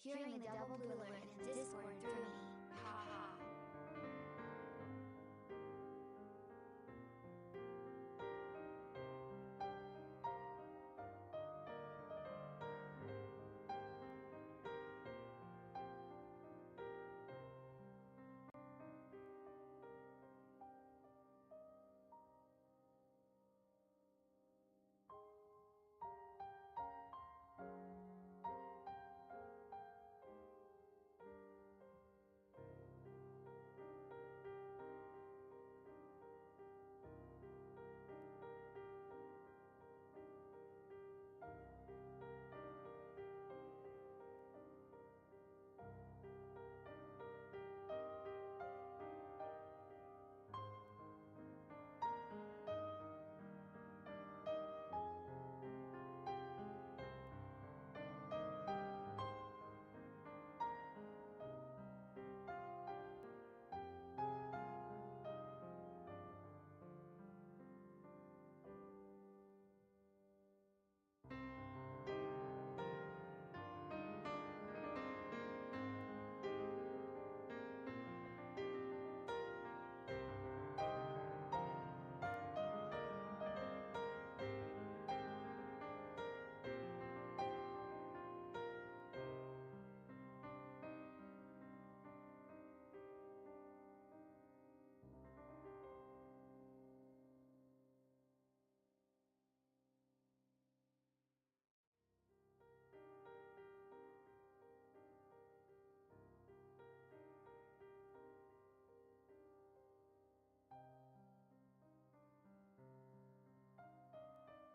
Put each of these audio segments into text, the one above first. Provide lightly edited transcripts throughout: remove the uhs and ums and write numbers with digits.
Hearing the double blue alert in Discord threw me. Haha.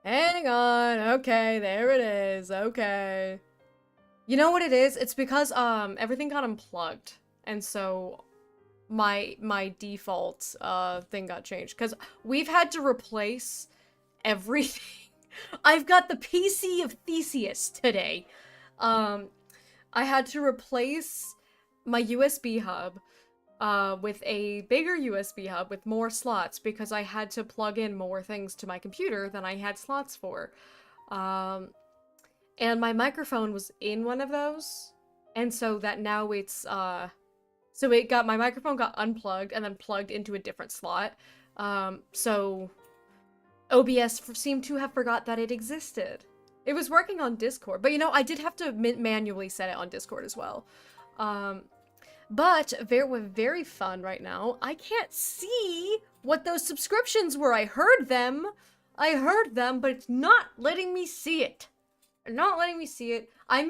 Hang on. Okay, there it is. Okay. You know what it is? It's because everything got unplugged. And so my default thing got changed cuz we've had to replace everything. I've got the PC of Theseus today. Um I had to replace my USB hub with a bigger USB hub with more slots because I had to plug in more things to my computer than I had slots for. Um, and my microphone was in one of those, and so that now it's, so my microphone got unplugged and then plugged into a different slot. So OBS seemed to have forgot that it existed. It was working on Discord, but you know, I did have to manually set it on Discord as well. But very fun right now. I can't see what those subscriptions were. I heard them, but it's not letting me see it. Not letting me see it. My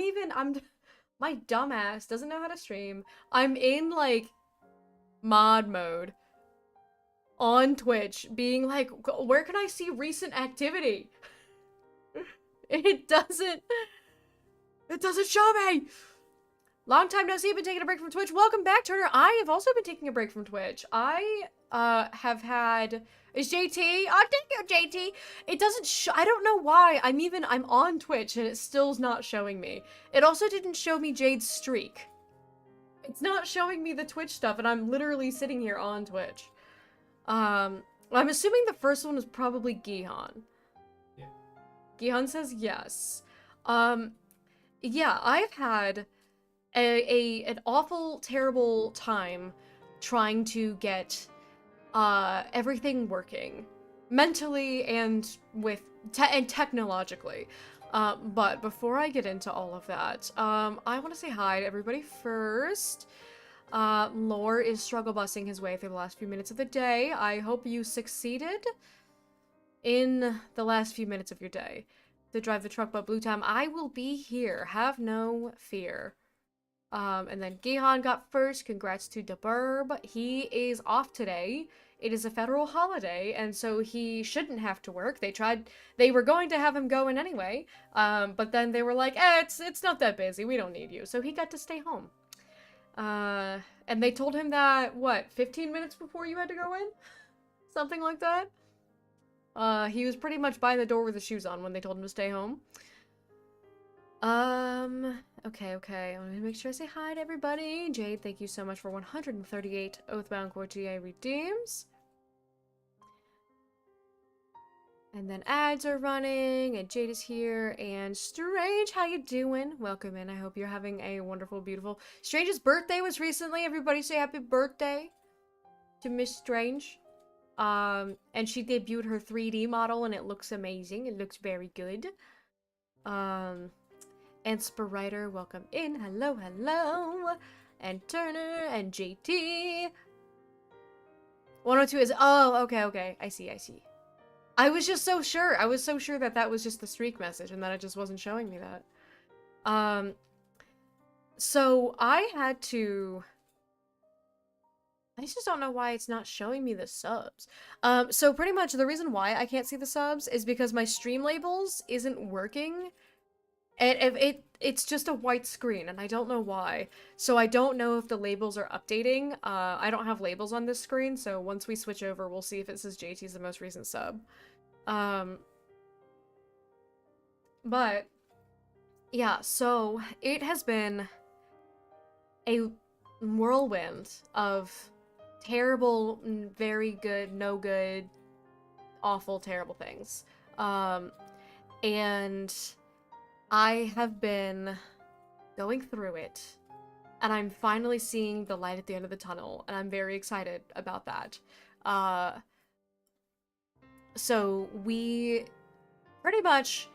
dumbass doesn't know how to stream. I'm in, like, mod mode on Twitch, being like, where can I see recent activity? It doesn't show me! Long time no see, I've been taking a break from Twitch. Welcome back, Turner. I have also been taking a break from Twitch. I, have had... Is JT? Oh, thank you, JT! It doesn't I don't know why. I'm on Twitch and it still's not showing me. It also didn't show me Jade's streak. It's not showing me the Twitch stuff, and I'm literally sitting here on Twitch. I'm assuming the first one was probably Gihan. Yeah. Gihan says yes. Yeah, I've had an awful, terrible time trying to get everything working mentally and and technologically. But before I get into all of that, I want to say hi to everybody first. Lore is struggle busing his way through the last few minutes of the day. I hope you succeeded in the last few minutes of your day to drive the truck, but Blue Time, I will be here. Have no fear. And then Gihan got first. Congrats to DeBurb. He is off today. It is a federal holiday, and so he shouldn't have to work. They were going to have him go in anyway, but then they were like, it's not that busy. We don't need you. So he got to stay home. And they told him that, what, 15 minutes before you had to go in? Something like that? He was pretty much by the door with his shoes on when they told him to stay home. Okay. I'm gonna make sure I say hi to everybody. Jade, thank you so much for 138 Oathbound Core GA redeems. And then ads are running, and Jade is here, and Strange, how you doing? Welcome in. I hope you're having a wonderful, beautiful... Strange's birthday was recently. Everybody say happy birthday to Miss Strange. And she debuted her 3D model, and it looks amazing. It looks very good. And Spirider, welcome in. Hello, hello. And Turner, and JT. 102 is... Oh, okay. I see. I was just so sure. I was so sure that that was just the streak message and that it just wasn't showing me that. So I had to... I just don't know why it's not showing me the subs. So pretty much the reason why I can't see the subs is because my stream labels isn't working. It's just a white screen and I don't know why. So I don't know if the labels are updating. I don't have labels on this screen, so once we switch over, we'll see if it says JT's the most recent sub. But yeah, so it has been a whirlwind of terrible, very good, no good, awful, terrible things. And I have been going through it, and I'm finally seeing the light at the end of the tunnel, and I'm very excited about that. So we pretty much,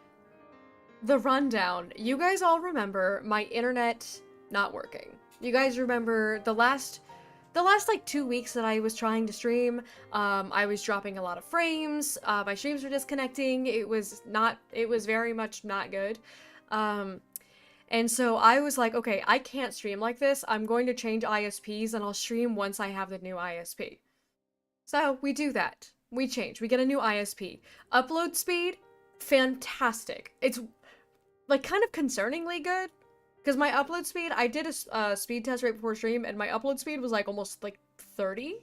the rundown, you guys all remember my internet not working. You guys remember the last like 2 weeks that I was trying to stream, I was dropping a lot of frames, my streams were disconnecting, it was very much not good. And so I was like, okay, I can't stream like this, I'm going to change ISPs and I'll stream once I have the new ISP. So we do that. We change. We get a new ISP. Upload speed, fantastic. It's like kind of concerningly good. Because my upload speed, I did a speed test right before stream, and my upload speed was like almost like 30.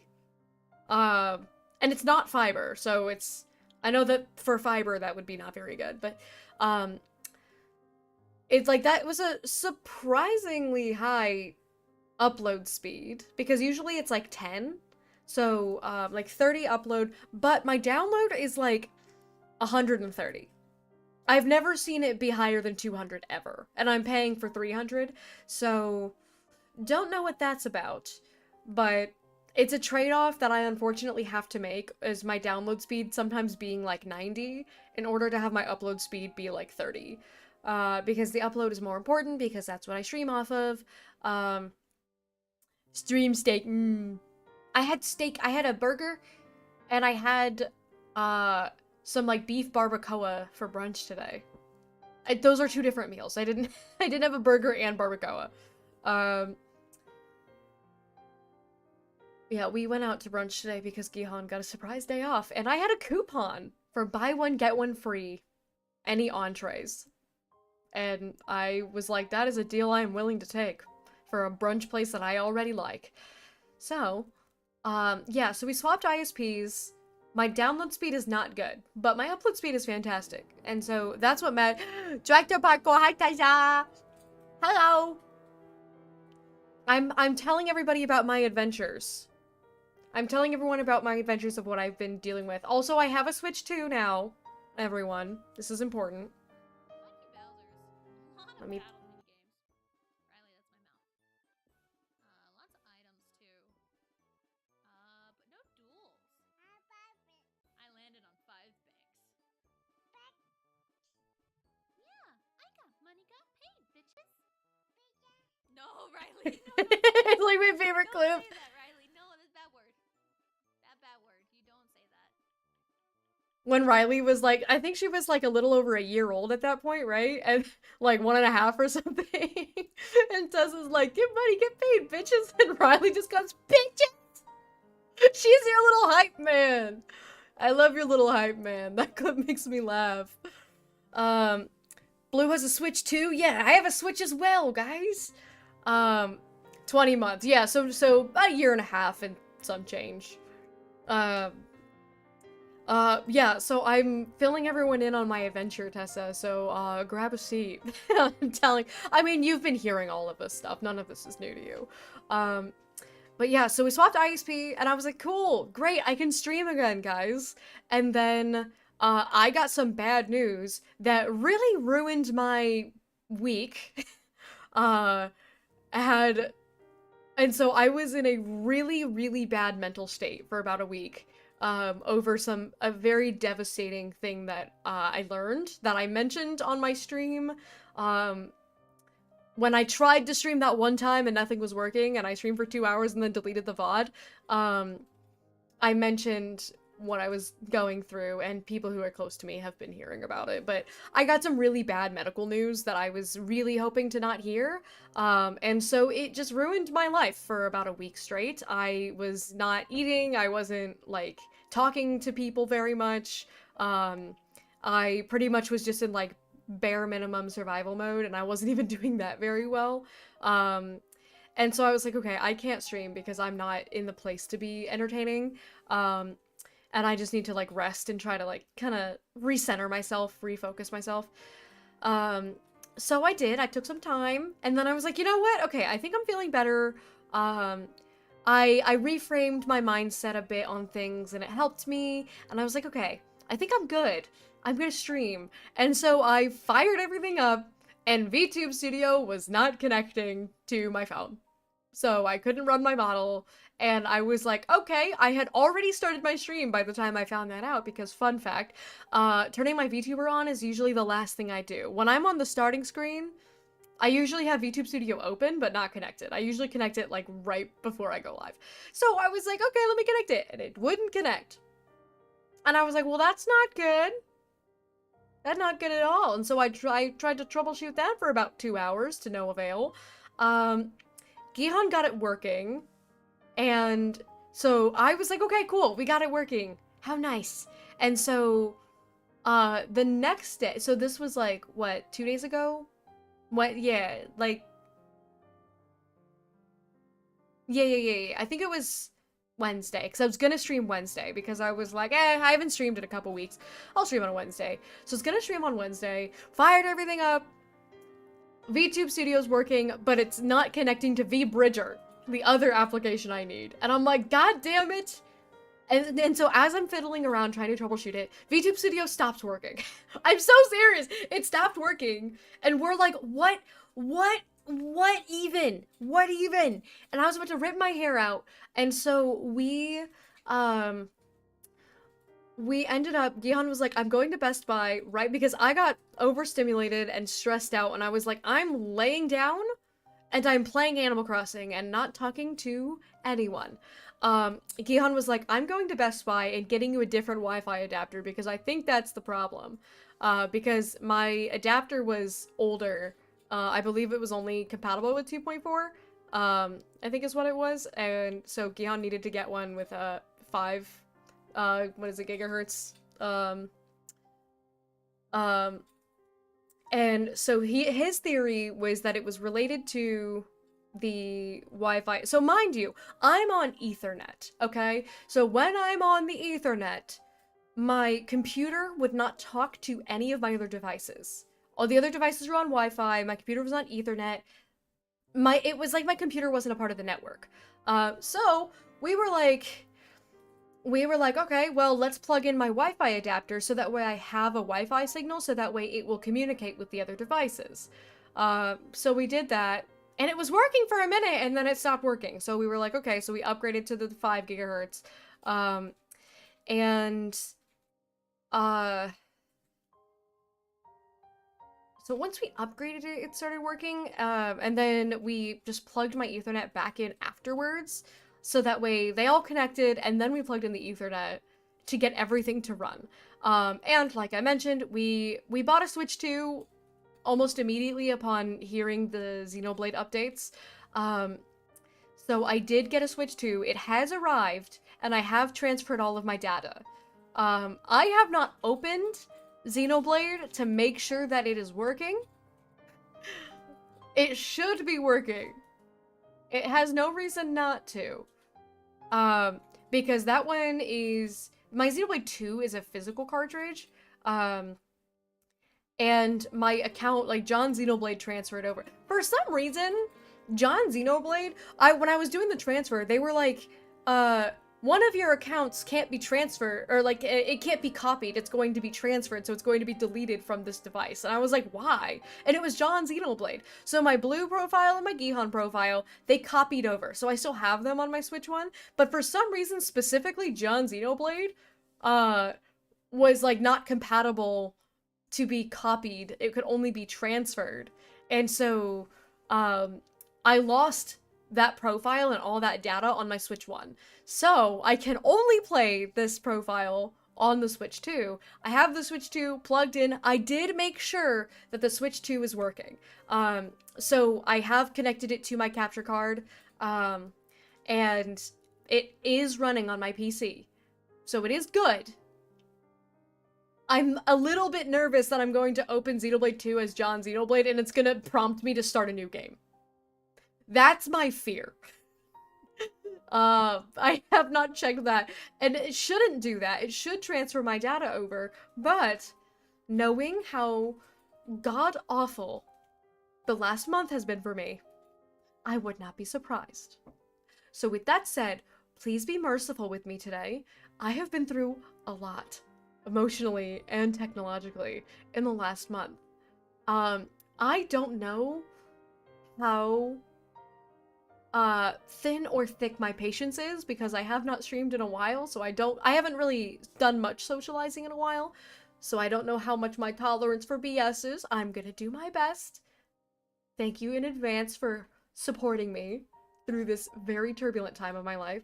And it's not fiber, so it's... I know that for fiber that would be not very good, but it's like that was a surprisingly high upload speed, because usually it's like 10. So, like 30 upload, but my download is like 130. I've never seen it be higher than 200 ever, and I'm paying for 300, so don't know what that's about, but it's a trade-off that I unfortunately have to make, is my download speed sometimes being like 90 in order to have my upload speed be like 30, because the upload is more important, because that's what I stream off of. Stream steak, I had steak, I had a burger, and I had, some, like, beef barbacoa for brunch today. Those are two different meals. I didn't have a burger and barbacoa. Yeah, we went out to brunch today because Gihan got a surprise day off, and I had a coupon for buy one, get one free, any entrees. And I was like, that is a deal I am willing to take for a brunch place that I already like. So, yeah, so we swapped ISPs. My download speed is not good, but my upload speed is fantastic. And so that's what Matt... Director Parkour, hi Taja! Hello! I'm telling everybody about my adventures. I'm telling everyone about my adventures of what I've been dealing with. Also, I have a Switch 2 now, everyone. This is important. Let me... No, Riley. No, It's like my favorite clip. Don't say that, Riley. No, that's that word. That bad word. You don't say that. When Riley was like, I think she was like a little over a year old at that point, right? And like 1.5 or something. And Tessa's like, get money, get paid, bitches. And Riley just goes, bitches! She's your little hype man. I love your little hype man. That clip makes me laugh. Blue has a Switch too? Yeah, I have a Switch as well, guys. 20 months. Yeah, so about 1.5 years and some change. Yeah, so I'm filling everyone in on my adventure, Tessa, so, grab a seat. I mean, you've been hearing all of this stuff. None of this is new to you. But yeah, so we swapped ISP, and I was like, cool, great, I can stream again, guys. And then, I got some bad news that really ruined my week. uh, had And so I was in a really, really bad mental state for about a week, over a very devastating thing that I learned that I mentioned on my stream. Um, when I tried to stream that one time and nothing was working, and I streamed for 2 hours and then deleted the VOD, I mentioned what I was going through, and people who are close to me have been hearing about it. But I got some really bad medical news that I was really hoping to not hear, and so it just ruined my life for about a week straight. I was not eating, I wasn't, like, talking to people very much. I pretty much was just in, like, bare minimum survival mode, and I wasn't even doing that very well. And so I was like, okay, I can't stream because I'm not in the place to be entertaining. And I just need to, like, rest and try to, like, kind of recenter myself, refocus myself. So I did. I took some time, and then I was like, you know what? Okay, I think I'm feeling better. I reframed my mindset a bit on things, and it helped me. And I was like, okay, I think I'm good. I'm gonna stream. And so I fired everything up, and VTube Studio was not connecting to my phone. So I couldn't run my model, and I was like, okay, I had already started my stream by the time I found that out, because fun fact, turning my VTuber on is usually the last thing I do. When I'm on the starting screen, I usually have VTube Studio open, but not connected. I usually connect it, like, right before I go live. So I was like, okay, let me connect it, and it wouldn't connect. And I was like, well, that's not good. That's not good at all. And so I tried to troubleshoot that for about 2 hours to no avail. Gihan got it working, and so I was like, okay, cool, we got it working. How nice. And so, the next day, so this was like, what, 2 days ago? What, yeah, like, yeah. I think it was Wednesday, because I was gonna stream Wednesday, because I was like, I haven't streamed in a couple weeks. I'll stream on a Wednesday. So I was gonna stream on Wednesday, fired everything up. VTube Studio's working, but it's not connecting to VBridger, the other application I need. And I'm like, god damn it! And so as I'm fiddling around trying to troubleshoot it, VTube Studio stops working. I'm so serious! It stopped working, and we're like, what even? What even? And I was about to rip my hair out, and so we ended up, Gihan was like, I'm going to Best Buy, right? Because I got overstimulated and stressed out, and I was like, I'm laying down and I'm playing Animal Crossing and not talking to anyone. Gihan was like, I'm going to Best Buy and getting you a different Wi-Fi adapter, because I think that's the problem. Because my adapter was older. I believe it was only compatible with 2.4. I think is what it was. And so Gihan needed to get one with 5 what is it, gigahertz? And so his theory was that it was related to the Wi-Fi. So mind you, I'm on Ethernet, okay? So when I'm on the Ethernet, my computer would not talk to any of my other devices. All the other devices were on Wi-Fi, my computer was on Ethernet. It was like my computer wasn't a part of the network. So we were like, okay, well, let's plug in my Wi-Fi adapter so that way I have a Wi-Fi signal, so that way it will communicate with the other devices. So we did that, and it was working for a minute, and then it stopped working. So we were like, okay, so we upgraded to the 5 gigahertz. So once we upgraded it, it started working, and then we just plugged my Ethernet back in afterwards. So that way they all connected, and then we plugged in the Ethernet to get everything to run. And like I mentioned, we bought a Switch 2 almost immediately upon hearing the Xenoblade updates. So I did get a Switch 2. It has arrived, and I have transferred all of my data. I have not opened Xenoblade to make sure that it is working. It should be working. It has no reason not to. Because that one is... My Xenoblade 2 is a physical cartridge. And my account, like, John Xenoblade transferred over. For some reason, John Xenoblade, when I was doing the transfer, they were like, one of your accounts can't be transferred, or like it can't be copied, it's going to be transferred, so it's going to be deleted from this device. And I was like, why? And it was John Xenoblade. So my blue profile and my Gihan profile, they copied over. So I still have them on my Switch one, but for some reason, specifically John Xenoblade, was like not compatible to be copied. It could only be transferred. And so, I lost that profile and all that data on my Switch 1. So I can only play this profile on the Switch 2. I have the Switch 2 plugged in. I did make sure that the Switch 2 is working. So I have connected it to my capture card, and it is running on my PC. So it is good. I'm a little bit nervous that I'm going to open Xenoblade 2 as John Xenoblade and it's gonna prompt me to start a new game. That's my fear. I have not checked that, and it shouldn't do that. It should transfer my data over, but knowing how god-awful the last month has been for me, I would not be surprised. So with that said, please be merciful with me today. I have been through a lot, emotionally and technologically, in the last month. I don't know how thin or thick my patience is, because I have not streamed in a while, so I haven't really done much socializing in a while, so I don't know how much my tolerance for BS is. I'm gonna do my best. Thank you in advance for supporting me through this very turbulent time of my life.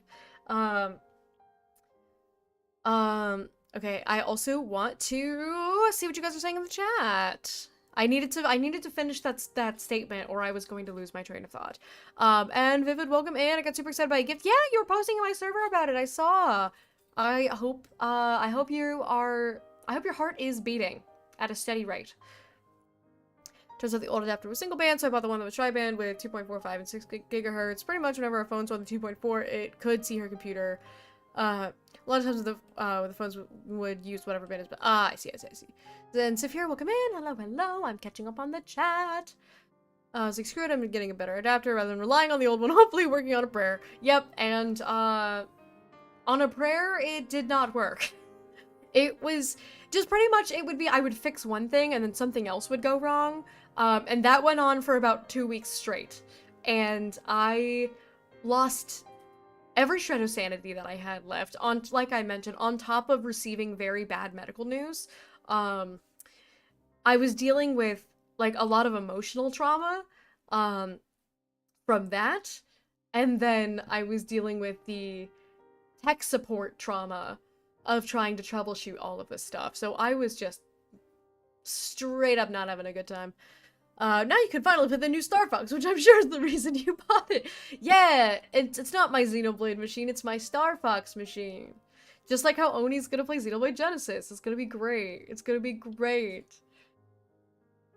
Okay, I also want to see what you guys are saying in the chat. I needed to finish that statement, or I was going to lose my train of thought. And Vivid, welcome in. I got super excited by a gift. Yeah, you were posting in my server about it. I saw. I hope your heart is beating at a steady rate. Turns out the old adapter was single band, so I bought the one that was tri-band with 2.45 and 6 gigahertz. Pretty much whenever our phone's on the 2.4, it could see her computer. A lot of times the phones would use whatever band is, but I see. Then Saphir, welcome in. Hello. I'm catching up on the chat. I was like, screw it, I'm getting a better adapter rather than relying on the old one, hopefully working on a prayer. Yep, and on a prayer, it did not work. It was just pretty much, it would be, I would fix one thing and then something else would go wrong. And that went on for about 2 weeks straight. And I lost every shred of sanity that I had left, on, like I mentioned, on top of receiving very bad medical news. I was dealing with, like, a lot of emotional trauma, from that, and then I was dealing with the tech support trauma of trying to troubleshoot all of this stuff, so I was just straight up not having a good time. Now you can finally play the new Star Fox, which I'm sure is the reason you bought it. Yeah, it's not my Xenoblade machine, it's my Star Fox machine. Just like how Oni's gonna play Xenoblade Genesis. It's gonna be great. It's gonna be great.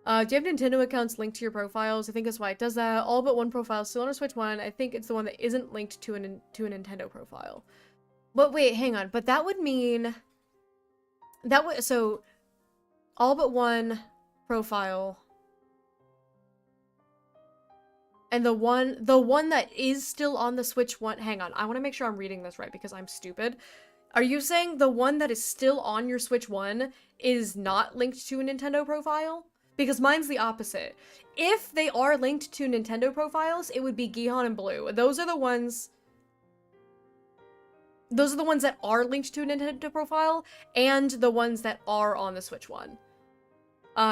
Do you have Nintendo accounts linked to your profiles? I think that's why it does that. All but one profile still on a Switch 1. I think it's the one that isn't linked to a Nintendo profile. But wait, hang on. But that would mean... So, all but one profile... And the one that is still on the Switch 1... Hang on, I want to make sure I'm reading this right because I'm stupid. Are you saying the one that is still on your Switch 1 is not linked to a Nintendo profile? Because mine's the opposite. If they are linked to Nintendo profiles, it would be Gihan and Blue. Those are the ones that are linked to a Nintendo profile, and the ones that are on the Switch 1.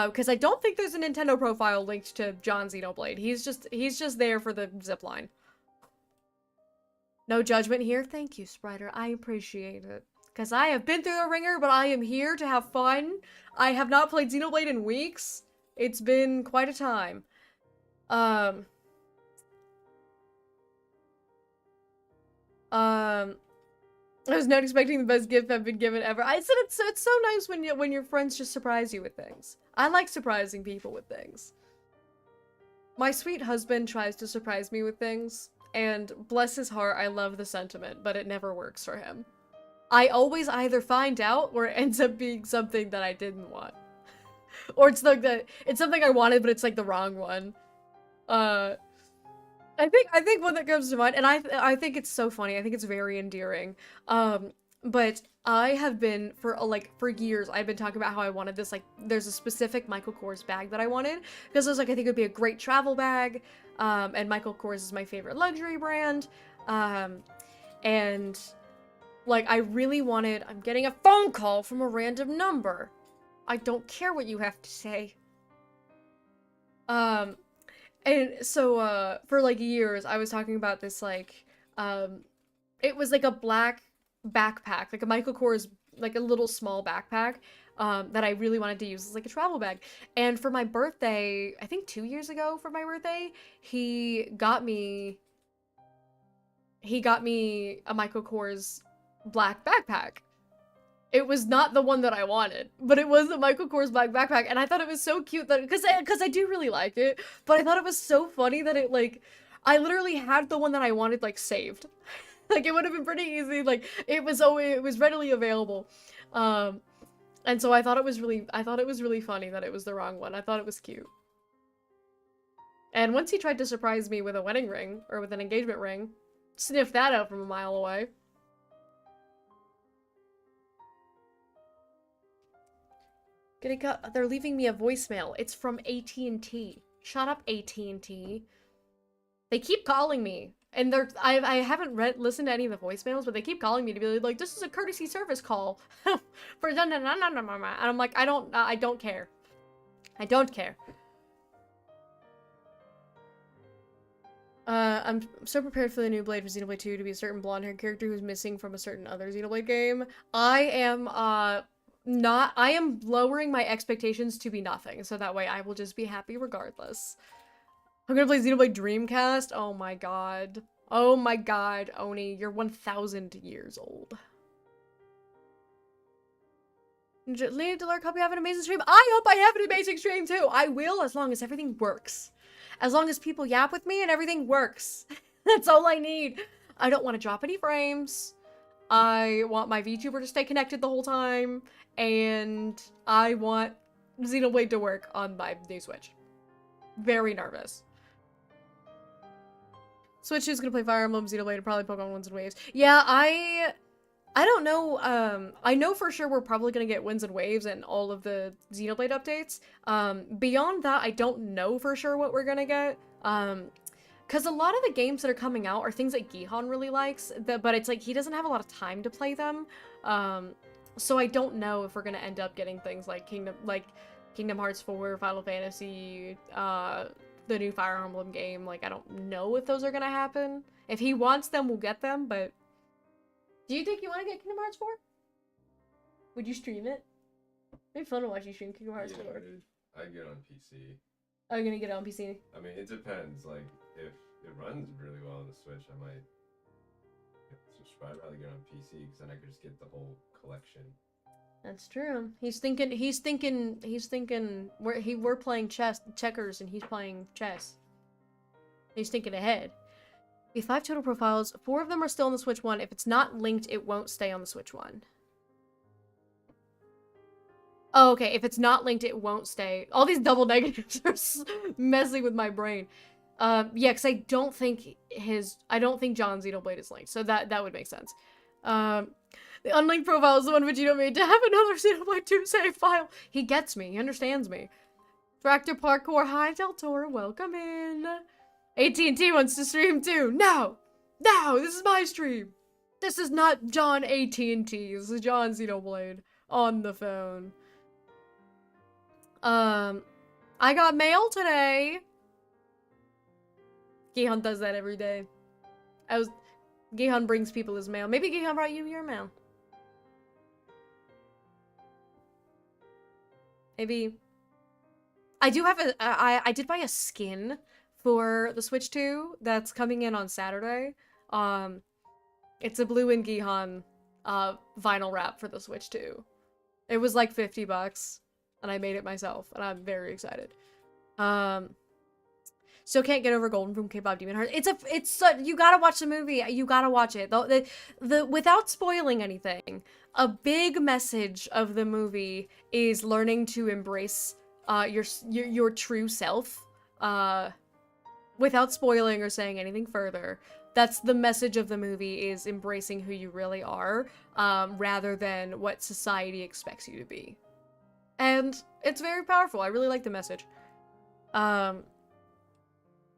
Because I don't think there's a Nintendo profile linked to John Xenoblade. He's just there for the zipline. No judgment here. Thank you, Sprider. I appreciate it. Because I have been through the ringer, but I am here to have fun. I have not played Xenoblade in weeks. It's been quite a time. I was not expecting the best gift I've been given ever. I said it's so nice when your friends just surprise you with things. I like surprising people with things. My sweet husband tries to surprise me with things, and bless his heart, I love the sentiment, but it never works for him. I always either find out or it ends up being something that I didn't want. Or it's like it's something I wanted, but it's like the wrong one. I think one that comes to mind, and I think it's so funny. I think it's very endearing. But I have been for like for years. I've been talking about how I wanted this. Like, there's a specific Michael Kors bag that I wanted because I was like, I think it'd be a great travel bag. And Michael Kors is my favorite luxury brand. And like I really wanted. I'm getting a phone call from a random number. I don't care what you have to say. Um, And so, for like years, I was talking about this like, it was like a black backpack, like a Michael Kors, like a little small backpack, that I really wanted to use as like a travel bag. And for my birthday, I think 2 years ago for my birthday, he got me a Michael Kors black backpack. It was not the one that I wanted, but it was a Michael Kors black backpack, and I thought it was so cute that because I do really like it, but I thought it was so funny that it like I literally had the one that I wanted like saved. Like it would have been pretty easy, like it was readily available. Um and so I thought it was really funny that it was the wrong one. I thought it was cute. And once he tried to surprise me with a wedding ring or with an engagement ring, sniffed that out from a mile away. They're leaving me a voicemail. It's from AT&T. Shut up, AT&T. They keep calling me. And I haven't listened to any of the voicemails, but they keep calling me to be like, this is a courtesy service call. For and I'm like, I don't care. I don't care. I'm so prepared for the new Blade for Xenoblade 2 to be a certain blonde-haired character who's missing from a certain other Xenoblade game. I am lowering my expectations to be nothing, so that way I will just be happy regardless. I'm gonna play Xenoblade Dreamcast? Oh my god. Oh my god, Oni, you're 1,000 years old. Leave Delar Copy have an amazing stream. I hope I have an amazing stream too. I will, as long as everything works. As long as people yap with me and everything works. That's all I need. I don't want to drop any frames. I want my VTuber to stay connected the whole time. And I want Xenoblade to work on my new Switch. Very nervous. Switch is gonna play Fire Emblem, Xenoblade, and probably Pokemon Winds and Waves. Yeah, I don't know. I know for sure we're probably gonna get Winds and Waves and all of the Xenoblade updates. Beyond that, I don't know for sure what we're gonna get. Because a lot of the games that are coming out are things that Gihan really likes, but it's like he doesn't have a lot of time to play them. So I don't know if we're gonna end up getting things like Kingdom Hearts 4, Final Fantasy, the new Fire Emblem game. Like, I don't know if those are gonna happen. If he wants them, we'll get them, but... Do you think you want to get Kingdom Hearts 4? Would you stream it? It'd be fun to watch you stream Kingdom Hearts 4. Dude, I get on PC. Are you gonna get it on PC? I mean, it depends. Like, if it runs really well on the Switch, I might subscribe. I'd rather get on PC, because then I could just get the whole collection. That's true. He's thinking, we're playing checkers, and he's playing chess. He's thinking ahead. We have 5 total profiles. 4 of them are still on the Switch 1. If it's not linked, it won't stay on the Switch 1. Oh, okay. If it's not linked, it won't stay. All these double negatives are messing with my brain. Yeah, because I don't think John's Xenoblade is linked, so that would make sense. The unlinked profile is the one Vegeta made to have another Xenoblade 2 save file. He gets me. He understands me. Tractor Parkour. Hi, Del Toro. Welcome in. AT&T wants to stream too. No! No! This is my stream! This is not John AT&T. This is John Xenoblade on the phone. I got mail today. Gihan does that every day. Gihan brings people his mail. Maybe Gihan brought you your mail. Maybe. I do have I did buy a skin for the Switch 2 that's coming in on Saturday. It's a Blue and Gihan vinyl wrap for the Switch 2. It was like $50, and I made it myself, and I'm very excited. Still can't get over Golden from K-pop Demon Heart. You gotta watch the movie. You gotta watch it. Without spoiling anything, a big message of the movie is learning to embrace your true self. without spoiling or saying anything further, that's the message of the movie, is embracing who you really are, rather than what society expects you to be. And it's very powerful. I really like the message.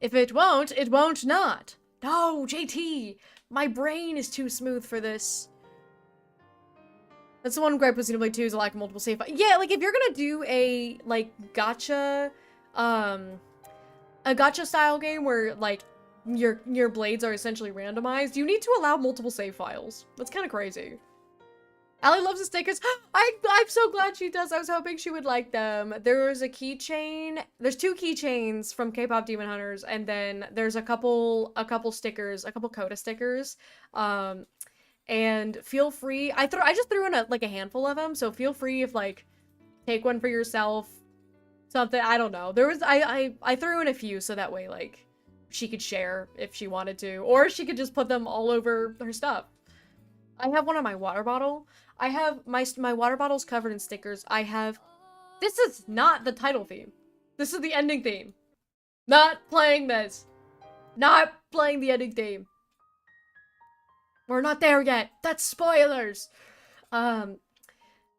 If it won't not. No, JT! My brain is too smooth for this. That's the one gripe with Xenoblade 2 is a lack of multiple save. Yeah, like, if you're gonna do a, like, gacha, a gacha style game where, like, your blades are essentially randomized, you need to allow multiple save files. That's kind of crazy. Allie loves the stickers. I'm so glad she does. I was hoping she would like them. There's a keychain. There's 2 keychains from K-pop Demon Hunters, and then there's a couple stickers, a couple Coda stickers. And feel free. I just threw in a handful of them, so feel free if, like, take one for yourself. Something, I don't know. There was I threw in a few so that way, like, she could share if she wanted to, or she could just put them all over her stuff. I have one on my water bottle. I have my water bottle's covered in stickers. I have, this is not the title theme. This is the ending theme. Not playing this. Not playing the ending theme. We're not there yet. That's spoilers. I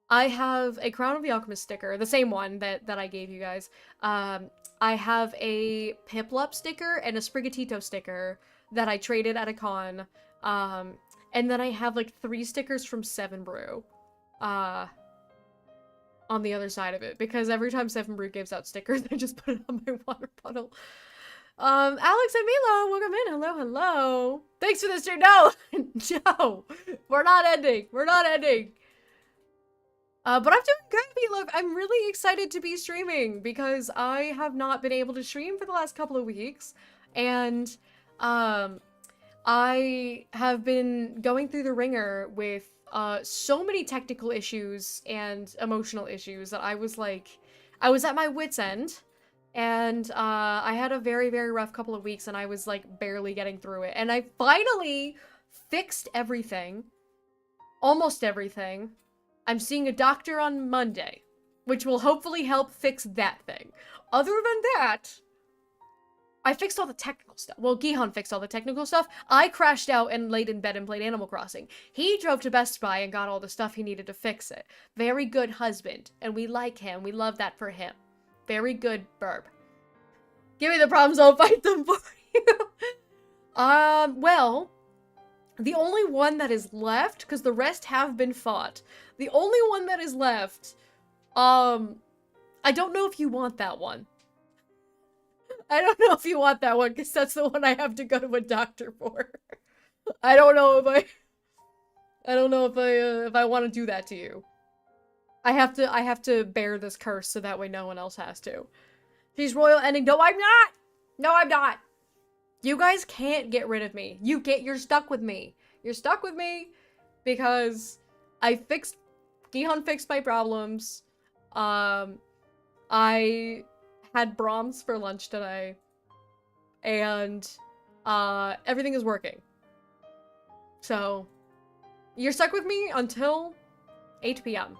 have a Crown of the Alchemist sticker, the same one that I gave you guys. I have a Piplup sticker and a Sprigatito sticker that I traded at a con. And then I have, like, 3 stickers from Seven Brew, on the other side of it, because every time Seven Brew gives out stickers, I just put it on my water bottle. Alex and Milo, welcome in. Hello, hello. Thanks for the stream. No, no, we're not ending. We're not ending. But I'm doing good, Milo. I'm really excited to be streaming because I have not been able to stream for the last couple of weeks, and I have been going through the ringer with so many technical issues and emotional issues that I was at my wit's end. And I had a very, very rough couple of weeks, and I was, like, barely getting through it. And I finally fixed everything. Almost everything. I'm seeing a doctor on Monday, which will hopefully help fix that thing. Other than that, I fixed all the technical stuff. Well, Gihan fixed all the technical stuff. I crashed out and laid in bed and played Animal Crossing. He drove to Best Buy and got all the stuff he needed to fix it. Very good husband, and we like him. We love that for him. Very good burb. Give me the problems, I'll fight them for you. Well, the only one that is left, because the rest have been fought, the only one that is left, I don't know if you want that one. I don't know if you want that one, because that's the one I have to go to a doctor for. I don't know if I want to do that to you. I have to bear this curse so that way no one else has to. She's royal ending. No, I'm not! No, I'm not! You guys can't get rid of me. You're stuck with me. You're stuck with me because Gihan fixed my problems. I had Brahms for lunch today. And, everything is working. So, you're stuck with me until 8 p.m.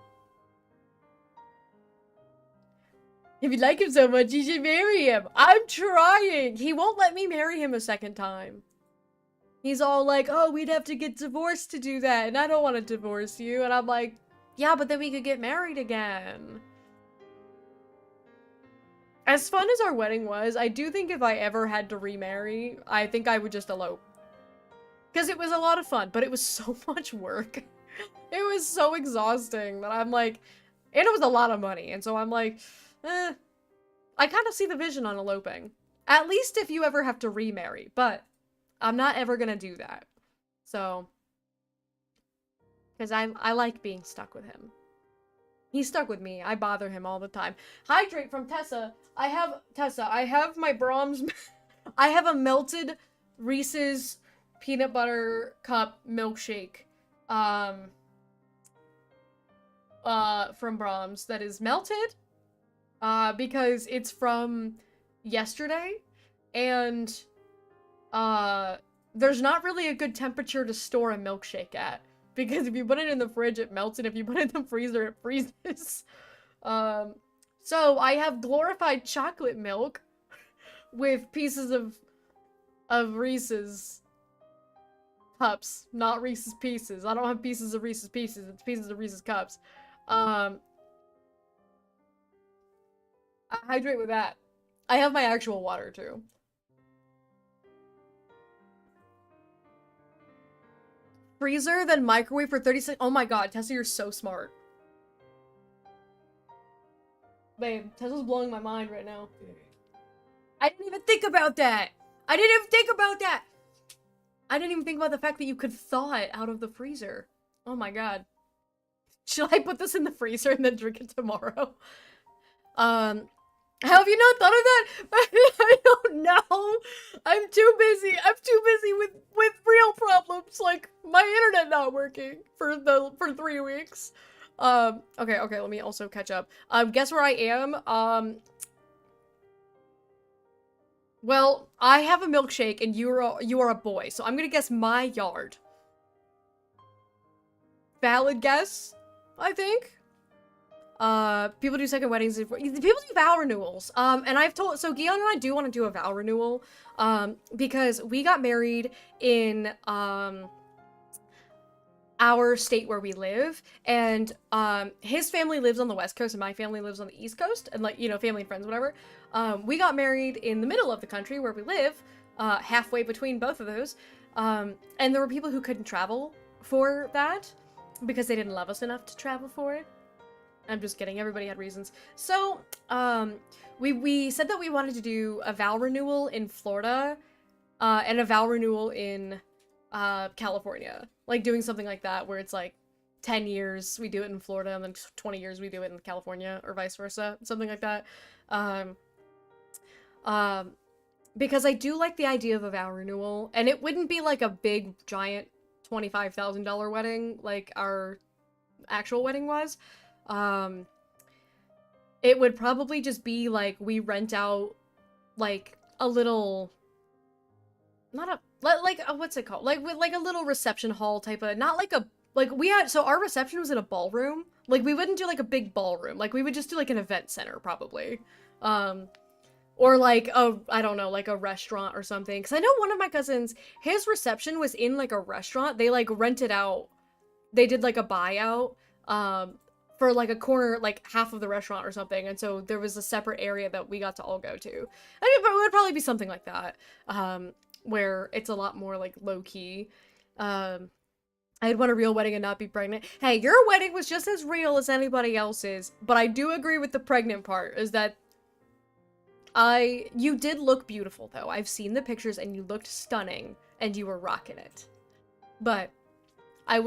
If you like him so much, you should marry him. I'm trying. He won't let me marry him a second time. He's all like, oh, we'd have to get divorced to do that, and I don't want to divorce you. And I'm like, yeah, but then we could get married again. As fun as our wedding was, I do think if I ever had to remarry, I think I would just elope. Because it was a lot of fun, but it was so much work. It was so exhausting that I'm like, and it was a lot of money, and so I'm like, I kind of see the vision on eloping. At least if you ever have to remarry, but I'm not ever gonna do that. So, because I like being stuck with him. He's stuck with me. I bother him all the time. Hydrate from Tessa. I have my Brahms. I have a melted Reese's peanut butter cup milkshake. From Brahms that is melted. Because it's from yesterday, and, there's not really a good temperature to store a milkshake at, because if you put it in the fridge, it melts, and if you put it in the freezer, it freezes. So I have glorified chocolate milk with pieces of of Reese's Cups, not Reese's Pieces. I don't have pieces of Reese's Pieces, it's pieces of Reese's Cups. I hydrate with that. I have my actual water, too. Freezer, then microwave for 30 seconds. Oh my god, Tessa, you're so smart. Babe, Tessa's blowing my mind right now. I didn't even think about that! I didn't even think about that! I didn't even think about the fact that you could thaw it out of the freezer. Oh my god. Should I put this in the freezer and then drink it tomorrow? How have you not thought of that? I don't know. I'm too busy. I'm too busy with real problems, like my internet not working for 3 weeks. Okay, let me also catch up. Guess where I am? Well, I have a milkshake and you are a boy, so I'm gonna guess my yard. Valid guess, I think. People do second weddings. People do vow renewals. And I've told, so Gion and I do want to do a vow renewal, because we got married in, our state where we live, and, his family lives on the West Coast and my family lives on the East Coast, and like, you know, family and friends, whatever. We got married in the middle of the country where we live, halfway between both of those, and there were people who couldn't travel for that because they didn't love us enough to travel for it. I'm just kidding, everybody had reasons. So, we said that we wanted to do a vow renewal in Florida, and a vow renewal in, California. Like, doing something like that, where it's like, 10 years we do it in Florida, and then 20 years we do it in California, or vice versa. Something like that. Because I do like the idea of a vow renewal, and it wouldn't be like a big, giant $25,000 wedding, like our actual wedding was. It would probably just be like we rent out like a little, not a, like what's it called? Like with like a little reception hall type of, not like a, like we had, so our reception was in a ballroom. Like we wouldn't do like a big ballroom. Like we would just do like an event center probably. Or like a, I don't know, like a restaurant or something. Cause I know one of my cousins, his reception was in like a restaurant. They like rented out, they did like a buyout, for like a corner, like half of the restaurant or something, and so there was a separate area that we got to all go to. I mean, but it would probably be something like that, where it's a lot more like low-key. I'd want a real wedding and not be pregnant. Hey, your wedding was just as real as anybody else's, but I do agree with the pregnant part, is that you did look beautiful though. I've seen the pictures and you looked stunning, and you were rocking it. But I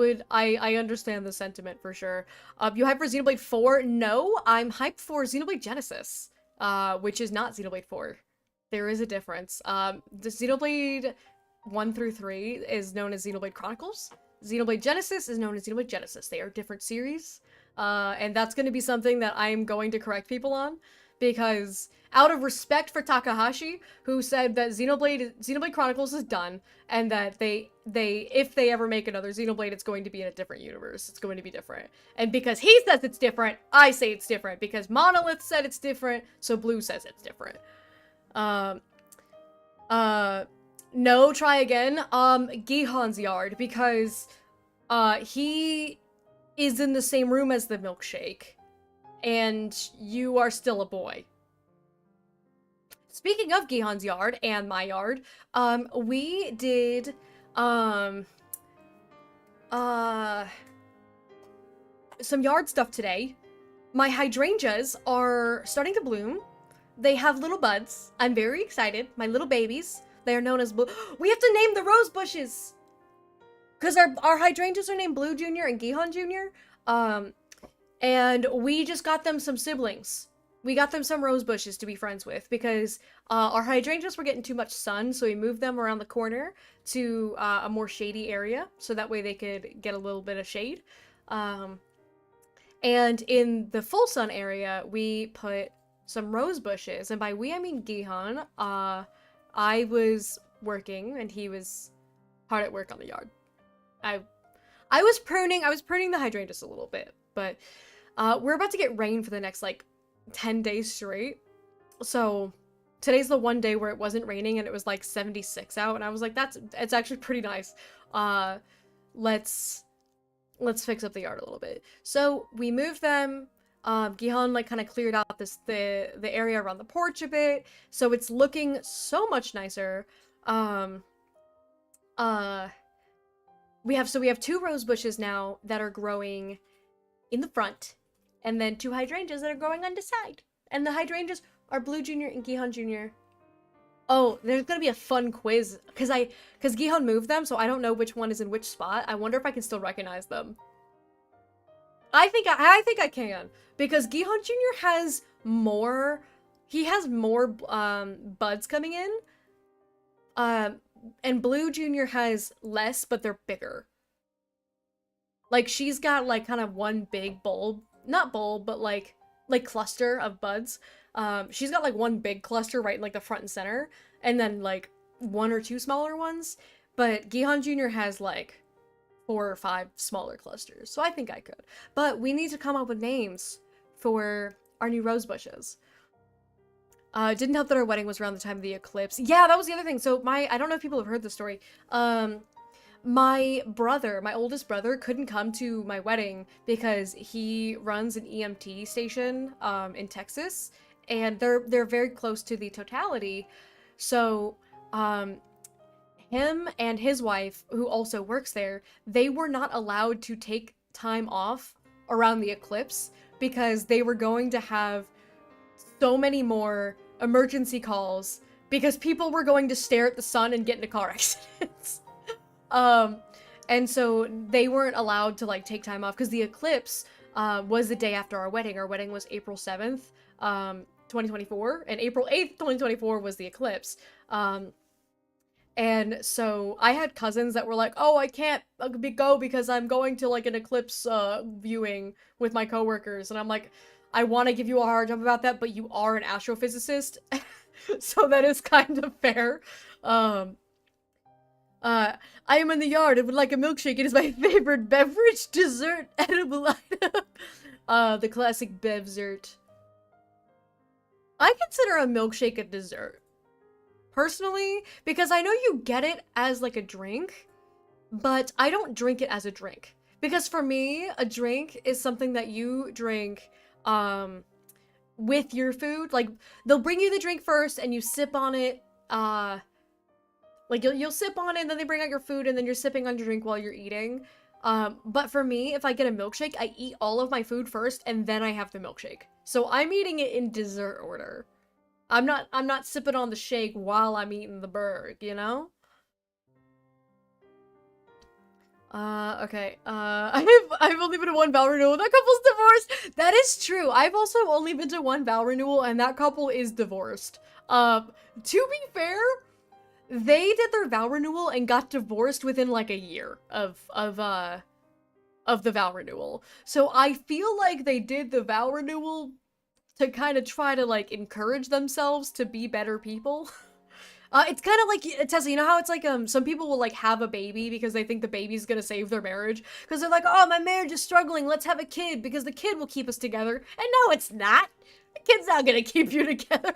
understand the sentiment for sure. You hyped for Xenoblade 4? No, I'm hyped for Xenoblade Genesis, which is not Xenoblade 4. There is a difference. The Xenoblade 1 through 3 is known as Xenoblade Chronicles. Xenoblade Genesis is known as Xenoblade Genesis. They are different series, and that's going to be something that I'm going to correct people on, because out of respect for Takahashi, who said that Xenoblade Chronicles is done, and that if they ever make another Xenoblade, it's going to be in a different universe. It's going to be different. And because he says it's different, I say it's different. Because Monolith said it's different, so Blue says it's different. No, try again. Gihan's yard, because, he is in the same room as the milkshake, and you are still a boy. Speaking of Gihan's yard and my yard, we did, some yard stuff today. My hydrangeas are starting to bloom. They have little buds. I'm very excited. My little babies. They are known as Blue. We have to name the rose bushes! Because our hydrangeas are named Blue Jr. and Gihan Jr. And we just got them some siblings. We got them some rose bushes to be friends with, because our hydrangeas were getting too much sun, so we moved them around the corner to a more shady area, so that way they could get a little bit of shade. And in the full sun area, we put some rose bushes, and by we I mean Gihan. I was working, and he was hard at work on the yard. I was pruning the hydrangeas a little bit, but we're about to get rain for the next, like, 10 days straight. So today's the one day where it wasn't raining and it was like 76 out, and I was like, it's actually pretty nice. Let's fix up the yard a little bit. So we moved them. Gihan like kind of cleared out the area around the porch a bit, so it's looking so much nicer. We have 2 rose bushes now that are growing in the front, and then 2 hydrangeas that are growing on the side. And the hydrangeas are Blue Jr. and Gihan Jr. Oh, there's gonna be a fun quiz because Gihan moved them, so I don't know which one is in which spot. I wonder if I can still recognize them. I think I can, because Gihan Jr. has more. He has more buds coming in. And Blue Jr. has less, but they're bigger. Like, she's got, like, kind of one big bulb. Not bulb, but, like cluster of buds. She's got, like, one big cluster right in, like, the front and center. And then, like, 1 or 2 smaller ones. But Gihan Jr. has, like, 4 or 5 smaller clusters. So I think I could. But we need to come up with names for our new rose bushes. Didn't help that our wedding was around the time of the eclipse. Yeah, that was the other thing. So I don't know if people have heard the story. My oldest brother couldn't come to my wedding because he runs an EMT station, in Texas, and they're very close to the totality. So, him and his wife, who also works there, they were not allowed to take time off around the eclipse because they were going to have so many more emergency calls because people were going to stare at the sun and get into car accidents. And so they weren't allowed to, like, take time off because the eclipse was the day after our wedding. Our wedding was April 7th, 2024, and April 8th, 2024 was the eclipse. And so I had cousins that were like, oh, I can't go because I'm going to, like, an eclipse viewing with my coworkers. And I'm like, I want to give you a hard time about that, but you are an astrophysicist, so that is kind of fair. I am in the yard and would like a milkshake. It is my favorite beverage, dessert, edible item. The classic bevzert. I consider a milkshake a dessert, personally, because I know you get it as, like, a drink, but I don't drink it as a drink. Because for me, a drink is something that you drink with your food. Like, they'll bring you the drink first and you sip on it, like, you'll sip on it and then they bring out your food and then you're sipping on your drink while you're eating. But for me, if I get a milkshake, I eat all of my food first and then I have the milkshake. So I'm eating it in dessert order. I'm not sipping on the shake while I'm eating the burg, you know? Okay. I've only been to 1 vow renewal. That couple's divorced. That is true. I've also only been to 1 vow renewal, and that couple is divorced. To be fair, they did their vow renewal and got divorced within, like, a year of the vow renewal. So I feel like they did the vow renewal to kind of try to, like, encourage themselves to be better people. It's kind of like, Tessa, you know how it's like, some people will, like, have a baby because they think the baby's gonna save their marriage? Because they're like, oh, my marriage is struggling, let's have a kid because the kid will keep us together. And no, it's not. The kid's not gonna keep you together.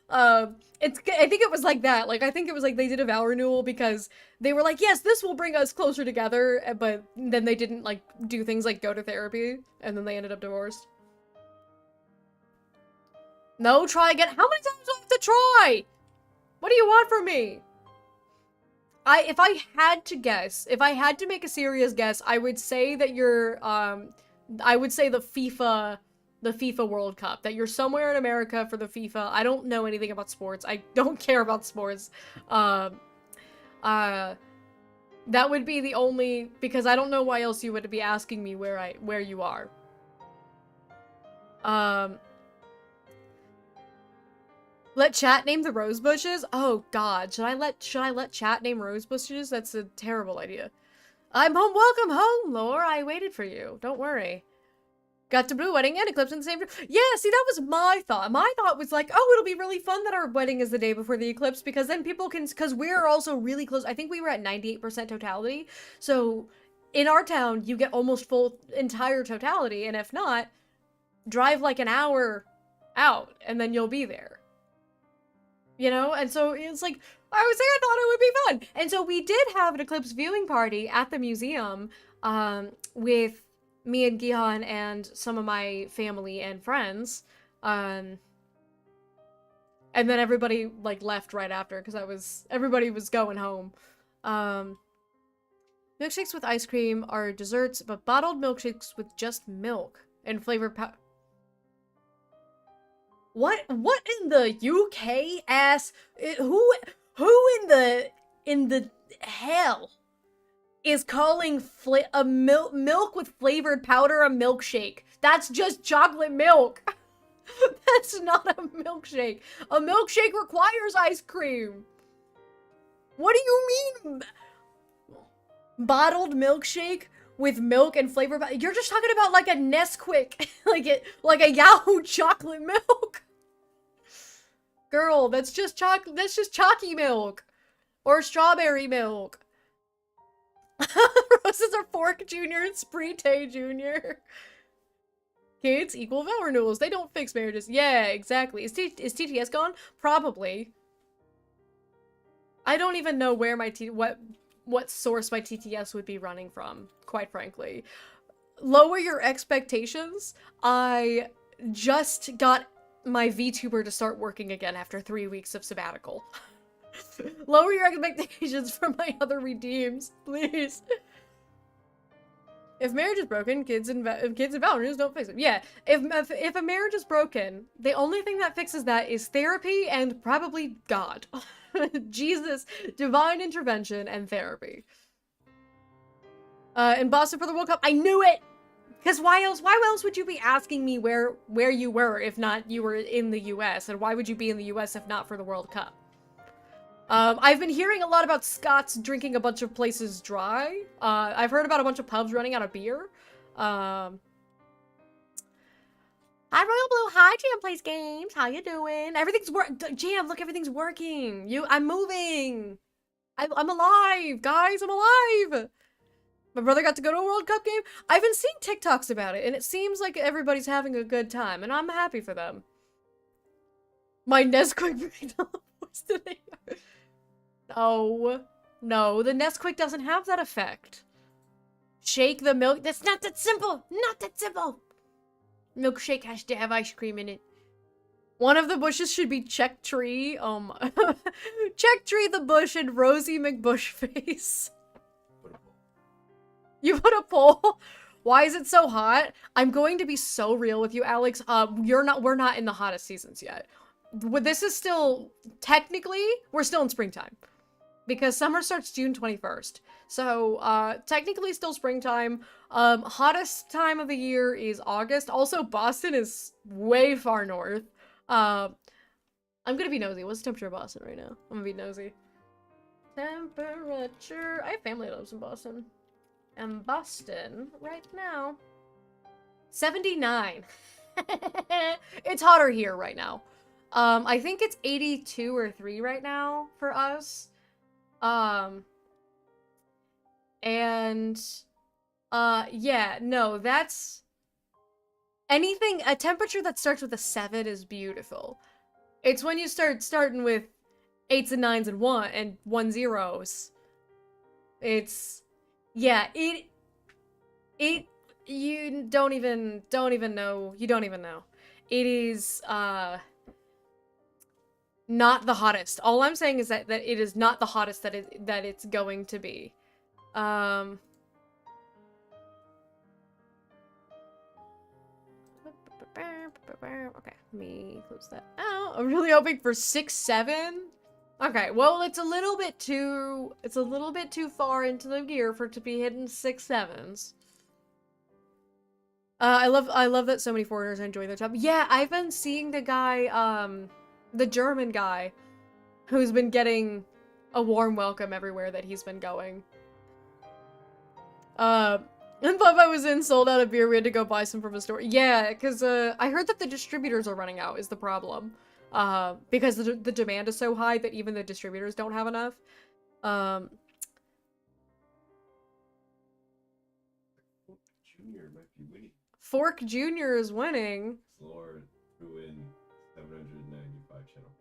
I think it was like that. Like, I think it was like they did a vow renewal because they were like, yes, this will bring us closer together, but then they didn't, like, do things like go to therapy, and then they ended up divorced. No, try again. How many times do I have to try? What do you want from me? If I had to guess, if I had to make a serious guess, I would say that you're, I would say the FIFA World Cup, that you're somewhere in America for the FIFA. I don't know anything about sports. I don't care about sports. That would be the only, because I don't know why else you would be asking me where you are. Let chat name the rose bushes? Oh god, should I let chat name rose bushes? That's a terrible idea. I'm home, welcome home, Lore. I waited for you. Don't worry. Got to blue wedding and eclipse in the same day. Yeah, see, that was my thought. My thought was like, oh, it'll be really fun that our wedding is the day before the eclipse because then people can, because we're also really close. I think we were at 98% totality. So in our town, you get almost full entire totality. And if not, drive like an hour out and then you'll be there. You know, and so it's like I was saying, I thought it would be fun, and so we did have an eclipse viewing party at the museum, with me and Gihan and some of my family and friends, and then everybody like left right after because everybody was going home. Um, Milkshakes with ice cream are desserts, but bottled milkshakes with just milk and flavored What in the UK ass who in the hell is calling milk with flavored powder a milkshake? That's just chocolate milk. That's not a milkshake. A milkshake requires ice cream. What do you mean? Bottled milkshake with milk and flavor. You're just talking about like a Nesquik, like a Yahoo chocolate milk. Girl, that's just chalky milk. Or strawberry milk. Roses are Fork Jr. and Sprite Jr. Kids equal vow renewals. They don't fix marriages. Yeah, exactly. Is TTS gone? Probably. I don't even know where my what source my TTS would be running from, quite frankly. Lower your expectations. I just got my VTuber to start working again after 3 weeks of sabbatical. Lower your expectations for my other redeems, please. If marriage is broken, kids and values don't fix it. Yeah, if a marriage is broken, the only thing that fixes that is therapy and probably God. Jesus, divine intervention, and therapy. In Boston for the World Cup, I knew it! Because why else would you be asking me where you were if not you were in the US? And why would you be in the US if not for the World Cup? I've been hearing a lot about Scots drinking a bunch of places dry. I've heard about a bunch of pubs running out of beer. Hi, Royal Blue. Hi, Jam Plays Games. How you doing? Everything's Jam, look, everything's working. I'm moving. I'm alive, guys. I'm alive. My brother got to go to a World Cup game. I've been seeing TikToks about it, and it seems like everybody's having a good time, and I'm happy for them. My Nesquik today. No, the Nesquik doesn't have that effect. Shake the milk. That's not that simple. Not that simple. Milkshake has to have ice cream in it. One of the bushes should be Check Tree. Oh my. Check Tree the bush and Rosie McBushface. You put a poll? Why is it so hot? I'm going to be so real with you, Alex. We're not in the hottest seasons yet. This is still, technically, we're still in springtime. Because summer starts June 21st. So, technically still springtime. Hottest time of the year is August. Also, Boston is way far north. I'm gonna be nosy. What's the temperature of Boston right now? I'm gonna be nosy. Temperature. I have family that lives in Boston. And Boston, right now, 79. It's hotter here right now. I think it's 82 or 3 right now for us. Yeah, no, that's... a temperature that starts with a 7 is beautiful. It's when you starting with 8s and 9s and 1 zeros. It's... Yeah, you don't even know. You don't even know. It is, not the hottest. All I'm saying is that it is not the hottest that it's going to be. Okay, let me close that out. I'm really hoping for 6, 7. Okay, well, it's a little bit too far into the year for it to be hitting 6, 7s. I love that so many foreigners are enjoying their time. Yeah, I've been seeing the guy, the German guy, who's been getting a warm welcome everywhere that he's been going. And Papa was in, sold out of beer, we had to go buy some from a store. Yeah, because, I heard that the distributors are running out is the problem. Because the demand is so high that even the distributors don't have enough. Junior might be winning. Fork Jr. is winning. Lord, who in 795 channel.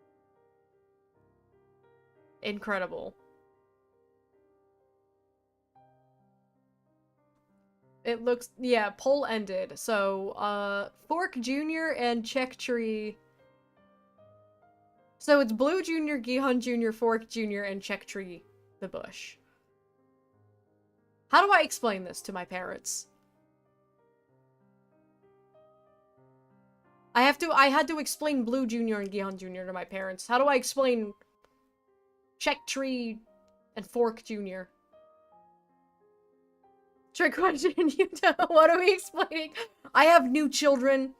incredible. It looks, yeah, poll ended. So, Fork Jr. and Check Tree. So it's Blue Jr., Gihan Jr., Fork Jr., and Check Tree the Bush. How do I explain this to my parents? I had to explain Blue Jr. and Gihan Jr. to my parents. How do I explain Check Tree and Fork Jr.? Trick question, you know, what are we explaining? I have new children.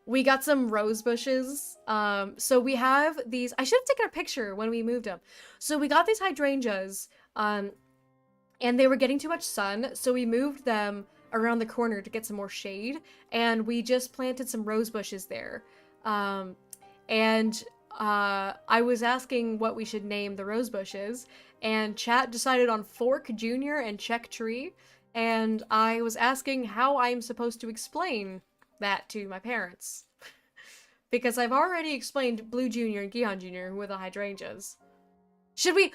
We got some rose bushes. So we have these, I should have taken a picture when we moved them. So we got these hydrangeas, and they were getting too much sun, so we moved them around the corner to get some more shade, and we just planted some rose bushes there. I was asking what we should name the rose bushes, and chat decided on Fork Jr. and Check Tree, and I was asking how I'm supposed to explain that to my parents. Because I've already explained Blue Jr. and Gihan Jr. with the hydrangeas. Should we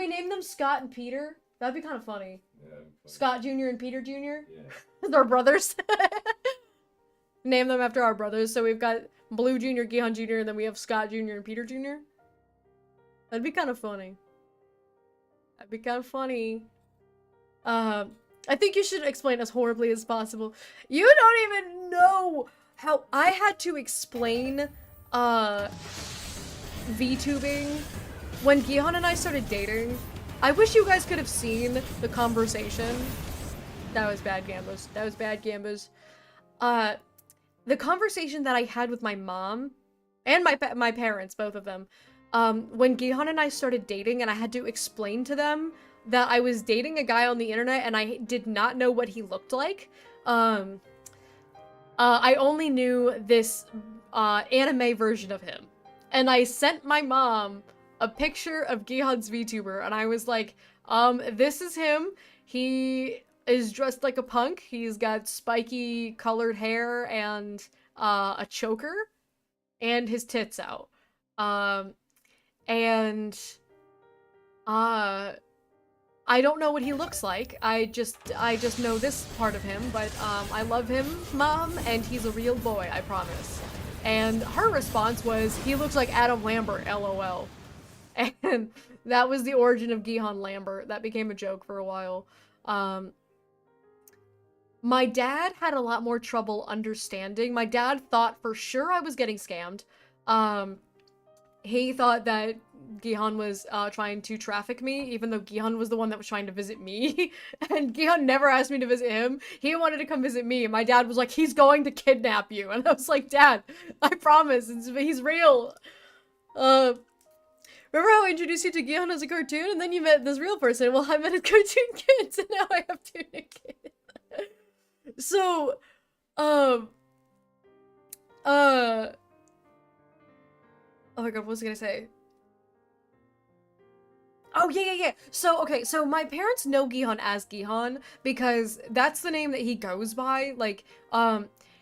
name them Scott and Peter? That'd be kind of funny. Yeah, funny. Scott Jr. and Peter Jr.? Yeah. They're brothers. Name them after our brothers. So we've got Blue Jr., Gihan Jr., and then we have Scott Jr. and Peter Jr. That'd be kind of funny. That'd be kind of funny. I think you should explain as horribly as possible. You don't even know how I had to explain VTubing when Gihan and I started dating. I wish you guys could have seen the conversation. That was bad, Gambas. That was bad, Gambas. The conversation that I had with my mom and my parents, both of them, when Gihan and I started dating, and I had to explain to them that I was dating a guy on the internet and I did not know what he looked like. I only knew this anime version of him, and I sent my mom a picture of Gihan's VTuber, and I was like, this is him. He is dressed like a punk. He's got spiky colored hair and a choker, and his tits out. I don't know what he looks like. I just know this part of him, but I love him, Mom, and he's a real boy, I promise. And her response was, he looks like Adam Lambert, LOL. And that was the origin of Gihan Lambert. That became a joke for a while. My dad had a lot more trouble understanding. My dad thought for sure I was getting scammed. He thought that Gihan was trying to traffic me, even though Gihan was the one that was trying to visit me. And Gihan never asked me to visit him. He wanted to come visit me, and my dad was like, he's going to kidnap you. And I was like, Dad, I promise, he's real. Remember how I introduced you to Gihan as a cartoon, and then you met this real person? Well, I met his cartoon kids, and now I have 2 new kids. So, oh my god, what was I gonna say? Oh, yeah. So, okay, so my parents know Gihan as Gihan because that's the name that he goes by. Like,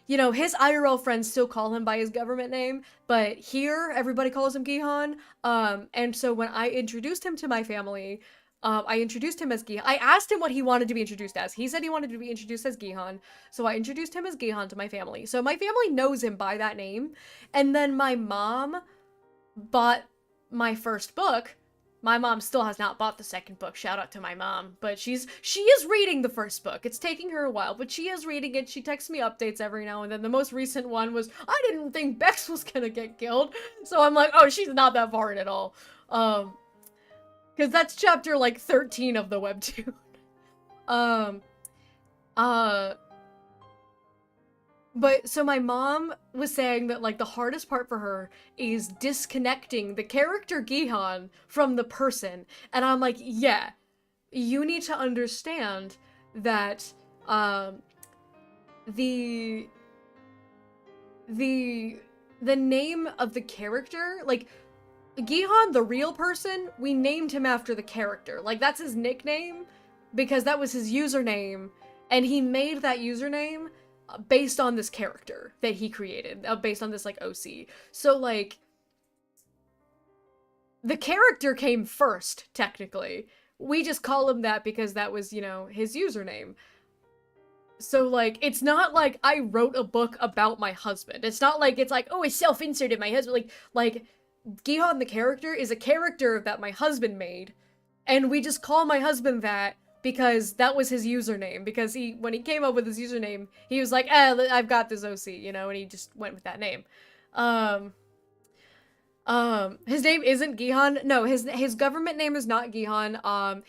you know, his IRL friends still call him by his government name, but here, everybody calls him Gihan. And so when I introduced him to my family, I introduced him as Gihan. I asked him what he wanted to be introduced as. He said he wanted to be introduced as Gihan, so I introduced him as Gihan to my family. So my family knows him by that name. And then my mom bought my first book. My mom still has not bought the second book. Shout out to my mom. But she is reading the first book. It's taking her a while, but she is reading it. She texts me updates every now and then. The most recent one was, I didn't think Bex was gonna get killed. So I'm like, oh, she's not that far in at all. Because that's chapter, like, 13 of the webtoon. But, so my mom was saying that, like, the hardest part for her is disconnecting the character Gihan from the person. And I'm like, yeah, you need to understand that, the name of the character, like, Gihan, the real person, we named him after the character. Like, that's his nickname, because that was his username, and he made that username based on this character that he created, based on this, like, OC. So, like, the character came first, technically. We just call him that because that was, you know, his username. So, like, it's not like I wrote a book about my husband. It's not like it's like, oh, I self-inserted my husband. Like, Gihan the character is a character that my husband made. And we just call my husband that because that was his username. Because when he came up with his username, he was like, I've got this OC, you know, and he just went with that name. His name isn't Gihan. No, his government name is not Gihan.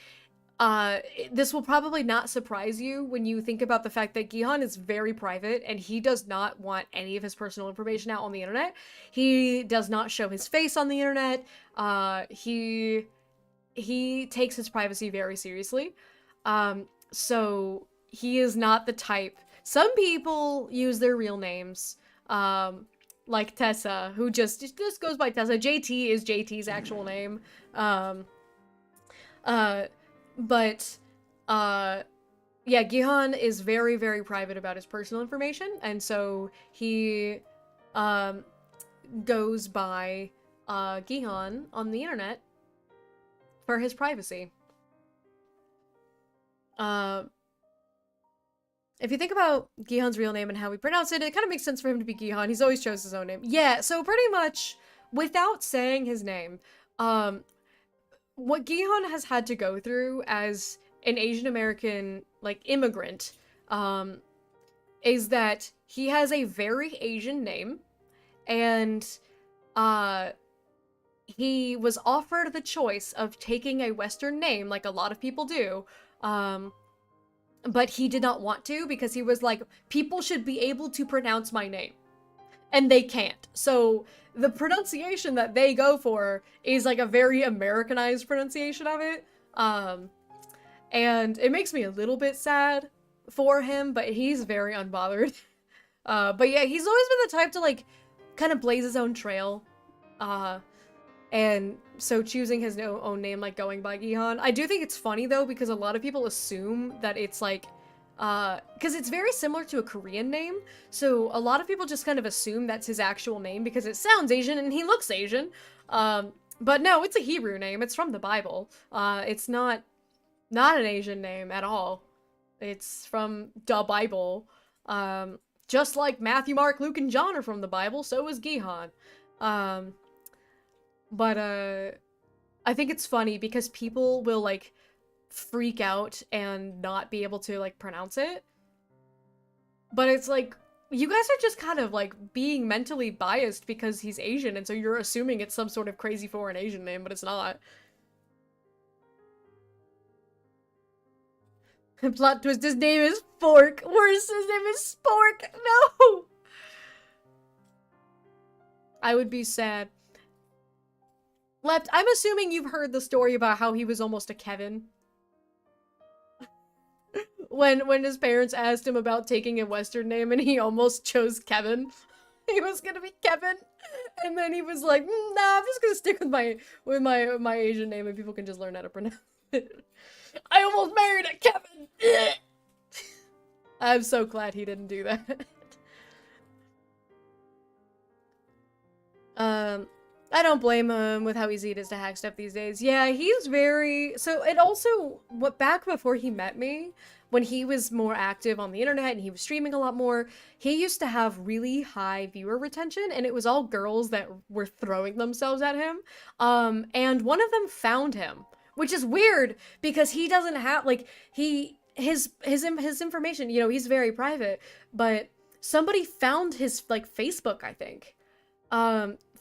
This will probably not surprise you when you think about the fact that Gihan is very private and he does not want any of his personal information out on the internet. He does not show his face on the internet. He takes his privacy very seriously. So he is not the type. Some people use their real names. Like Tessa, who just goes by Tessa. JT is JT's actual name. Yeah, Gihan is very, very private about his personal information, and so he, goes by, Gihan on the internet for his privacy. If you think about Gihan's real name and how we pronounce it, it kind of makes sense for him to be Gihan. He's always chose his own name. Yeah, so pretty much, without saying his name, what Gihan has had to go through as an Asian American, like, immigrant, is that he has a very Asian name, and, he was offered the choice of taking a Western name, like a lot of people do, but he did not want to because he was like, people should be able to pronounce my name. And they can't. So the pronunciation that they go for is like a very Americanized pronunciation of it. And it makes me a little bit sad for him, but he's very unbothered. But yeah, he's always been the type to like kind of blaze his own trail. And so choosing his own name, like going by Gihan. I do think it's funny though, because a lot of people assume that it's like, because it's very similar to a Korean name. So a lot of people just kind of assume that's his actual name because it sounds Asian and he looks Asian. But no, it's a Hebrew name. It's from the Bible. It's not an Asian name at all. It's from the Bible. Just like Matthew, Mark, Luke, and John are from the Bible, so is Gihan. But I think it's funny because people will, like, freak out and not be able to, like, pronounce it. But it's like, you guys are just kind of, like, being mentally biased because he's Asian, and so you're assuming it's some sort of crazy foreign Asian name, but it's not. Plot twist, his name is Fork. Worse, his name is Spork. No! I would be sad. Left, I'm assuming you've heard the story about how he was almost a Kevin. when his parents asked him about taking a Western name and he almost chose Kevin. He was gonna be Kevin. And then he was like, nah, I'm just gonna stick with my Asian name and people can just learn how to pronounce it. I almost married a Kevin! I'm so glad he didn't do that. I don't blame him with how easy it is to hack stuff these days. Yeah, he's very... So, it also... Back before he met me, when he was more active on the internet and he was streaming a lot more, he used to have really high viewer retention, and it was all girls that were throwing themselves at him. And one of them found him, which is weird, because he doesn't have... Like, his information, you know, he's very private, but somebody found his, like, Facebook, I think.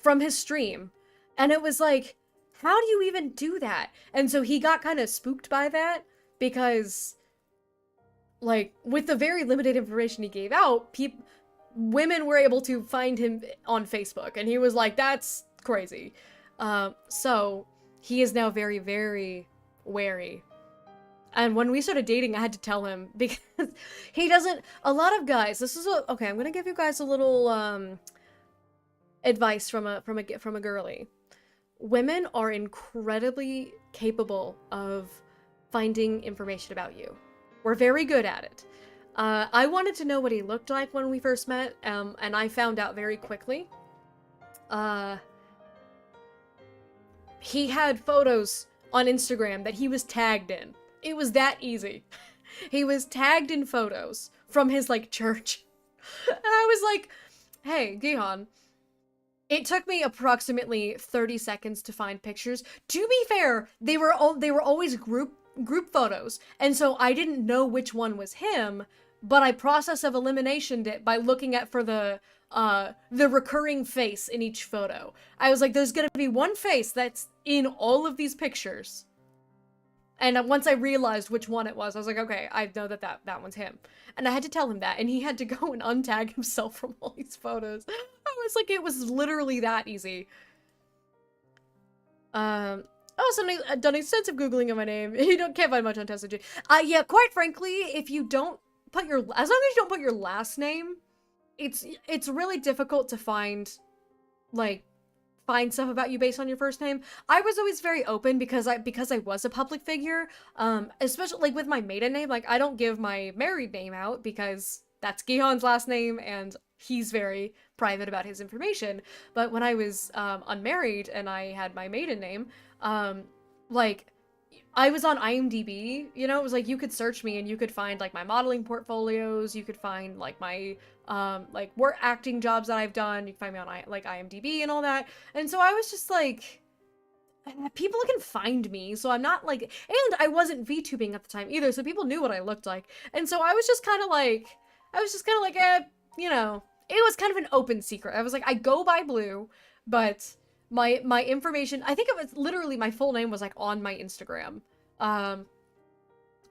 From his stream, and it was like, how do you even do that? And so he got kind of spooked by that because, like, with the very limited information he gave out, women were able to find him on Facebook, and he was like, that's crazy. So he is now very, very wary. And when we started dating, I had to tell him because he doesn't. A lot of guys. Okay. I'm gonna give you guys a little advice from a girly. Women are incredibly capable of finding information about you. We're very good at it. I wanted to know what he looked like when we first met, and I found out very quickly. he had photos on Instagram that he was tagged in. It was that easy. He was tagged in photos from his, like, church. And I was like, hey, Gihan, it took me approximately 30 seconds to find pictures. To be fair, they were always group photos, and so I didn't know which one was him, but I process of eliminationed it by looking at for the recurring face in each photo. I was like, there's gonna be one face that's in all of these pictures. And once I realized which one it was, I was like, okay, I know that one's him. And I had to tell him that, and he had to go and untag himself from all these photos. I was like, it was literally that easy. Oh, somebody done extensive Googling of my name. You can't find much on TestNG. Yeah, quite frankly, if you don't put as long as you don't put your last name, it's really difficult to find stuff about you based on your first name. I was always very open because I was a public figure, especially like with my maiden name. Like, I don't give my married name out because that's Gihan's last name and he's very private about his information. But when I was unmarried and I had my maiden name, like, I was on IMDb, you know, it was like you could search me and you could find like my modeling portfolios, you could find like my like work acting jobs that I've done, you can find me on like IMDb and all that. And so I was just like, people can find me, so I'm not like, and I wasn't VTubing at the time either, so people knew what I looked like. And so I was just kind of like, you know, it was kind of an open secret. I was like, I go by Blue, but my information, I think it was literally my full name was like on my Instagram,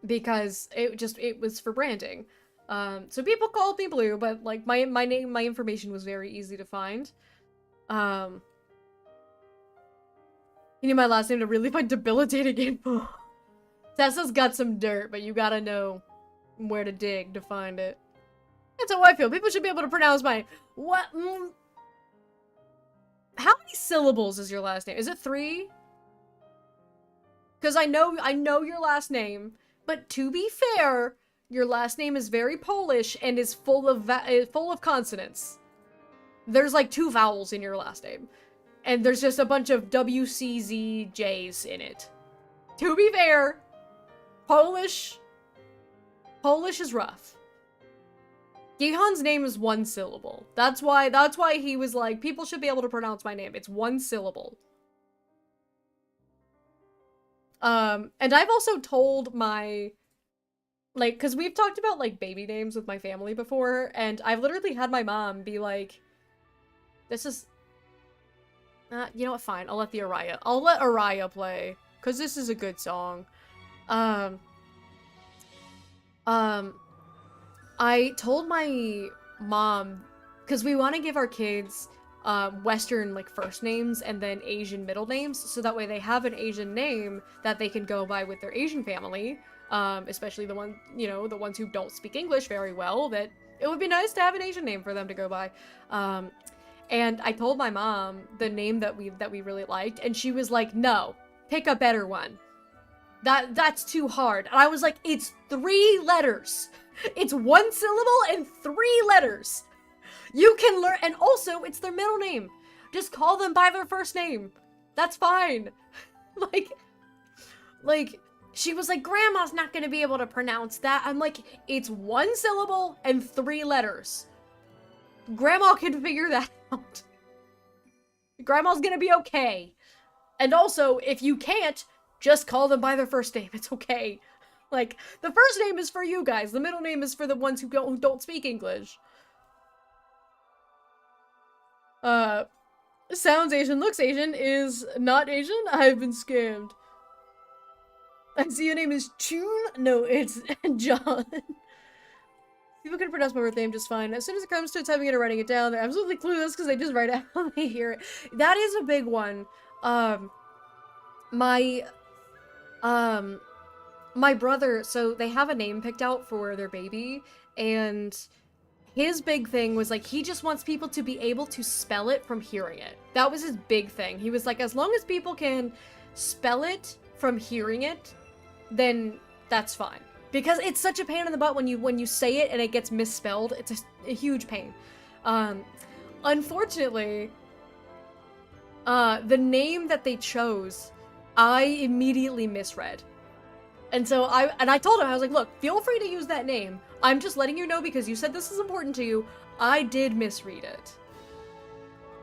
because it was for branding. So people called me Blue, but like my name, my information was very easy to find. You need my last name to really find debilitating info. Tessa's got some dirt, but you gotta know where to dig to find it. That's how I feel. People should be able to pronounce my what. How many syllables is your last name? Is it 3? Because I know your last name, but to be fair, your last name is very Polish and is full of consonants. There's like 2 vowels in your last name, and there's just a bunch of WCZJs in it. To be fair, Polish is rough. Gihan's name is 1 syllable. That's why he was like, people should be able to pronounce my name. It's 1 syllable. And I've also told my, like, because we've talked about, like, baby names with my family before, and I've literally had my mom be like, this is, you know what, fine, I'll let Araya play, because this is a good song. I told my mom, because we want to give our kids Western like first names and then Asian middle names, so that way they have an Asian name that they can go by with their Asian family, especially the ones who don't speak English very well, that it would be nice to have an Asian name for them to go by. And I told my mom the name that we really liked, and she was like, no, pick a better one. That's too hard. And I was like, it's 3 letters. It's 1 syllable and 3 letters. You can learn, and also it's their middle name. Just call them by their first name. That's fine. like, she was like, Grandma's not gonna be able to pronounce that. I'm like, it's 1 syllable and 3 letters. Grandma can figure that out. Grandma's gonna be okay. And also, if you can't, just call them by their first name. It's okay. Like, the first name is for you guys. The middle name is for the ones who don't speak English. Sounds Asian, looks Asian, is not Asian? I've been scammed. I see your name is Chun? No, it's John. People can pronounce my birth name just fine. As soon as it comes to typing it or writing it down, they're absolutely clueless because they just write it how they hear it. That is a big one. My brother, so they have a name picked out for their baby, and his big thing was, like, he just wants people to be able to spell it from hearing it. That was his big thing. He was like, as long as people can spell it from hearing it, then that's fine. Because it's such a pain in the butt when you say it and it gets misspelled. It's a huge pain. Unfortunately, the name that they chose, I immediately misread. And so I told him, I was like, look, feel free to use that name. I'm just letting you know because you said this is important to you. I did misread it.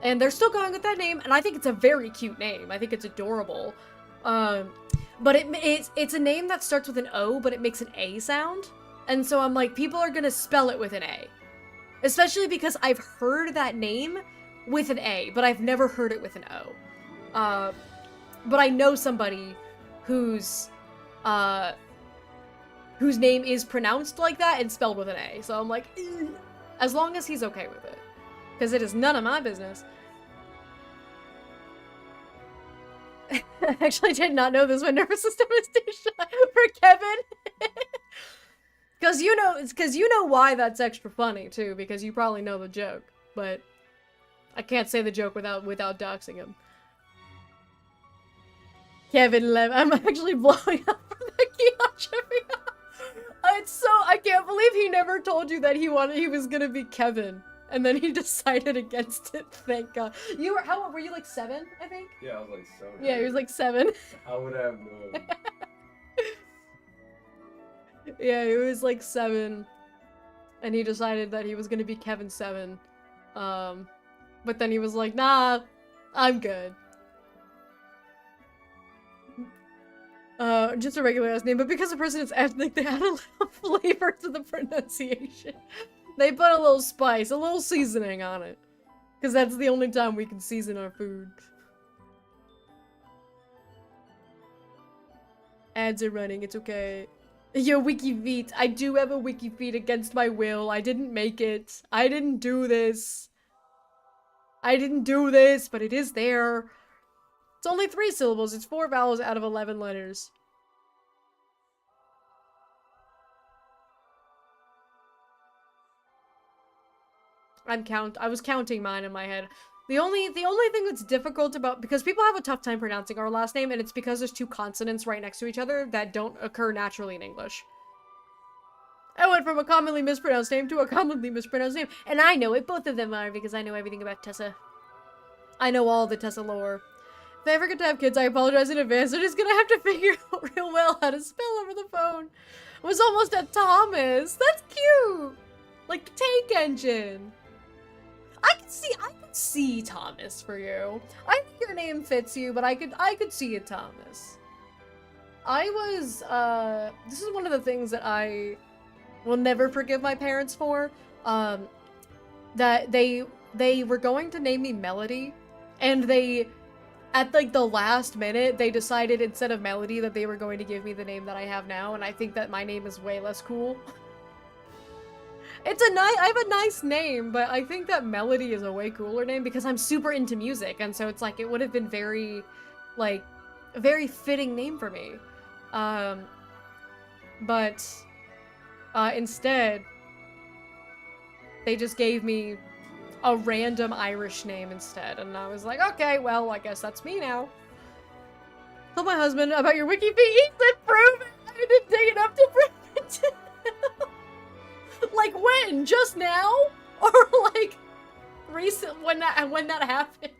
And they're still going with that name, and I think it's a very cute name. I think it's adorable. But it's a name that starts with an O, but it makes an A sound. And so I'm like, people are gonna spell it with an A. Especially because I've heard that name with an A, but I've never heard it with an O. But I know somebody whose name is pronounced like that and spelled with an A. So I'm like, as long as he's okay with it. Because it is none of my business. I actually did not know this. My nervous system is too shy for Kevin. Because you know why that's extra funny, too. Because you probably know the joke. But I can't say the joke without doxing him. Kevin Lev. I'm actually blowing up for the Keon trivia. It's so, I can't believe he never told you that he was gonna be Kevin. And then he decided against it, thank God. You were, how old were you, like 7, I think? Yeah, I was like 7. Yeah, he was like 7. How would I have known? Yeah, he was like 7. And he decided that he was gonna be Kevin 7. But then he was like, nah, I'm good. Just a regular ass name, but because the person is ethnic, they add a little flavor to the pronunciation. They put a little spice, a little seasoning on it. Because that's the only time we can season our food. Ads are running, it's okay. Yo, WikiFeet. I do have a WikiFeet against my will. I didn't make it. I didn't do this. I didn't do this, but it is there. It's only 3 syllables. It's 4 vowels out of 11 letters. I was counting mine in my head. The only thing that's difficult about, because people have a tough time pronouncing our last name, and it's because there's 2 consonants right next to each other that don't occur naturally in English. I went from a commonly mispronounced name to a commonly mispronounced name, and I know it. Both of them are, because I know everything about Tessa. I know all the Tessa lore. If I ever get to have kids, I apologize in advance. They're just gonna have to figure out real well how to spell over the phone. It was almost a Thomas. That's cute. Like the tank engine. I could see Thomas for you. I think your name fits you, but I could see a Thomas. This is one of the things that I will never forgive my parents for. That they were going to name me Melody, and at like the last minute, they decided instead of Melody that they were going to give me the name that I have now, and I think that my name is way less cool. I have a nice name, but I think that Melody is a way cooler name because I'm super into music, and so it's like, it would have been very, like, a very fitting name for me. But instead, they just gave me a random Irish name instead, and I was like, okay, well, I guess that's me now. Told my husband about your WikiFeet, he said prove it! I didn't dig it up to prove it to him. Like when? Just now? Or like recent when that happened?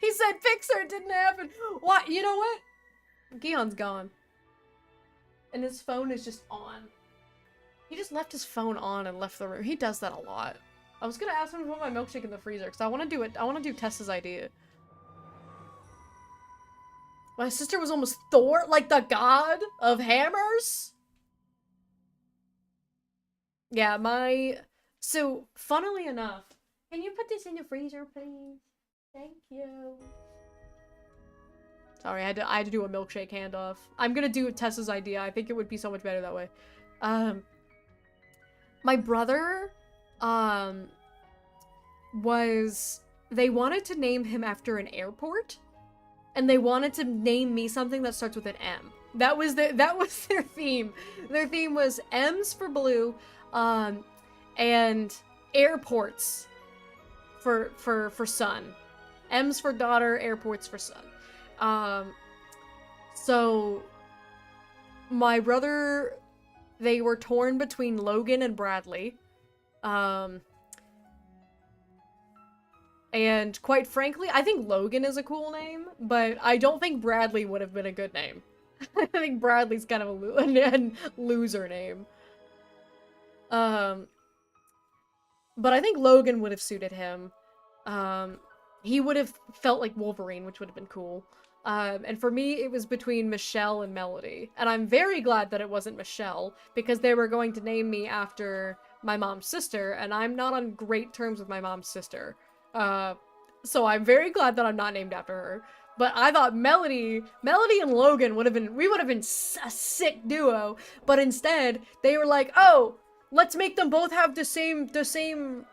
He said Pixar, it didn't happen. What? You know what? Gion's gone. And his phone is just on. He just left his phone on and left the room. He does that a lot. I was gonna ask him to put my milkshake in the freezer because I want to do it. I want to do Tessa's idea. My sister was almost Thor, like the god of hammers. Yeah, so funnily enough, can you put this in the freezer, please? Thank you. Sorry, I had to do a milkshake handoff. I'm gonna do Tessa's idea. I think it would be so much better that way. My brother, they wanted to name him after an airport, and they wanted to name me something that starts with an M. That was their theme. Their theme was M's for blue, and airports for son. M's for daughter, airports for son. So my brother, they were torn between Logan and Bradley. And quite frankly, I think Logan is a cool name, but I don't think Bradley would have been a good name. I think Bradley's kind of a loser name. But I think Logan would have suited him. He would have felt like Wolverine, which would have been cool. And for me, it was between Michelle and Melody. And I'm very glad that it wasn't Michelle, because they were going to name me after my mom's sister, and I'm not on great terms with my mom's sister. So I'm very glad that I'm not named after her. But I thought Melody and Logan would have been, we would have been a sick duo. But instead, they were like, oh, let's make them both have the same, the same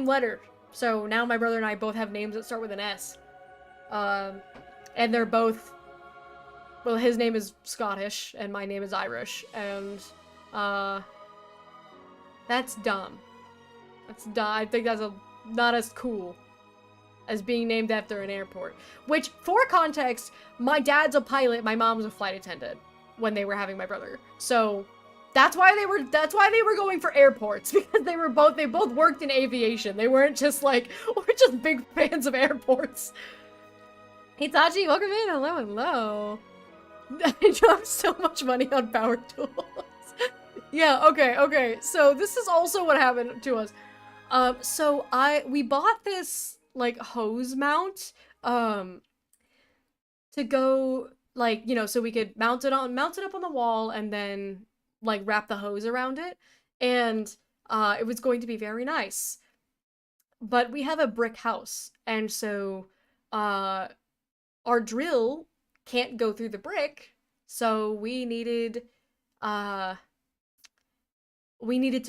letter. So now my brother and I both have names that start with an S. And they're both, well, his name is Scottish and my name is Irish. And, that's dumb. That's dumb. I think that's not as cool as being named after an airport. Which, for context, my dad's a pilot, my mom's a flight attendant when they were having my brother. So that's why they were going for airports, because they both worked in aviation. They weren't just like, we're just big fans of airports. Hitachi, welcome in. Hello, hello. I dropped so much money on power tools. Yeah, okay. So this is also what happened to us. So we bought this, like, hose mount, to go, like, you know, so we could mount it up on the wall and then, like, wrap the hose around it. And, it was going to be very nice. But we have a brick house, and so, our drill can't go through the brick, so we needed to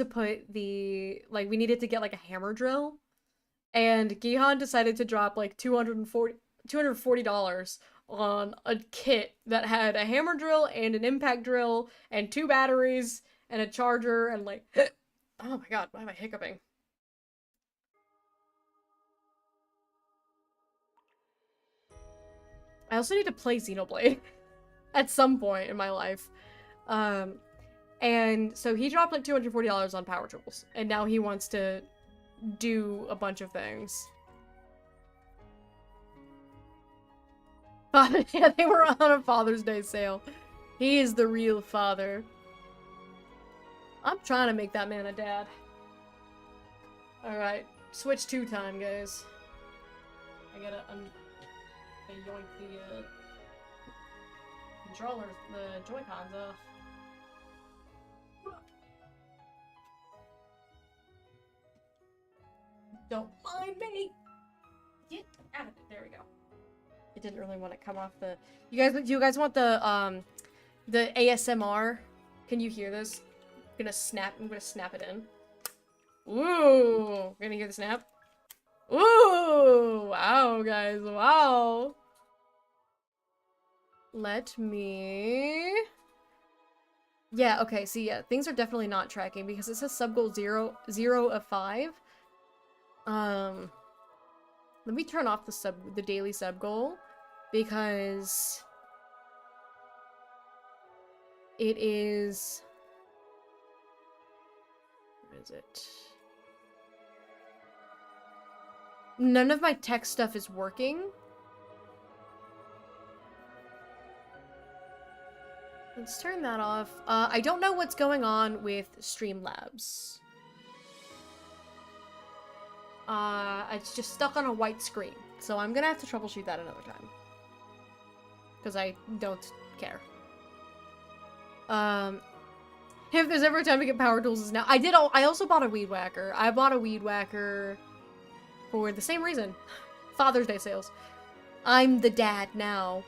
put the, like, we needed to get, like, a hammer drill, and Gihan decided to drop, like, $240 on a kit that had a hammer drill and an impact drill and 2 batteries and a charger and, like, oh my god, why am I hiccuping? I also need to play Xenoblade at some point in my life. And so he dropped like $240 on power tools, and now he wants to do a bunch of things. Yeah, they were on a Father's Day sale. He is the real father. I'm trying to make that man a dad. Alright, Switch 2 time, guys. I gotta yoink the controllers, the Joy-Cons off. Don't mind me! Get out of it. There we go. It didn't really want to come off the... Do you guys want the ASMR? Can you hear this? I'm gonna snap it in. Ooh! Gonna hear the snap? Ooh! Wow, guys, wow! Let me... Yeah, okay, so yeah, things are definitely not tracking because it says sub goal 0 of 5. Let me turn off the daily sub goal because it is... Where is it? None of my tech stuff is working. Let's turn that off. I don't know what's going on with Streamlabs. It's just stuck on a white screen. So I'm gonna have to troubleshoot that another time. Because I don't care. If there's ever a time to get power tools, is now. I also bought a weed whacker. I bought a weed whacker for the same reason. Father's Day sales. I'm the dad now.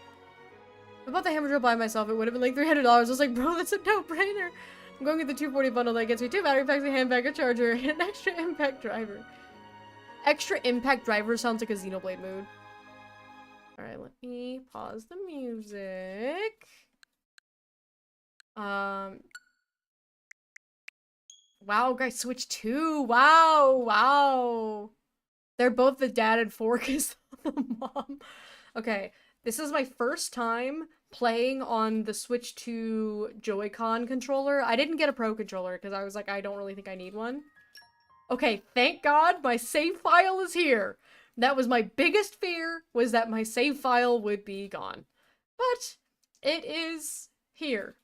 If I bought the hammer drill by myself, it would have been like $300. I was like, bro, that's a no-brainer. I'm going with the 240 bundle that gets me 2 battery packs, a hand bag, a charger, and an extra impact driver. Extra impact driver sounds like a Xenoblade mood. Alright, let me pause the music. Wow, guys, Switch 2. Wow. They're both the dad and Fork is the mom. Okay, this is my first time playing on the Switch 2 Joy-Con controller. I didn't get a Pro controller because I was like, I don't really think I need one. Okay, thank God my save file is here. That was my biggest fear, was that my save file would be gone. But it is here.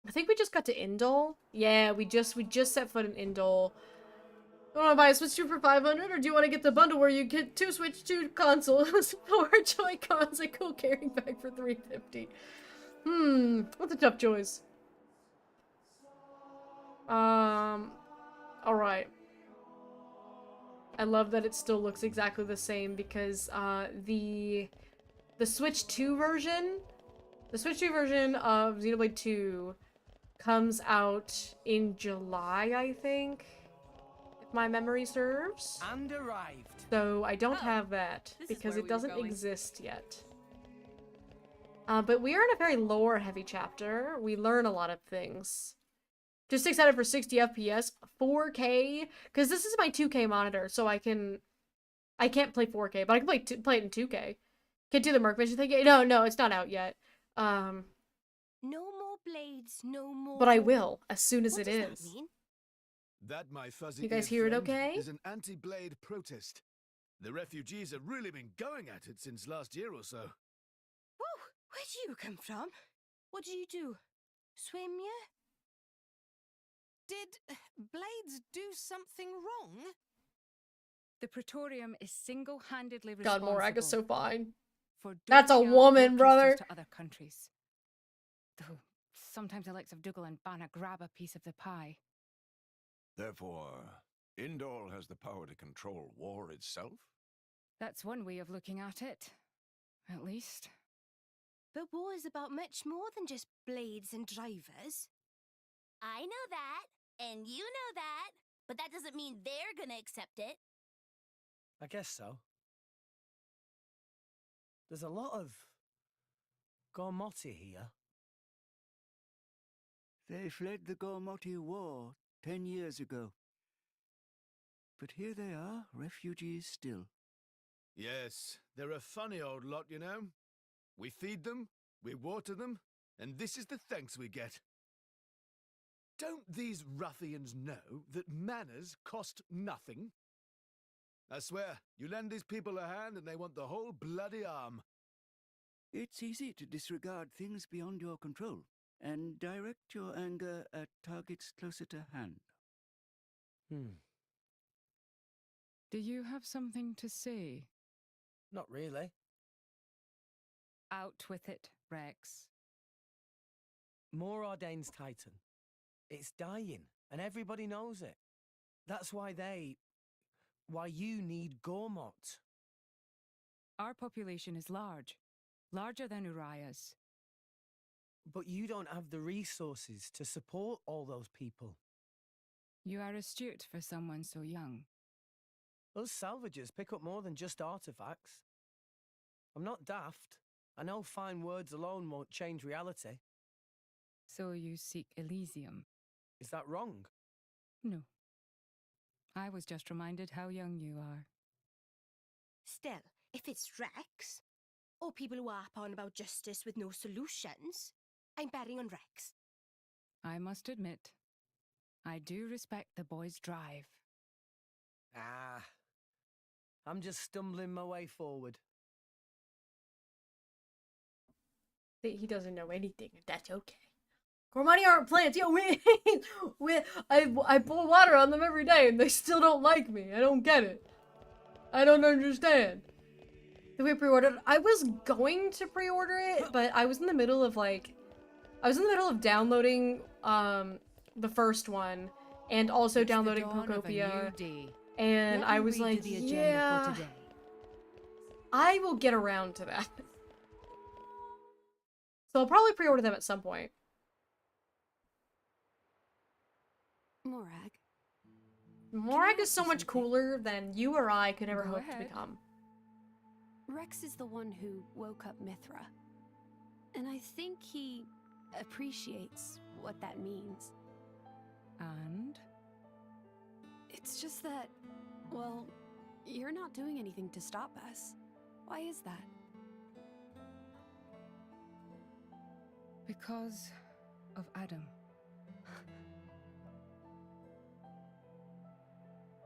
I think we just got to Indol. Yeah, we just set foot in Indol. Do you want to buy a Switch 2 for 500, or do you want to get the bundle where you get 2 Switch 2 consoles, 4 Joy-Cons, a cool carrying bag for 350? What's a tough choice? Alright. I love that it still looks exactly the same because, the Switch 2 version, the Switch 2 version of Xenoblade 2 comes out in July, I think, if my memory serves. And arrived. So I don't have that because it doesn't exist yet. But we are in a very lore-heavy chapter. We learn a lot of things. Just excited for 60 FPS, 4K, because this is my 2K monitor, so I can't play 4K, but I can play it in 2K. Can't do the Merc Vision thing. No, it's not out yet. No more blades, no more. But I will as soon as What it does that is. mean? That, my fuzzy You guys eared hear it friend, okay? is an anti-blade protest. The refugees have really been going at it since last year or so. Whoa, where do you come from? What do you do? Swim, yeah? Did Blades do something wrong? The Praetorium is single-handedly God, responsible Morag is so fine. for That's a doling out woman, war brother. crystals to other countries. Though sometimes the likes of Dougal and Banner grab a piece of the pie. Therefore, Indol has the power to control war itself? That's one way of looking at it, at least. But war is about much more than just blades and drivers. I know that, and you know that, but that doesn't mean they're gonna accept it. I guess so. There's a lot of Gormoti here. They fled the Gormoti War 10 years ago. But here they are, refugees still. Yes, they're a funny old lot, you know. We feed them, we water them, and this is the thanks we get. Don't these ruffians know that manners cost nothing? I swear, you lend these people a hand and they want the whole bloody arm. It's easy to disregard things beyond your control and direct your anger at targets closer to hand. Do you have something to say? Not really. Out with it, Rex. More Ordain's Titan. It's dying, and everybody knows it. That's why you need Gormot. Our population is large. Larger than Uriah's. But you don't have the resources to support all those people. You are astute for someone so young. Us salvagers pick up more than just artifacts. I'm not daft. I know fine words alone won't change reality. So you seek Elysium. Is that wrong? No. I was just reminded how young you are. Still, if it's Rex, or people who harp on about justice with no solutions, I'm betting on Rex. I must admit, I do respect the boy's drive. I'm just stumbling my way forward. He doesn't know anything. That's okay. Gormati aren't plants. Yo, I pour water on them every day and they still don't like me. I don't get it. I don't understand. Did we pre-order it? I was going to pre-order it, but I was in the middle of downloading the first one and also It's the downloading dawn of a Pokopia. new day. And Let I me was read you like, the agenda for yeah, today. I will get around to that. So I'll probably pre-order them at some point. Morag. Morag is so much cooler than you or I could ever Go hope to ahead. become. Rex is the one who woke up Mithra. And I think he appreciates what that means. And? It's just that, well, you're not doing anything to stop us. Why is that? Because of Adam.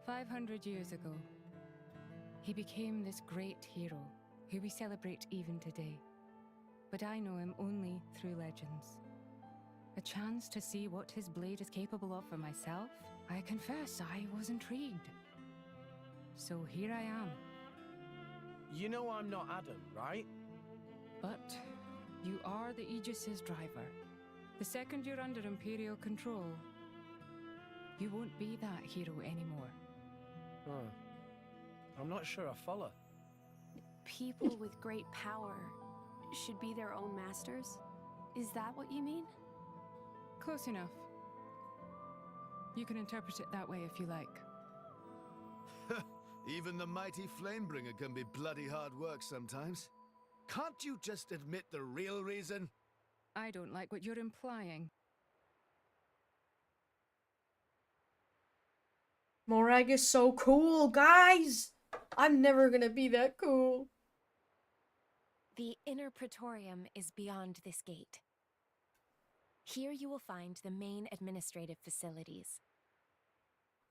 500 years ago, he became this great hero who we celebrate even today. But I know him only through legends. A chance to see what his blade is capable of for myself, I confess I was intrigued. So here I am. You know I'm not Adam, right? But you are the Aegis's driver. The second you're under Imperial control, you won't be that hero anymore. Huh. I'm not sure I follow. People with great power should be their own masters? Is that what you mean? Close enough. You can interpret it that way if you like. Even the mighty Flamebringer can be bloody hard work sometimes. Can't you just admit the real reason? I don't like what you're implying. Morag is so cool, guys! I'm never gonna be that cool. The inner praetorium is beyond this gate. Here you will find the main administrative facilities.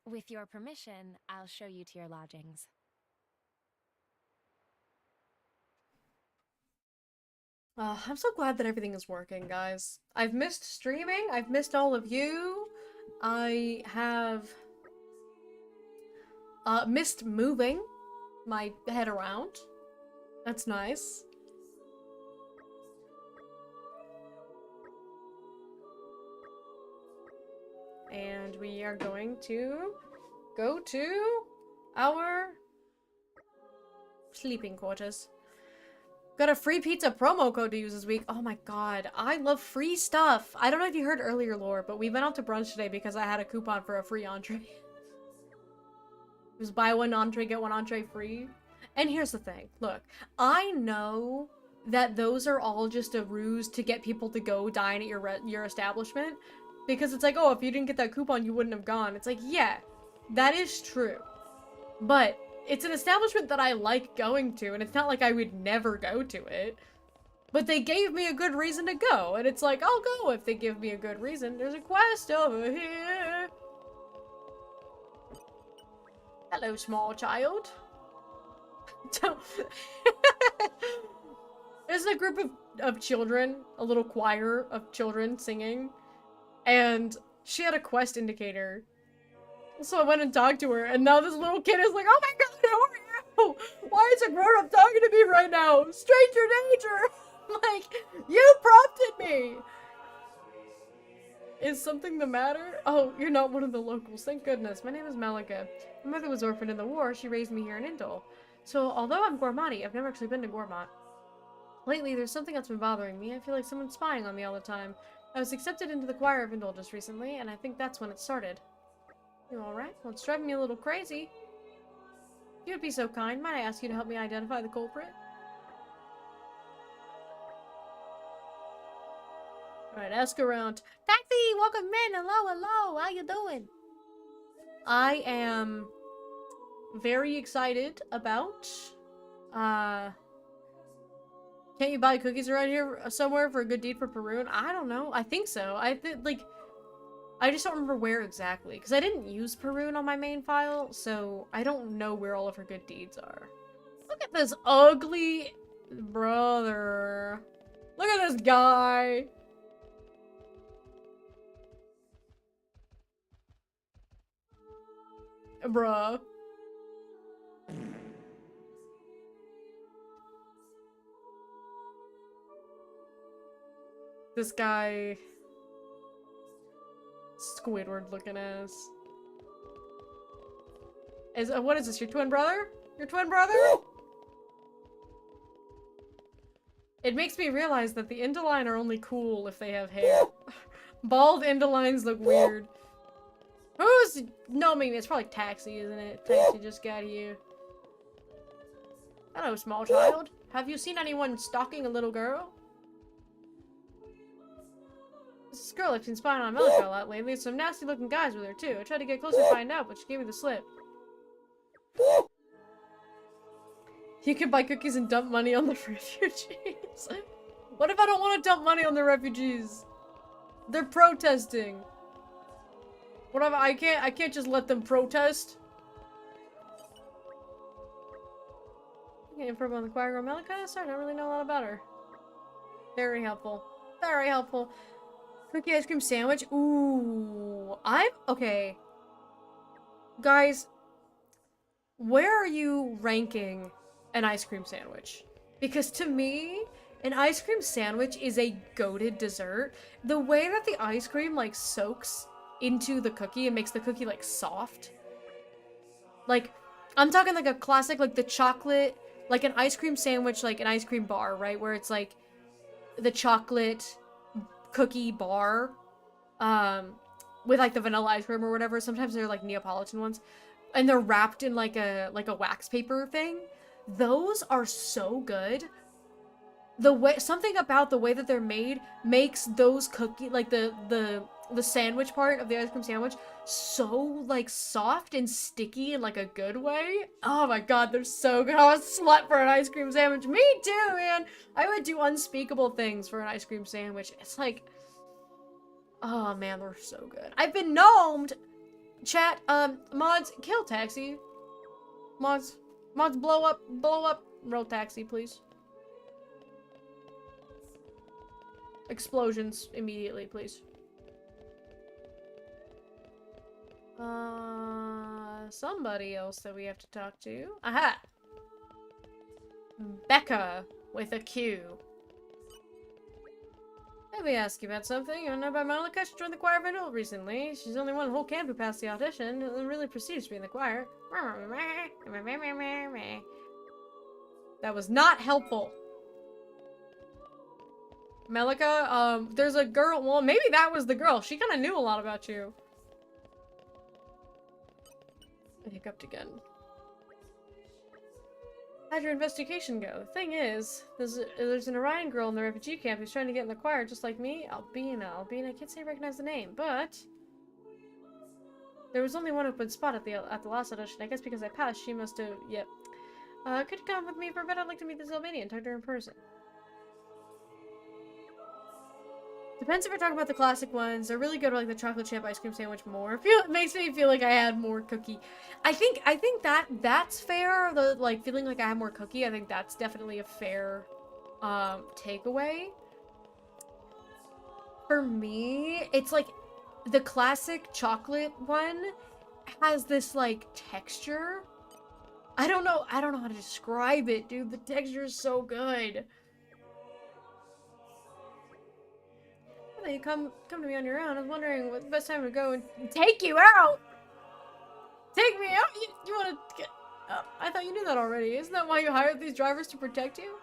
With your permission, I'll show you to your lodgings. I'm so glad that everything is working, guys. I've missed streaming. I've missed all of you. I have missed moving my head around. That's nice. And we are going to go to our sleeping quarters. Got a free pizza promo code to use this week. Oh my god, I love free stuff. I don't know if you heard earlier, Lore, but we went out to brunch today because I had a coupon for a free entree. It was buy one entree, get one entree free. And here's the thing. Look, I know that those are all just a ruse to get people to go dine at your establishment. Because it's like, oh, if you didn't get that coupon, you wouldn't have gone. It's like, yeah, that is true. But it's an establishment that I like going to, and it's not like I would never go to it. But they gave me a good reason to go, and it's like, I'll go if they give me a good reason. There's a quest over here. Hello, small child. Don't... There's a group of children, a little choir of children singing. And she had a quest indicator. So I went and talked to her, and now this little kid is like, oh my god, how are you? Why is a grown-up talking to me right now? Stranger danger! Like, you prompted me! Is something the matter? Oh, you're not one of the locals, thank goodness. My name is Malika. My mother was orphaned in the war, she raised me here in Indol. So, although I'm Gormati, I've never actually been to Gormat. Lately, there's something that's been bothering me. I feel like someone's spying on me all the time. I was accepted into the choir of Indol just recently, and I think that's when it started. You alright? Well, it's driving me a little crazy. If you'd be so kind, might I ask you to help me identify the culprit? Alright, ask around. Taxi! Welcome in! Hello, hello! How you doing? I am very excited about, can't you buy cookies around here somewhere for a good deed for Perun? I don't know. I think so. I just don't remember where exactly. Because I didn't use Perun on my main file, so I don't know where all of her good deeds are. Look at this ugly brother. Look at this guy. Bruh. This guy... Squidward looking ass. What is this, your twin brother? Your twin brother? It makes me realize that the Indoline are only cool if they have hair. Bald Indolines look weird. Who's... No, maybe it's probably Taxi, isn't it? Taxi just got here. Hello, small child. Have you seen anyone stalking a little girl? This girl I've been spying on Melika a lot lately. Some nasty looking guys with her too. I tried to get closer to find out, but she gave me the slip. You can buy cookies and dump money on the refugees. What if I don't want to dump money on the refugees? They're protesting. What if I can't just let them protest? Info on the choir girl Melika? Sorry, I don't really know a lot about her. Very helpful. Very helpful. Cookie ice cream sandwich? Ooh. Okay. Guys, where are you ranking an ice cream sandwich? Because to me, an ice cream sandwich is a goated dessert. The way that the ice cream, like, soaks into the cookie and makes the cookie, like, soft. Like, I'm talking like a classic, like, the chocolate, like an ice cream sandwich, like an ice cream bar, right? Where it's, like, the chocolate cookie bar, with, like, the vanilla ice cream or whatever. Sometimes they're, like, Neapolitan ones. And they're wrapped in, like a wax paper thing. Those are so good. Something about the way that they're made makes those like the sandwich part of the ice cream sandwich so, like, soft and sticky in, like, a good way. Oh my god, they're so good. I'm a slut for an ice cream sandwich. Me too, man. I would do unspeakable things for an ice cream sandwich. It's like, oh man, they're so good. I've been gnomed. Chat, mods, kill taxi. Mods, blow up, road taxi, please. Explosions immediately, please. Somebody else that we have to talk to. Aha! Becca with a Q. Let me ask you about something. You know about Monica? She joined the choir of Indole recently. She's the only one in the whole camp who passed the audition and really proceeds to be in the choir. That was not helpful. Melika, there's a girl. Well, maybe that was the girl. She kind of knew a lot about you. I hiccuped again. How'd your investigation go? The thing is, there's an Orion girl in the refugee camp who's trying to get in the choir just like me. Albina, I can't say I recognize the name, but there was only one open spot at the last audition. I guess because I passed, she must have. Yep. Could you come with me for a bit? I'd like to meet this Albania and talk to her in person. Depends if we're talking about the classic ones. I really go to, like, the chocolate chip ice cream sandwich more. It makes me feel like I had more cookie. I think that's fair. The, like, feeling like I had more cookie. I think that's definitely a fair takeaway. For me, it's like the classic chocolate one has this, like, texture. I don't know how to describe it, dude. The texture is so good. You come to me on your own. I was wondering what the best time to go and take you out. Take me out? You want to get? I thought you knew that already. Isn't that why you hired these drivers to protect you?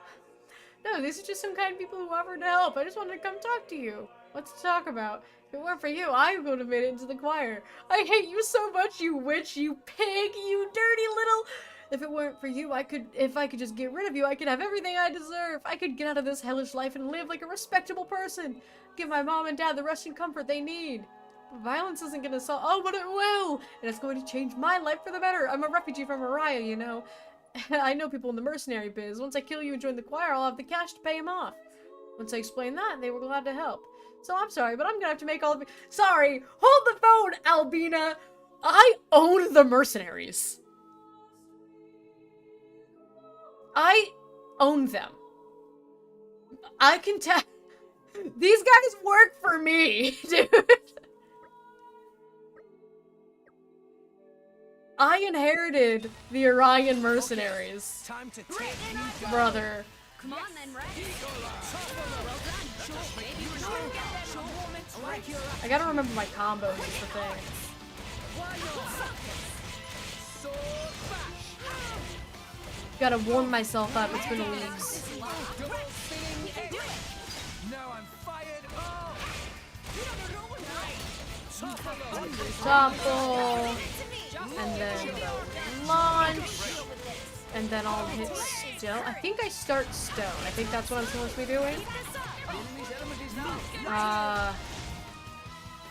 No, these are just some kind people who offered to help. I just wanted to come talk to you. What's to talk about? If it weren't for you, I would have made it into the choir. I hate you so much, you witch, you pig, you dirty little. If it weren't for you, if I could just get rid of you, I could have everything I deserve. I could get out of this hellish life and live like a respectable person. Give my mom and dad the rest and comfort they need. Violence isn't gonna solve— oh, but it will! And it's going to change my life for the better. I'm a refugee from Mariah, you know. I know people in the mercenary biz. Once I kill you and join the choir, I'll have the cash to pay him off. Once I explained that, they were glad to help. So I'm sorry, but I'm gonna have to make all of you— sorry! Hold the phone, Albina! I own the mercenaries. I own them. I can tell— these guys work for me, dude. I inherited the Orion mercenaries. Time to take you, brother. Come on then, right? I gotta remember my combos is the thing. Gotta warm myself up, it's been weeks. Topple, and then launch, and then I'll hit stone. I think I start stone. I think that's what I'm supposed to be doing.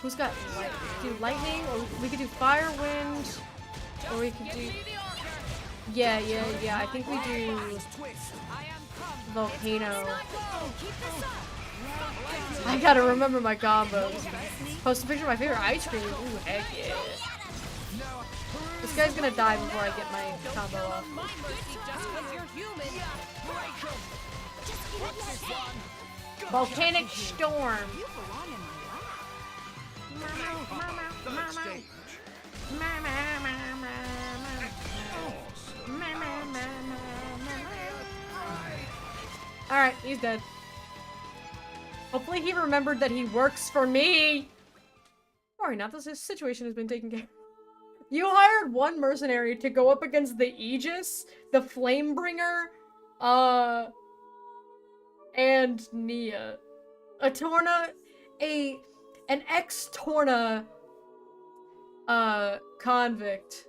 Who's got lightning? Do lightning, or we could do fire, wind, or we could do— yeah. I think we do volcano. I gotta remember my combos. Post a picture of my favorite ice cream. Ooh, heck yeah. This guy's gonna die before I get my combo off. Volcanic storm. Alright, he's dead. Hopefully he remembered that he works for me! Sorry, not this situation has been taken care of. You hired one mercenary to go up against the Aegis, the Flamebringer, and Nia. A Torna, an ex-Torna, convict.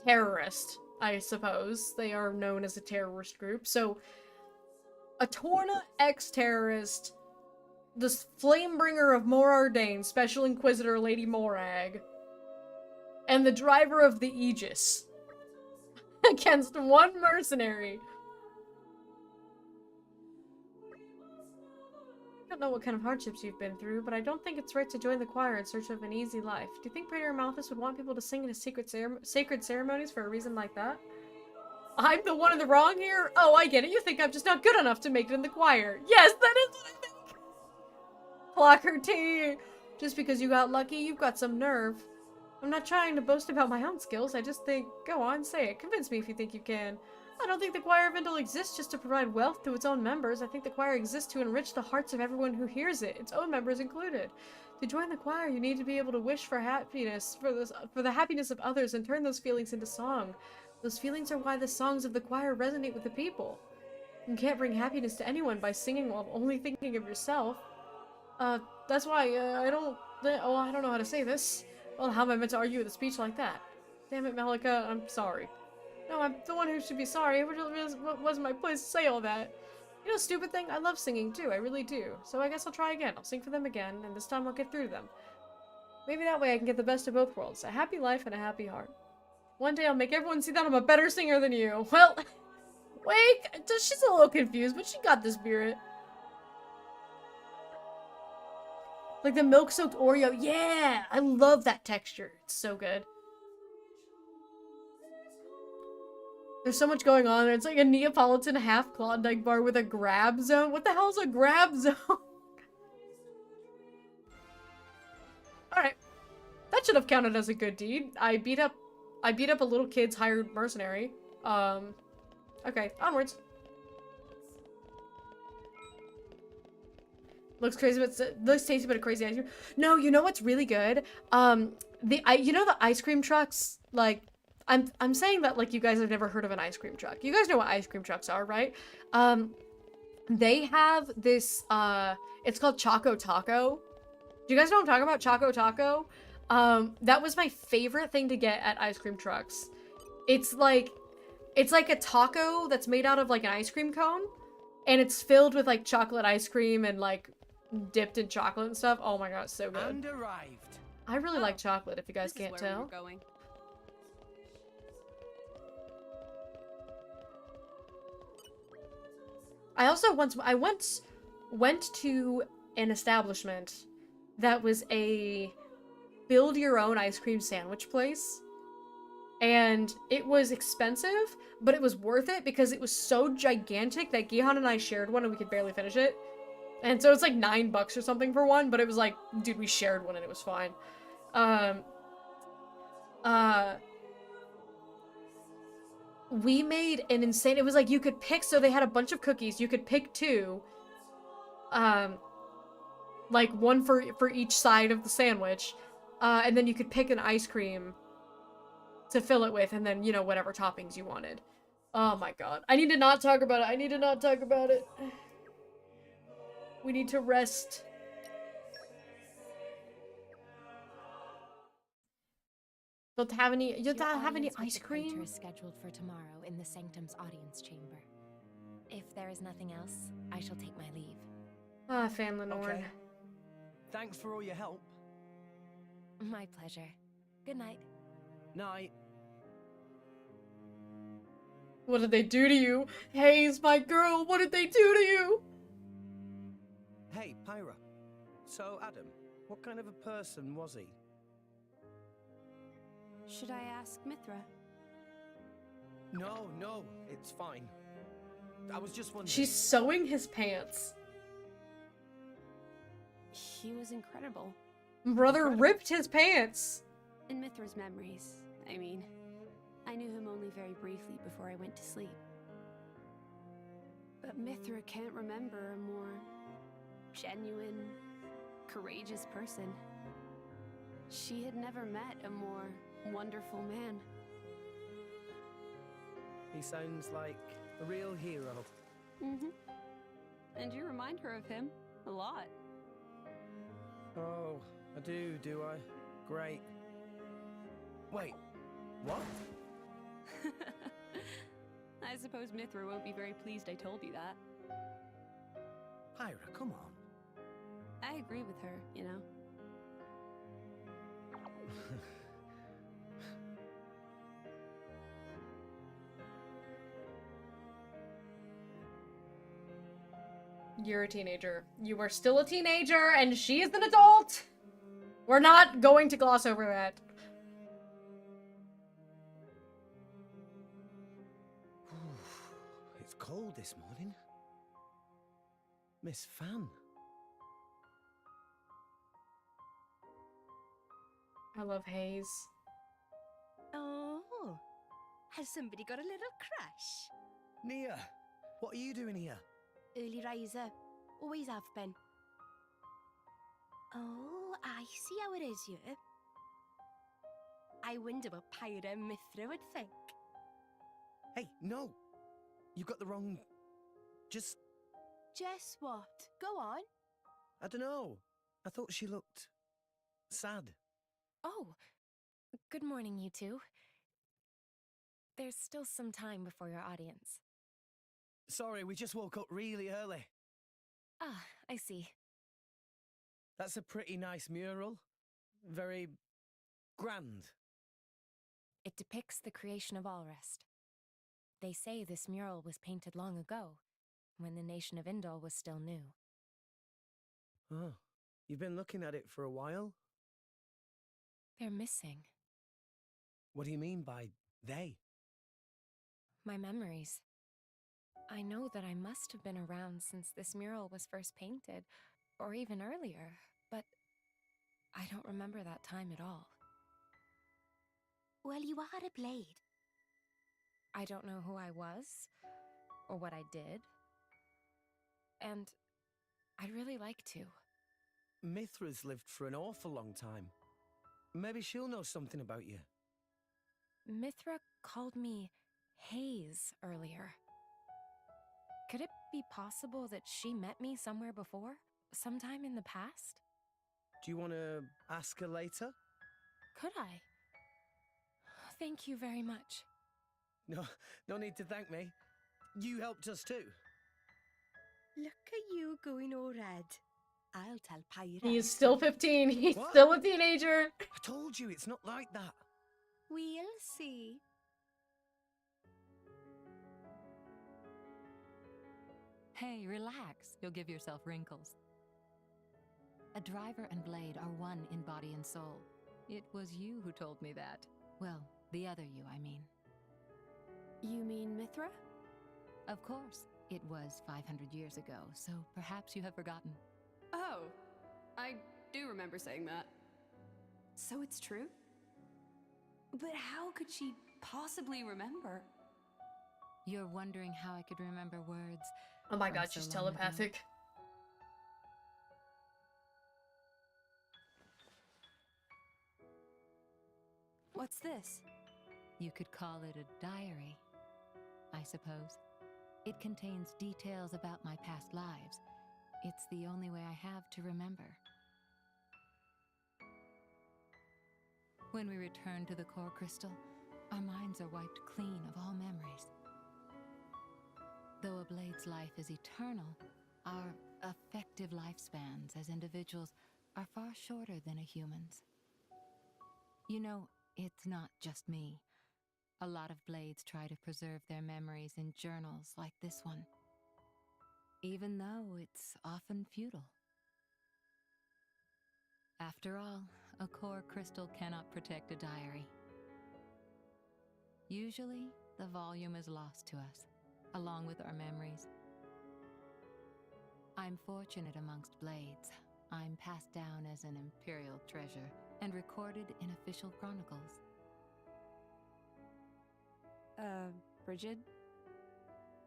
Terrorist, I suppose. They are known as a terrorist group. So, a Torna ex-terrorist, the Flamebringer of Morardain, Special Inquisitor Lady Morag, and the driver of the Aegis against one mercenary. I don't know what kind of hardships you've been through, but I don't think it's right to join the choir in search of an easy life. Do you think Praetor Malthus would want people to sing in his sacred ceremonies for a reason like that? I'm the one in the wrong here? Oh, I get it. You think I'm just not good enough to make it in the choir. Yes, that is what I think! Clock her tea! Just because you got lucky, you've got some nerve. I'm not trying to boast about my own skills, I just think, go on, say it. Convince me if you think you can. I don't think the Choir of Indol exists just to provide wealth to its own members. I think the choir exists to enrich the hearts of everyone who hears it, its own members included. To join the choir, you need to be able to wish for happiness, for the happiness of others, and turn those feelings into song. Those feelings are why the songs of the choir resonate with the people. You can't bring happiness to anyone by singing while only thinking of yourself. That's why, I don't know how to say this. Well, how am I meant to argue with a speech like that? Damn it, Malika, I'm sorry. No, I'm the one who should be sorry. It wasn't my place to say all that. You know, stupid thing? I love singing too, I really do. So I guess I'll try again. I'll sing for them again, and this time I'll get through to them. Maybe that way I can get the best of both worlds. A happy life and a happy heart. One day I'll make everyone see that I'm a better singer than you. Well, wait, she's a little confused, but she got the spirit. Like the milk-soaked Oreo. Yeah! I love that texture. It's so good. There's so much going on. It's like a Neapolitan half Klondike bar with a grab zone. What the hell is a grab zone? Alright. That should have counted as a good deed. I beat up a little kid's hired mercenary. Okay, onwards. Looks crazy, but looks tasty, but a crazy ice cream. No, you know what's really good? You know the ice cream trucks? Like, I'm saying that like you guys have never heard of an ice cream truck. You guys know what ice cream trucks are, right? They have this, it's called Choco Taco. Do you guys know what I'm talking about? Choco Taco? That was my favorite thing to get at ice cream trucks. It's like a taco that's made out of like an ice cream cone, and it's filled with like chocolate ice cream and like dipped in chocolate and stuff. Oh my god, it's so good. And arrived. I really like chocolate, if you guys can't tell. I also once went to an establishment that was a build your own ice cream sandwich place. And it was expensive, but it was worth it because it was so gigantic that Gihan and I shared one and we could barely finish it. And so it's like $9 or something for one, but it was like, dude, we shared one and it was fine. We made an insane, it was like you could pick, so they had a bunch of cookies, you could pick two, like one for each side of the sandwich, and then you could pick an ice cream to fill it with, and then, you know, whatever toppings you wanted. Oh my god. I need to not talk about it. I need to not talk about it. We need to rest. You don't have any ice cream? Is scheduled for tomorrow in the Sanctum's audience chamber. If there is nothing else, I shall take my leave. Ah, Fanlin Orn. Okay. Thanks for all your help. My pleasure. Good night. Night. What did they do to you? Hayes, my girl, what did they do to you? Hey, Pyra. So, Adam, what kind of a person was he? Should I ask Mithra? No, it's fine. I was just wondering. She's sewing his pants. He was incredible. Brother ripped his pants. In Mithra's memories, I mean. I knew him only very briefly before I went to sleep. But Mithra can't remember a more genuine, courageous person. She had never met a more wonderful man. He sounds like a real hero. Mm-hmm. And you remind her of him a lot. Oh, I do I? Great. Wait, what? I suppose Mithra won't be very pleased I told you that. Pyra, come on. I agree with her, you know. You're a teenager. You are still a teenager, and she is an adult! We're not going to gloss over that. It's cold this morning. Miss Fan. I love Hayes. Oh, has somebody got a little crush? Nia, what are you doing here? Early riser. Always have been. Oh, I see how it is here. I wonder what Pyra and Mithra would think. Hey, no! You got the wrong... Just what? Go on. I don't know. I thought she looked... sad. Oh, good morning, you two. There's still some time before your audience. Sorry, we just woke up really early. Ah, I see. That's a pretty nice mural. Very... grand. It depicts the creation of Alrest. They say this mural was painted long ago, when the nation of Indol was still new. Oh, you've been looking at it for a while? They're missing. What do you mean by they? My memories. I know that I must have been around since this mural was first painted, or even earlier, but I don't remember that time at all. Well, you are a blade. I don't know who I was, or what I did. And I'd really like to. Mithra's lived for an awful long time. Maybe she'll know something about you. Mithra called me Hayes earlier. Could it be possible that she met me somewhere before? Sometime in the past? Do you want to ask her later? Could I? Thank you very much. No need to thank me. You helped us too. Look at you going all red. I'll tell Pyra. He's still 15. He's What? still a teenager. I told you, it's not like that. We'll see. Hey, relax. You'll give yourself wrinkles. A driver and blade are one in body and soul. It was you who told me that. Well, the other you, I mean. You mean Mithra? Of course. It was 500 years ago, so perhaps you have forgotten. Oh, I do remember saying that. So it's true? But how could she possibly remember? You're wondering how I could remember words. Oh my from god, so she's long ago? telepathic. What's this? You could call it a diary, I suppose. It contains details about my past lives. It's the only way I have to remember. When we return to the core crystal, our minds are wiped clean of all memories. Though a blade's life is eternal, our effective lifespans as individuals are far shorter than a human's. You know, it's not just me. A lot of blades try to preserve their memories in journals like this one, even though it's often futile. After all, a core crystal cannot protect a diary. Usually, the volume is lost to us, along with our memories. I'm fortunate amongst blades. I'm passed down as an imperial treasure and recorded in official chronicles. Bridget?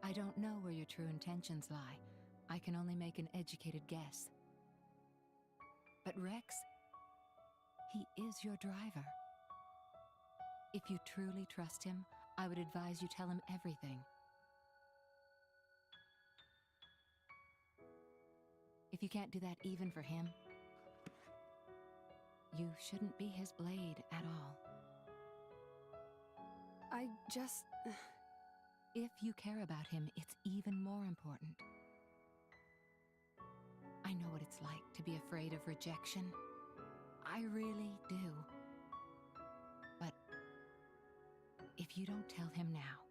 I don't know where your true intentions lie. I can only make an educated guess. But Rex, he is your driver. If you truly trust him, I would advise you tell him everything. If you can't do that even for him, you shouldn't be his blade at all. I just... If you care about him, it's even more important. I know what it's like to be afraid of rejection. I really do. But if you don't tell him now,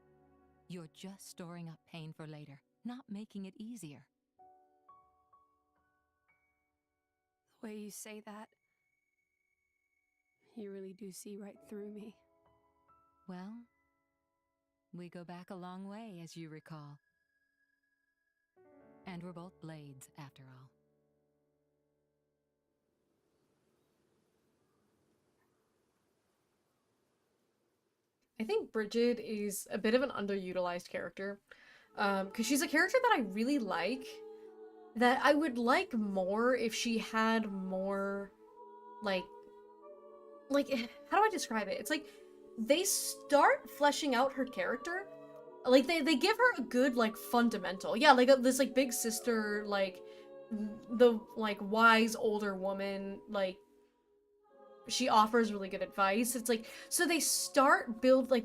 you're just storing up pain for later, not making it easier. The way you say that, you really do see right through me. Well, we go back a long way, as you recall. And we're both blades, after all. I think Bridget is a bit of an underutilized character. Because she's a character that I really like. That I would like more if she had more, like, how do I describe it? It's like, they start fleshing out her character. Like, they give her a good, like, fundamental. Yeah, like, this, like, big sister, like, the, like, wise older woman, like, she offers really good advice. It's like, so they start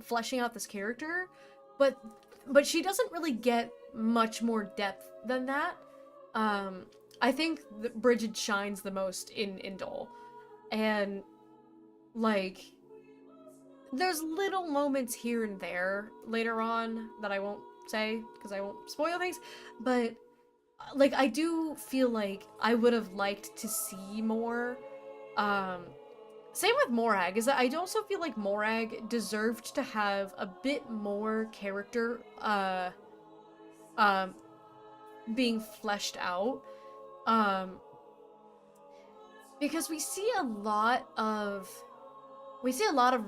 fleshing out this character, but she doesn't really get much more depth than that. I think that Bridget shines the most in Dole. And, like, there's little moments here and there later on that I won't say, because I won't spoil things, but, like, I do feel like I would have liked to see more. Same with Morag, is that I also feel like Morag deserved to have a bit more character, being fleshed out. Because we see a lot of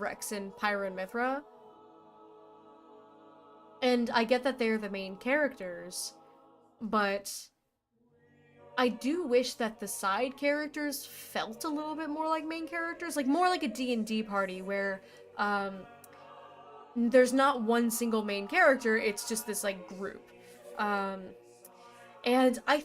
Rex and Pyra and Mithra. And I get that they're the main characters, but I do wish that the side characters felt a little bit more like main characters, like more like a D&D party where there's not one single main character, it's just this like group. And I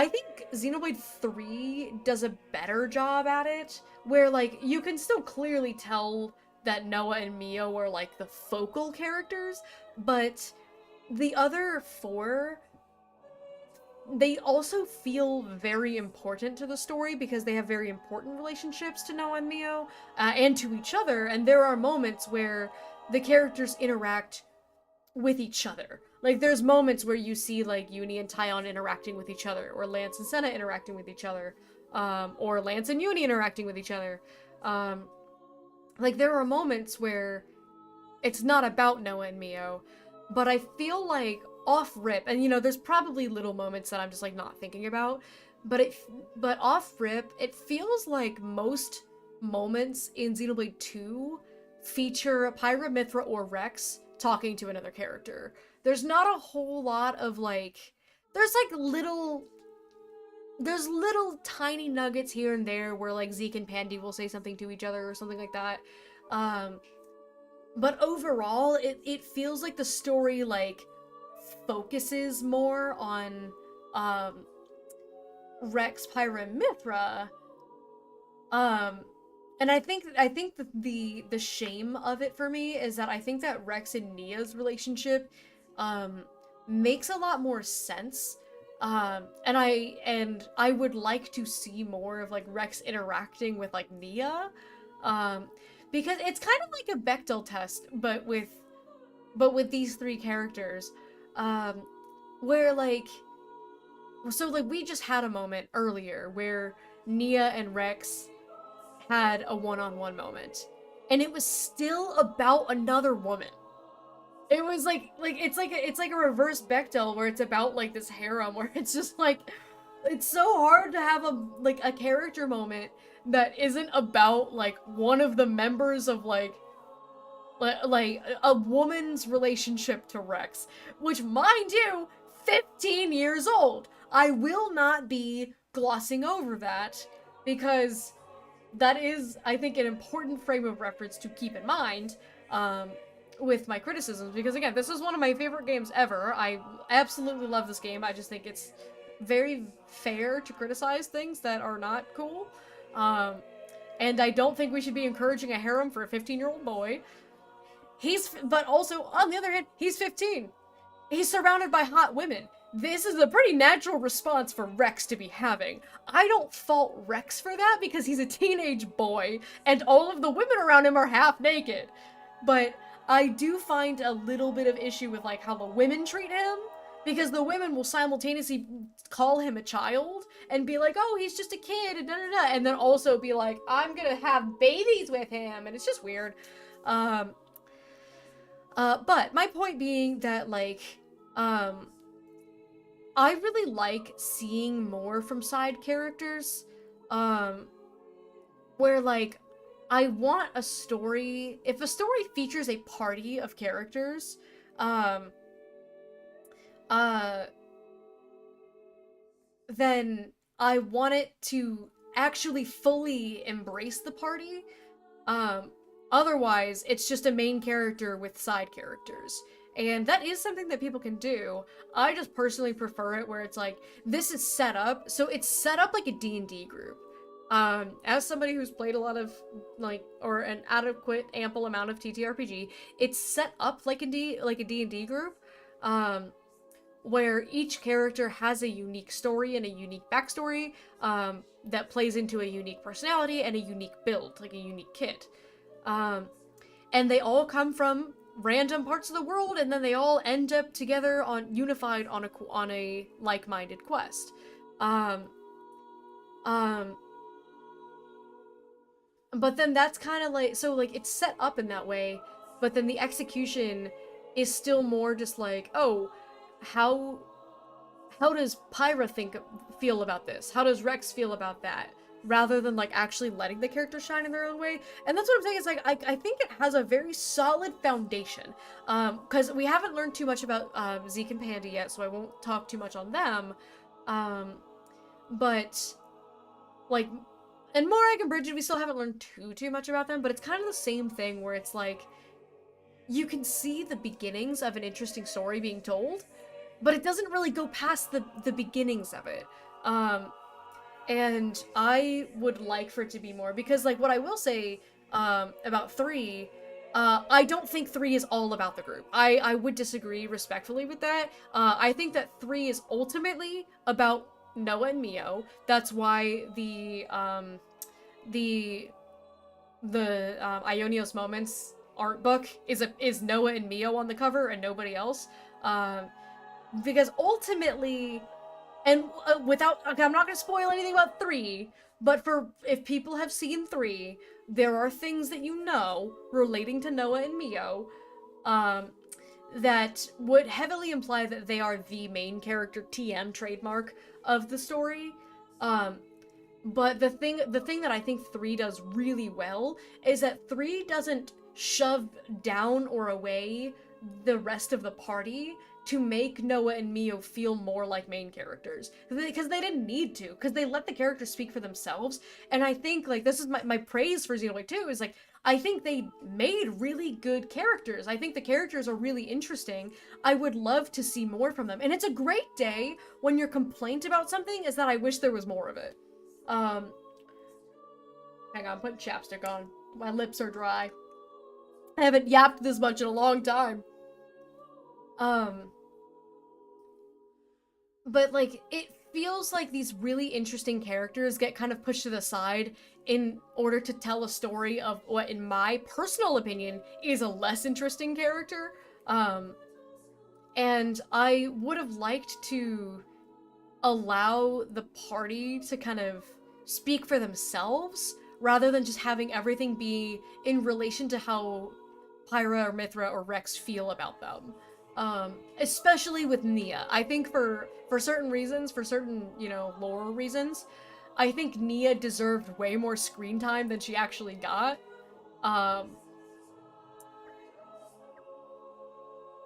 think Xenoblade 3 does a better job at it, where like you can still clearly tell that Noah and Mio are like the focal characters, but the other four, they also feel very important to the story because they have very important relationships to Noah and Mio, and to each other, and there are moments where the characters interact with each other. Like, there's moments where you see, like, Uni and Tyon interacting with each other, or Lance and Senna interacting with each other, or Lance and Uni interacting with each other. Like, there are moments where it's not about Noah and Mio, but I feel like off-rip, and, you know, there's probably little moments that I'm just, like, not thinking about, but off-rip, it feels like most moments in Xenoblade 2 feature Pyra, Mithra, or Rex talking to another character. There's not a whole lot of, like, there's little tiny nuggets here and there where, like, Zeke and Pandy will say something to each other or something like that. But overall, it feels like the story, like, focuses more on, Rex, Pyra, and Mithra. And I think that the shame of it for me is that I think that Rex and Nia's relationship, makes a lot more sense. And I would like to see more of, like, Rex interacting with, like, Nia. Because it's kind of like a Bechdel test, but with these three characters. Where, like, so, like, we just had a moment earlier where Nia and Rex had a one-on-one moment. and it was still about another woman. It was like it's like a reverse Bechdel where it's about like this harem where it's just like it's so hard to have a character moment that isn't about like one of the members of like a woman's relationship to Rex, which, mind you, 15 years old. I will not be glossing over that because that is, I think, an important frame of reference to keep in mind with my criticisms, because again, this is one of my favorite games ever. I absolutely love this game. I just think it's very fair to criticize things that are not cool. And I don't think we should be encouraging a harem for a 15-year-old boy. But also, on the other hand, he's 15. He's surrounded by hot women. This is a pretty natural response for Rex to be having. I don't fault Rex for that because he's a teenage boy and all of the women around him are half naked. But I do find a little bit of issue with like how the women treat him, because the women will simultaneously call him a child and be like, oh, he's just a kid, and da-da-da, and then also be like, I'm gonna have babies with him, and it's just weird. But my point being that, like, I really like seeing more from side characters, where, like, I want a story, if a story features a party of characters, then I want it to actually fully embrace the party. Otherwise, it's just a main character with side characters. And that is something that people can do. I just personally prefer it where it's like, this is set up, so it's set up like a D&D group. As somebody who's played a lot of, like, or an adequate, ample amount of TTRPG, it's set up like a D&D group, where each character has a unique story and a unique backstory, that plays into a unique personality and a unique build, like a unique kit. And they all come from random parts of the world, and then they all end up together unified on a like-minded quest. But then that's kind of like, so like it's set up in that way, but then the execution is still more just like, oh, how does Pyra feel about this? How does Rex feel about that? Rather than like actually letting the characters shine in their own way. And that's what I'm saying, is like I think it has a very solid foundation. Because we haven't learned too much about Zeke and Panda yet, so I won't talk too much on them. But like, and Morag and Bridget, we still haven't learned too much about them, but it's kind of the same thing where it's like, you can see the beginnings of an interesting story being told, but it doesn't really go past the beginnings of it. And I would like for it to be more, because like what I will say about 3, I don't think 3 is all about the group. I would disagree respectfully with that. I think that 3 is ultimately about Noah and Mio. That's why the Ionios Moments art book is Noah and Mio on the cover and nobody else. Because ultimately, and I'm not going to spoil anything about 3, but if people have seen 3, there are things that you know relating to Noah and Mio, that would heavily imply that they are the main character TM trademark of the story. But the thing that I think 3 does really well is that 3 doesn't shove down or away the rest of the party to make Noah and Mio feel more like main characters. Because they didn't need to, because they let the characters speak for themselves. And I think, like, this is my praise for Xenoblade 2, is like, I think they made really good characters. I think the characters are really interesting. I would love to see more from them. And it's a great day when your complaint about something is that I wish there was more of it. Hang on, I'm putting chapstick on. My lips are dry. I haven't yapped this much in a long time. But, like, it feels like these really interesting characters get kind of pushed to the side in order to tell a story of what, in my personal opinion, is a less interesting character. And I would have liked to allow the party to kind of speak for themselves rather than just having everything be in relation to how Pyra or Mithra or Rex feel about them. Especially with Nia. I think for certain reasons, for certain, you know, lore reasons, I think Nia deserved way more screen time than she actually got.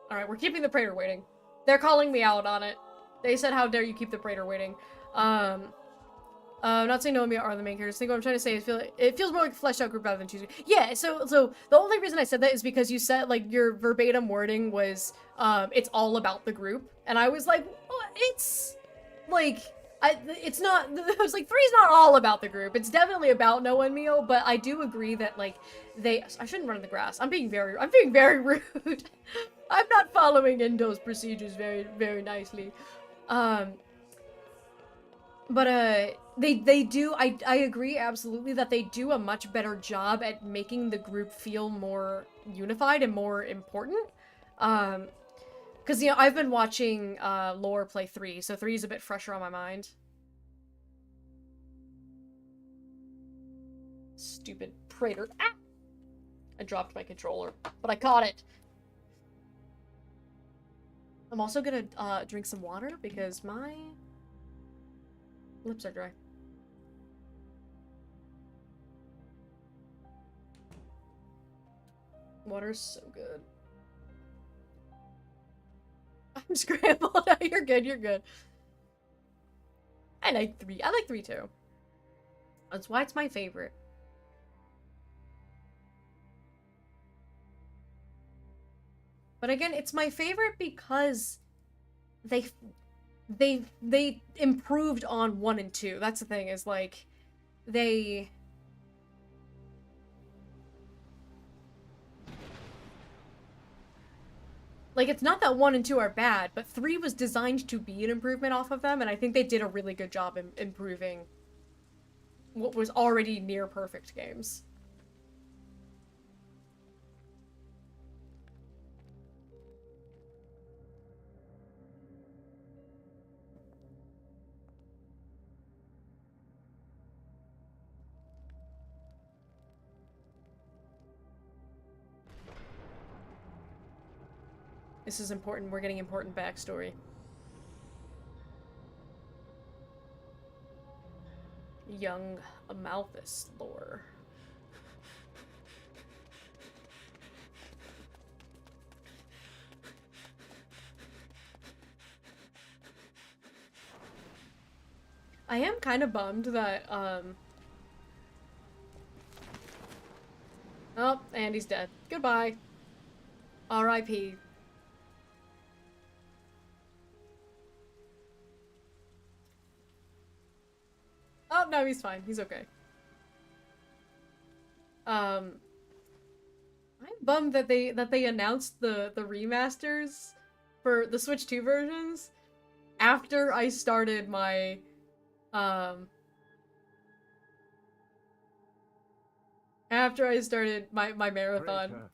Alright, we're keeping the Praetor waiting. They're calling me out on it. They said, how dare you keep the Praetor waiting. I'm not saying Noemi are the main characters. I think what I'm trying to say is it feels more like a fleshed out group rather than choosing. Yeah, so the only reason I said that is because you said, like, your verbatim wording was, it's all about the group. And I was like, well, it's, like, it's not, I was like, 3's not all about the group. It's definitely about Noah and Mio, but I do agree that, like, I shouldn't run in the grass. I'm being very rude. I'm not following Indo's procedures very, very nicely. But they do, I agree absolutely that they do a much better job at making the group feel more unified and more important. Because, you know, I've been watching Lore play 3, so 3 is a bit fresher on my mind. Stupid Praetor. Ah! I dropped my controller, but I caught it. I'm also gonna drink some water because my lips are dry. Water's so good. I'm scrambled. You're good, you're good. I like 3. I like 3 too. That's why it's my favorite. But again, it's my favorite because they improved on 1 and 2. That's the thing, is like they like, it's not that 1 and 2 are bad, but 3 was designed to be an improvement off of them, and I think they did a really good job in improving what was already near perfect games. This is important. We're getting important backstory. Young Amalthus lore. I am kind of bummed that, oh, Andy's dead. Goodbye. R.I.P. Oh, no, he's fine. He's okay. I'm bummed that they announced the remasters for the Switch 2 versions after I started my marathon,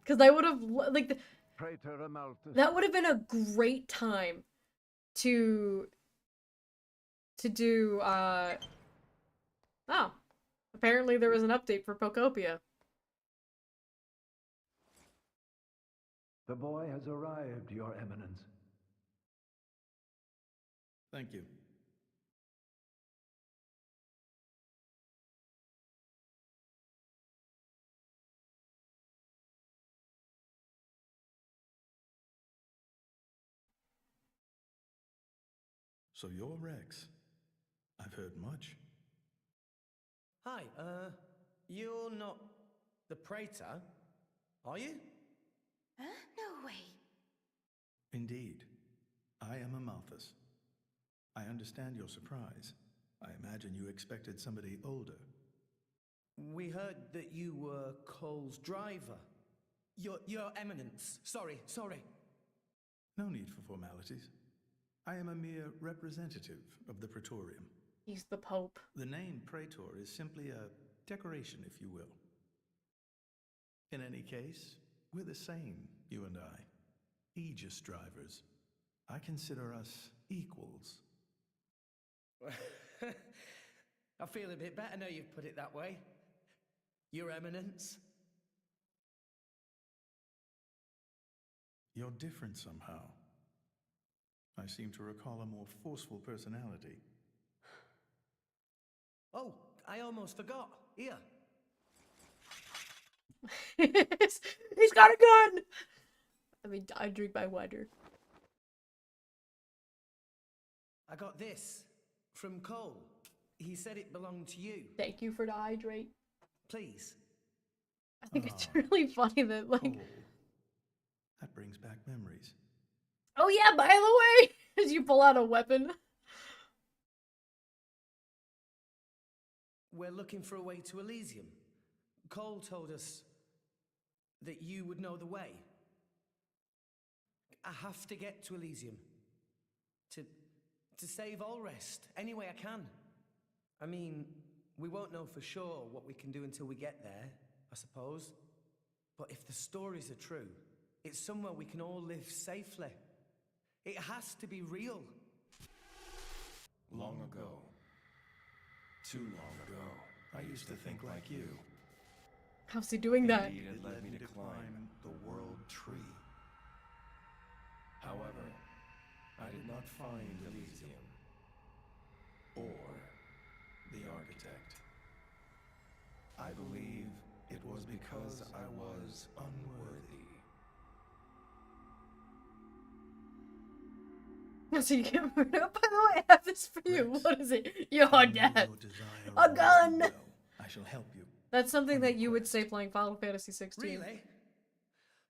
because I would have like that would have been a great time to do oh, apparently there was an update for Pokopia. The boy has arrived, Your Eminence. Thank you. So you're Rex. I've heard much. Hi, you're not the Praetor, are you? Huh? No way. Indeed. I am Amalthus. I understand your surprise. I imagine you expected somebody older. We heard that you were Cole's driver. Your Eminence. Sorry. No need for formalities. I am a mere representative of the Praetorium. He's the Pope. The name Praetor is simply a decoration, if you will. In any case, we're the same, you and I. Aegis drivers. I consider us equals. I feel a bit better now you've put it that way. Your Eminence? You're different somehow. I seem to recall a more forceful personality. Oh, I almost forgot. Here. He's got a gun! I mean, I drink my water. I got this from Cole. He said it belonged to you. Thank you for the hydrate. Please. I think it's really funny that, like... Cole. That brings back memories. Oh yeah, by the way! As you pull out a weapon. We're looking for a way to Elysium. Cole told us that you would know the way. I have to get to Elysium. To save Allrest, any way I can. I mean, we won't know for sure what we can do until we get there, I suppose. But if the stories are true, it's somewhere we can all live safely. It has to be real. Long ago. Too long ago. I used to think like you. How's he doing that? Indeed, it led me to climb the world tree. However, I did not find Elysium. Or the architect. I believe it was because I was unworthy. So you get murdered. By the way, I have this for you. What is it? Your death. A gun! I shall help you. That's something that you would say playing Final Fantasy 16. Really?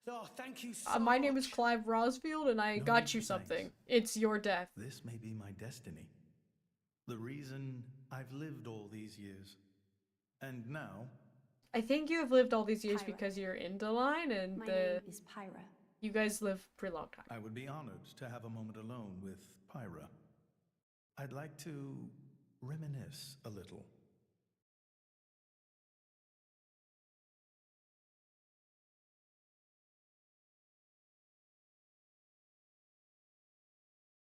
Oh, thank you so My name much. is Clive Rosfield, and I got you something. It's your death. This may be my destiny. The reason I've lived all these years. And now... I think you have lived all these years Pyra. because you're in the line, and My name is Pyra. you guys live a pretty long time. I would be honored to have a moment alone with Pyra. I'd like to reminisce a little.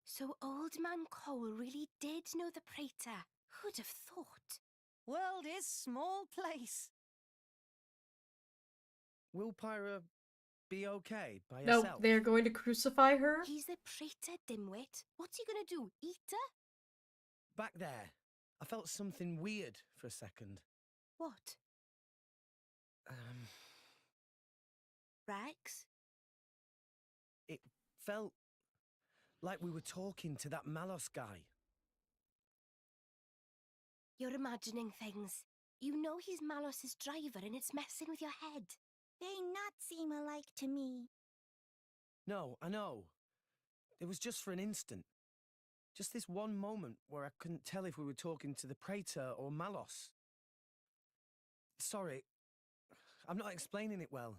So Old Man Cole really did know the Praetor. Who'd have thought? World is small place. Will Pyra be okay by No, herself? they're going to crucify her. He's the Praetor, dimwit. What's he gonna do? Eat her? Back there, I felt something weird for a second. What? Rex? It felt like we were talking to that Malos guy. You're imagining things. You know he's Malos's driver and it's messing with your head. They not seem alike to me. No, I know. It was just for an instant. Just this one moment where I couldn't tell if we were talking to the Praetor or Malos. Sorry, I'm not explaining it well.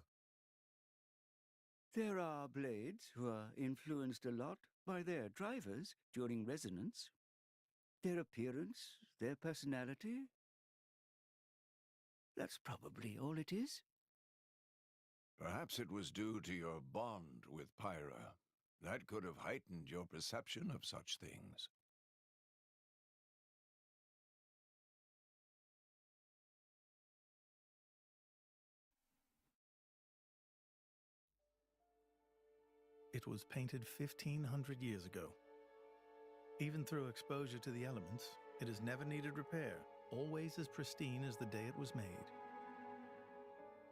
There are blades who are influenced a lot by their drivers during resonance. Their appearance, their personality. That's probably all it is. Perhaps it was due to your bond with Pyra. That could have heightened your perception of such things. It was painted 1,500 years ago. Even through exposure to the elements, it has never needed repair, always as pristine as the day it was made.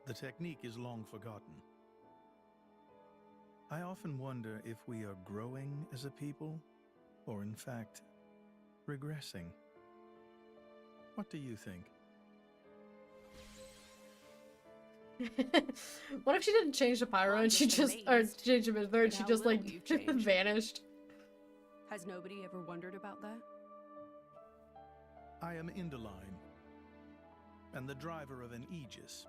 The technique is long forgotten. I often wonder if we are growing as a people, or in fact, regressing. What do you think? What if she didn't change the Pyro and she just, or change him in there and she how just like little you've changed. vanished? Has nobody ever wondered about that? I am Indaline, and the driver of an Aegis.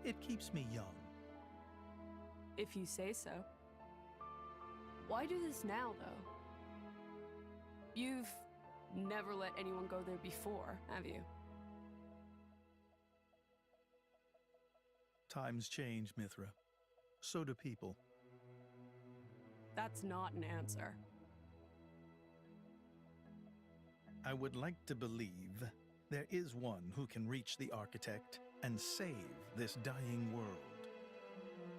It keeps me young. If you say so. Why do this now, though? You've never let anyone go there before, have you? Times change, Mithra. So do people. That's not an answer. I would like to believe there is one who can reach the architect and save this dying world.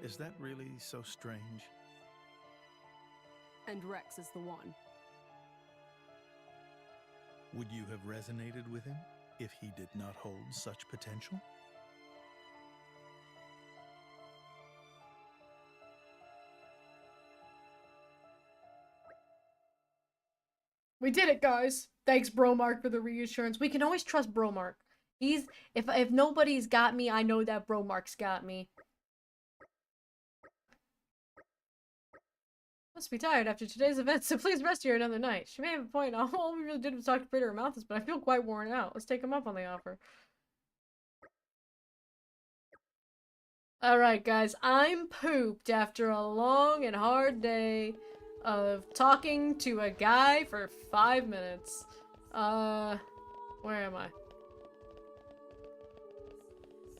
Is that really so strange? And Rex is the one. Would you have resonated with him if he did not hold such potential? We did it, guys. Thanks, Bromark, for the reassurance. We can always trust Bromark. He's if nobody's got me, I know that Bromark's got me. Must be tired after today's event, so please rest here another night. She may have a point. All we really did was talk to Peter Malthus, but I feel quite worn out. Let's take him up on the offer. Alright, guys. I'm pooped after a long and hard day of talking to a guy for 5 minutes. Where am I?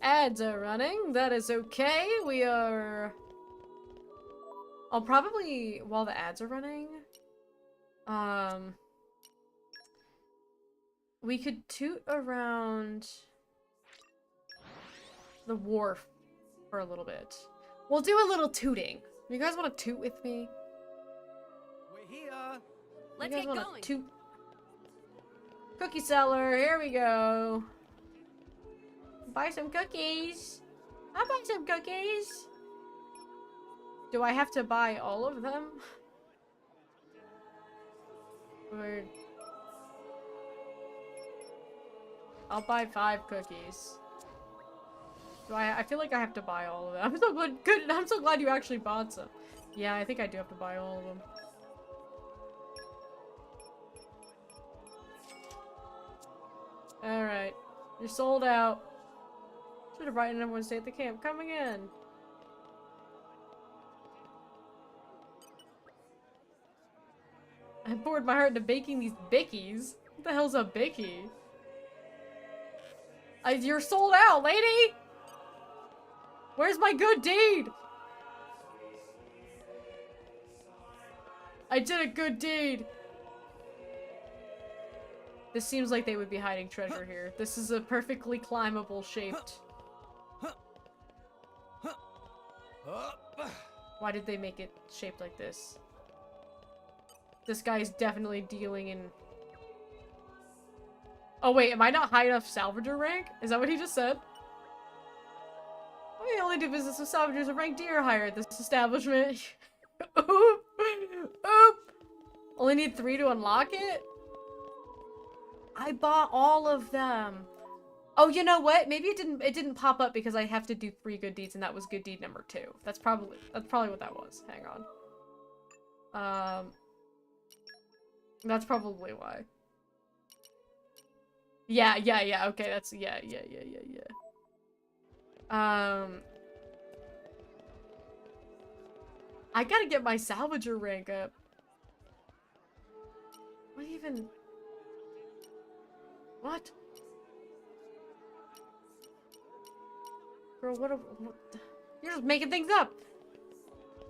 Ads are running. That is okay. We are... I'll probably, while the ads are running, we could toot around the wharf for a little bit. We'll do a little tooting. You guys want to toot with me? We're here. Let's get going. Toot? Cookie seller, here we go. Buy some cookies. I'll buy some cookies. Do I have to buy all of them? Or... I'll buy 5 cookies. Do I feel like I have to buy all of them. I'm so glad you actually bought some. Yeah, I think I do have to buy all of them. Alright. You're sold out. Should have brightened everyone stay at the camp. Coming in. I poured my heart into baking these bickies. What the hell's a bicky? You're sold out, lady! Where's my good deed? I did a good deed. This seems like they would be hiding treasure here. This is a perfectly climbable shaped. Why did they make it shaped like this? This guy's definitely dealing in... Oh wait, am I not high enough salvager rank? Is that what he just said? We only do business with salvagers of rank D or higher at this establishment. Oop! Oop! Only need 3 to unlock it? I bought all of them. Oh, you know what? Maybe it didn't pop up because I have to do 3 good deeds and that was good deed number 2. That's probably what that was. Hang on. That's probably why. Yeah, okay, that's, yeah. I gotta get my salvager rank up. What even? What? Girl, what? You're just making things up.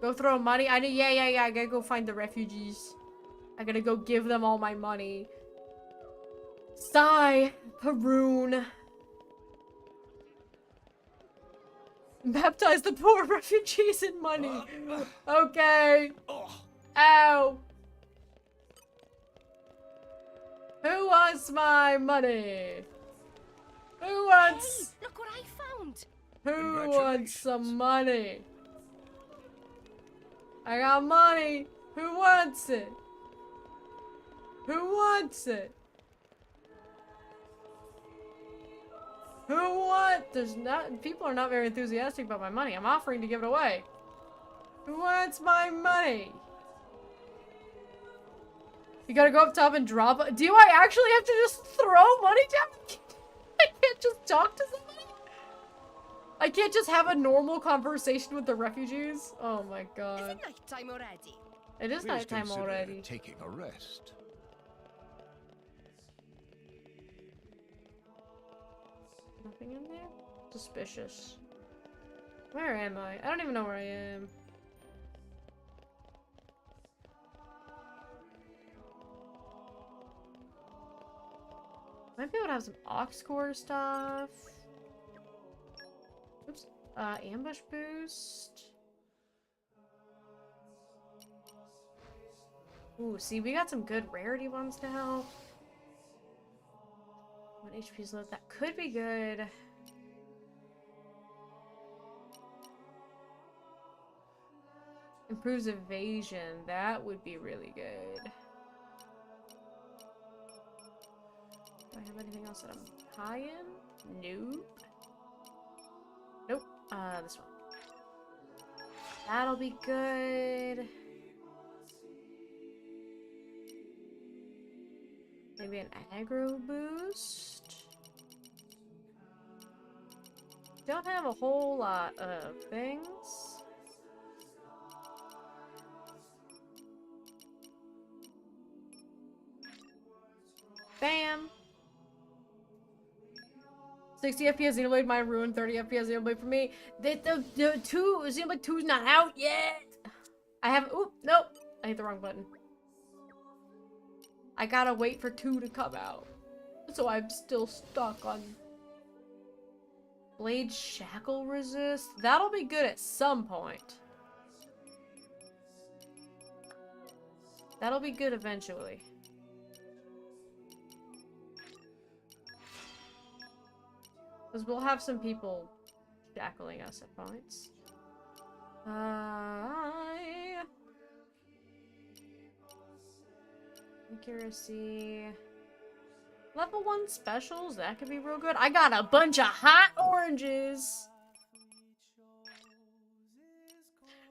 Go throw money. I know. Yeah. I gotta go find the refugees. I gotta go give them all my money. Sigh, Peroon. Baptize the poor refugees in money. Okay. Ow. Who wants my money? Who wants... Hey, look what I found. Who wants some money? I got money. Who wants it? Who wants it? Who wants? There's not... People are not very enthusiastic about my money. I'm offering to give it away. Who wants my money? You gotta go up top and drop it. Do I actually have to just throw money down? I can't just talk to somebody? I can't just have a normal conversation with the refugees? Oh my god. Is it nighttime already? It is nighttime already. Taking a rest. Nothing in there? Suspicious. Where am I? I don't even know where I am. Might be able to have some aux core stuff. Ambush boost. Ooh, see, we got some good rarity ones now. When HP's low, that could be good. Improves evasion, that would be really good. Do I have anything else that I'm high in? Nope. Nope. This one. That'll be good. Maybe an aggro boost. Don't have a whole lot of things. Bam! 60 FPS Xenoblade might ruin 30 FPS Xenoblade for me. The 2 Xenoblade 2's not out yet. I haven't. Oop, nope. I hit the wrong button. I gotta wait for 2 to come out. So I'm still stuck on Blade Shackle Resist. That'll be good at some point. That'll be good eventually. Because we'll have some people shackling us at points. Accuracy. Level 1 specials, that could be real good. I got a bunch of hot oranges!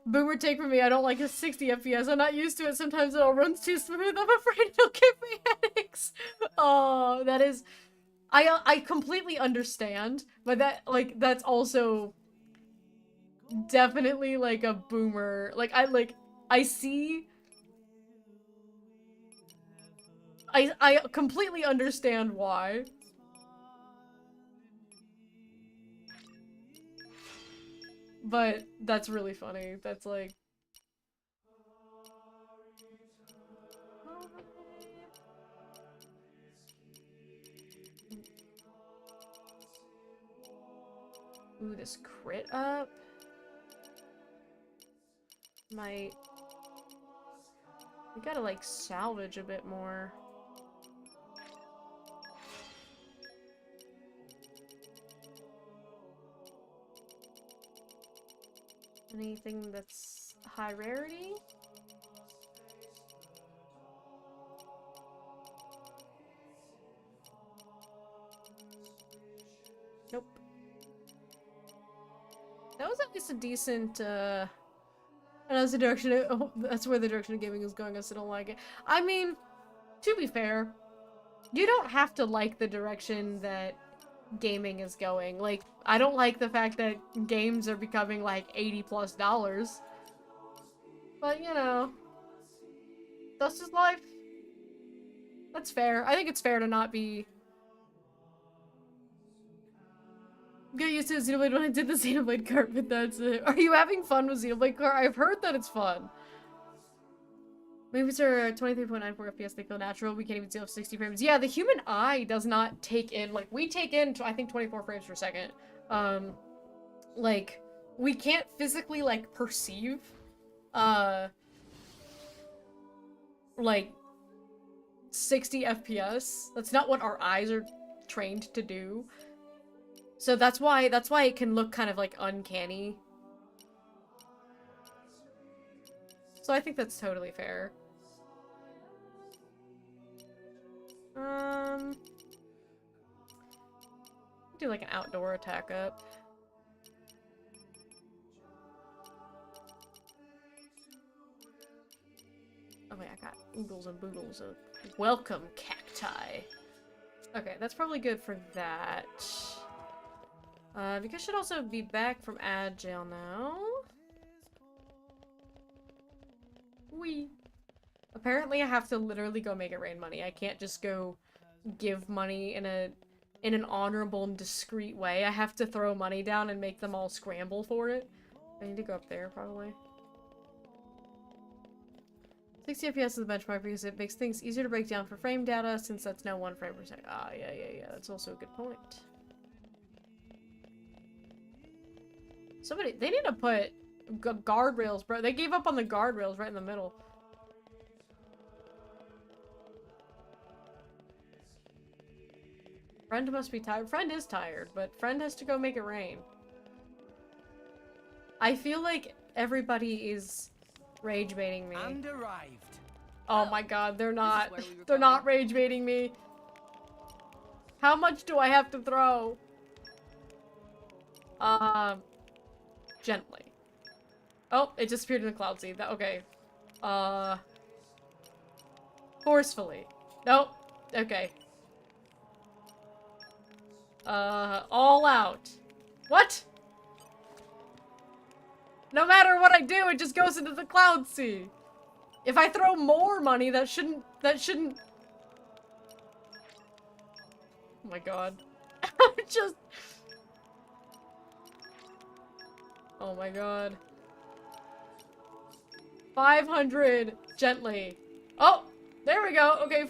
Boomer take from me, I don't like a 60 FPS. I'm not used to it. Sometimes it all runs too smooth. I'm afraid it'll give me headaches. Oh, that is... I completely understand, but that's also definitely like a boomer. I see. I completely understand why. But that's really funny. That's like... Ooh, this crit up might... We gotta, like, salvage a bit more. Anything that's high rarity? Nope. That was at least a decent, and that's the direction that's where the direction of gaming is going. I still don't like it. I mean, to be fair, you don't have to like the direction that gaming is going. Like, I don't like the fact that games are becoming like $80+. But, you know, that's just life. That's fair. I think it's fair to not be... Get used to Xenoblade when I did the Xenoblade cart, but that's it. Are you having fun with Xenoblade cart? I've heard that it's fun. Movies are 23.94 FPS, they feel natural. We can't even see 60 frames. Yeah, the human eye does not take in, like, we take in, I think, 24 frames per second. Like, we can't physically, like, perceive, like, 60 FPS. That's not what our eyes are trained to do. So that's why it can look kind of, like, uncanny. So I think that's totally fair. Do like an outdoor attack up. Oh wait, I got oodles and boodles of welcome cacti. Okay, that's probably good for that. Because should also be back from ad jail now. Wee. Apparently I have to literally go make it rain money. I can't just go give money in an honorable and discreet way. I have to throw money down and make them all scramble for it. I need to go up there, probably. 60 FPS is the benchmark because it makes things easier to break down for frame data since that's now 1 frame per second. Ah, yeah. That's also a good point. Somebody, they need to put guardrails, bro. They gave up on the guardrails right in the middle. Friend must be tired. Friend is tired, but friend has to go make it rain. I feel like everybody is rage baiting me. And arrived. Oh my god, they're not. They're not rage baiting me. How much do I have to throw? Gently. Oh, it disappeared in the cloud seed. Okay. Forcefully. Nope. Okay. All out. What? No matter what I do, it just goes into the cloud sea. If I throw more money, that shouldn't... Oh my god. Just... Oh my god. 500. Gently. Oh! There we go. Okay.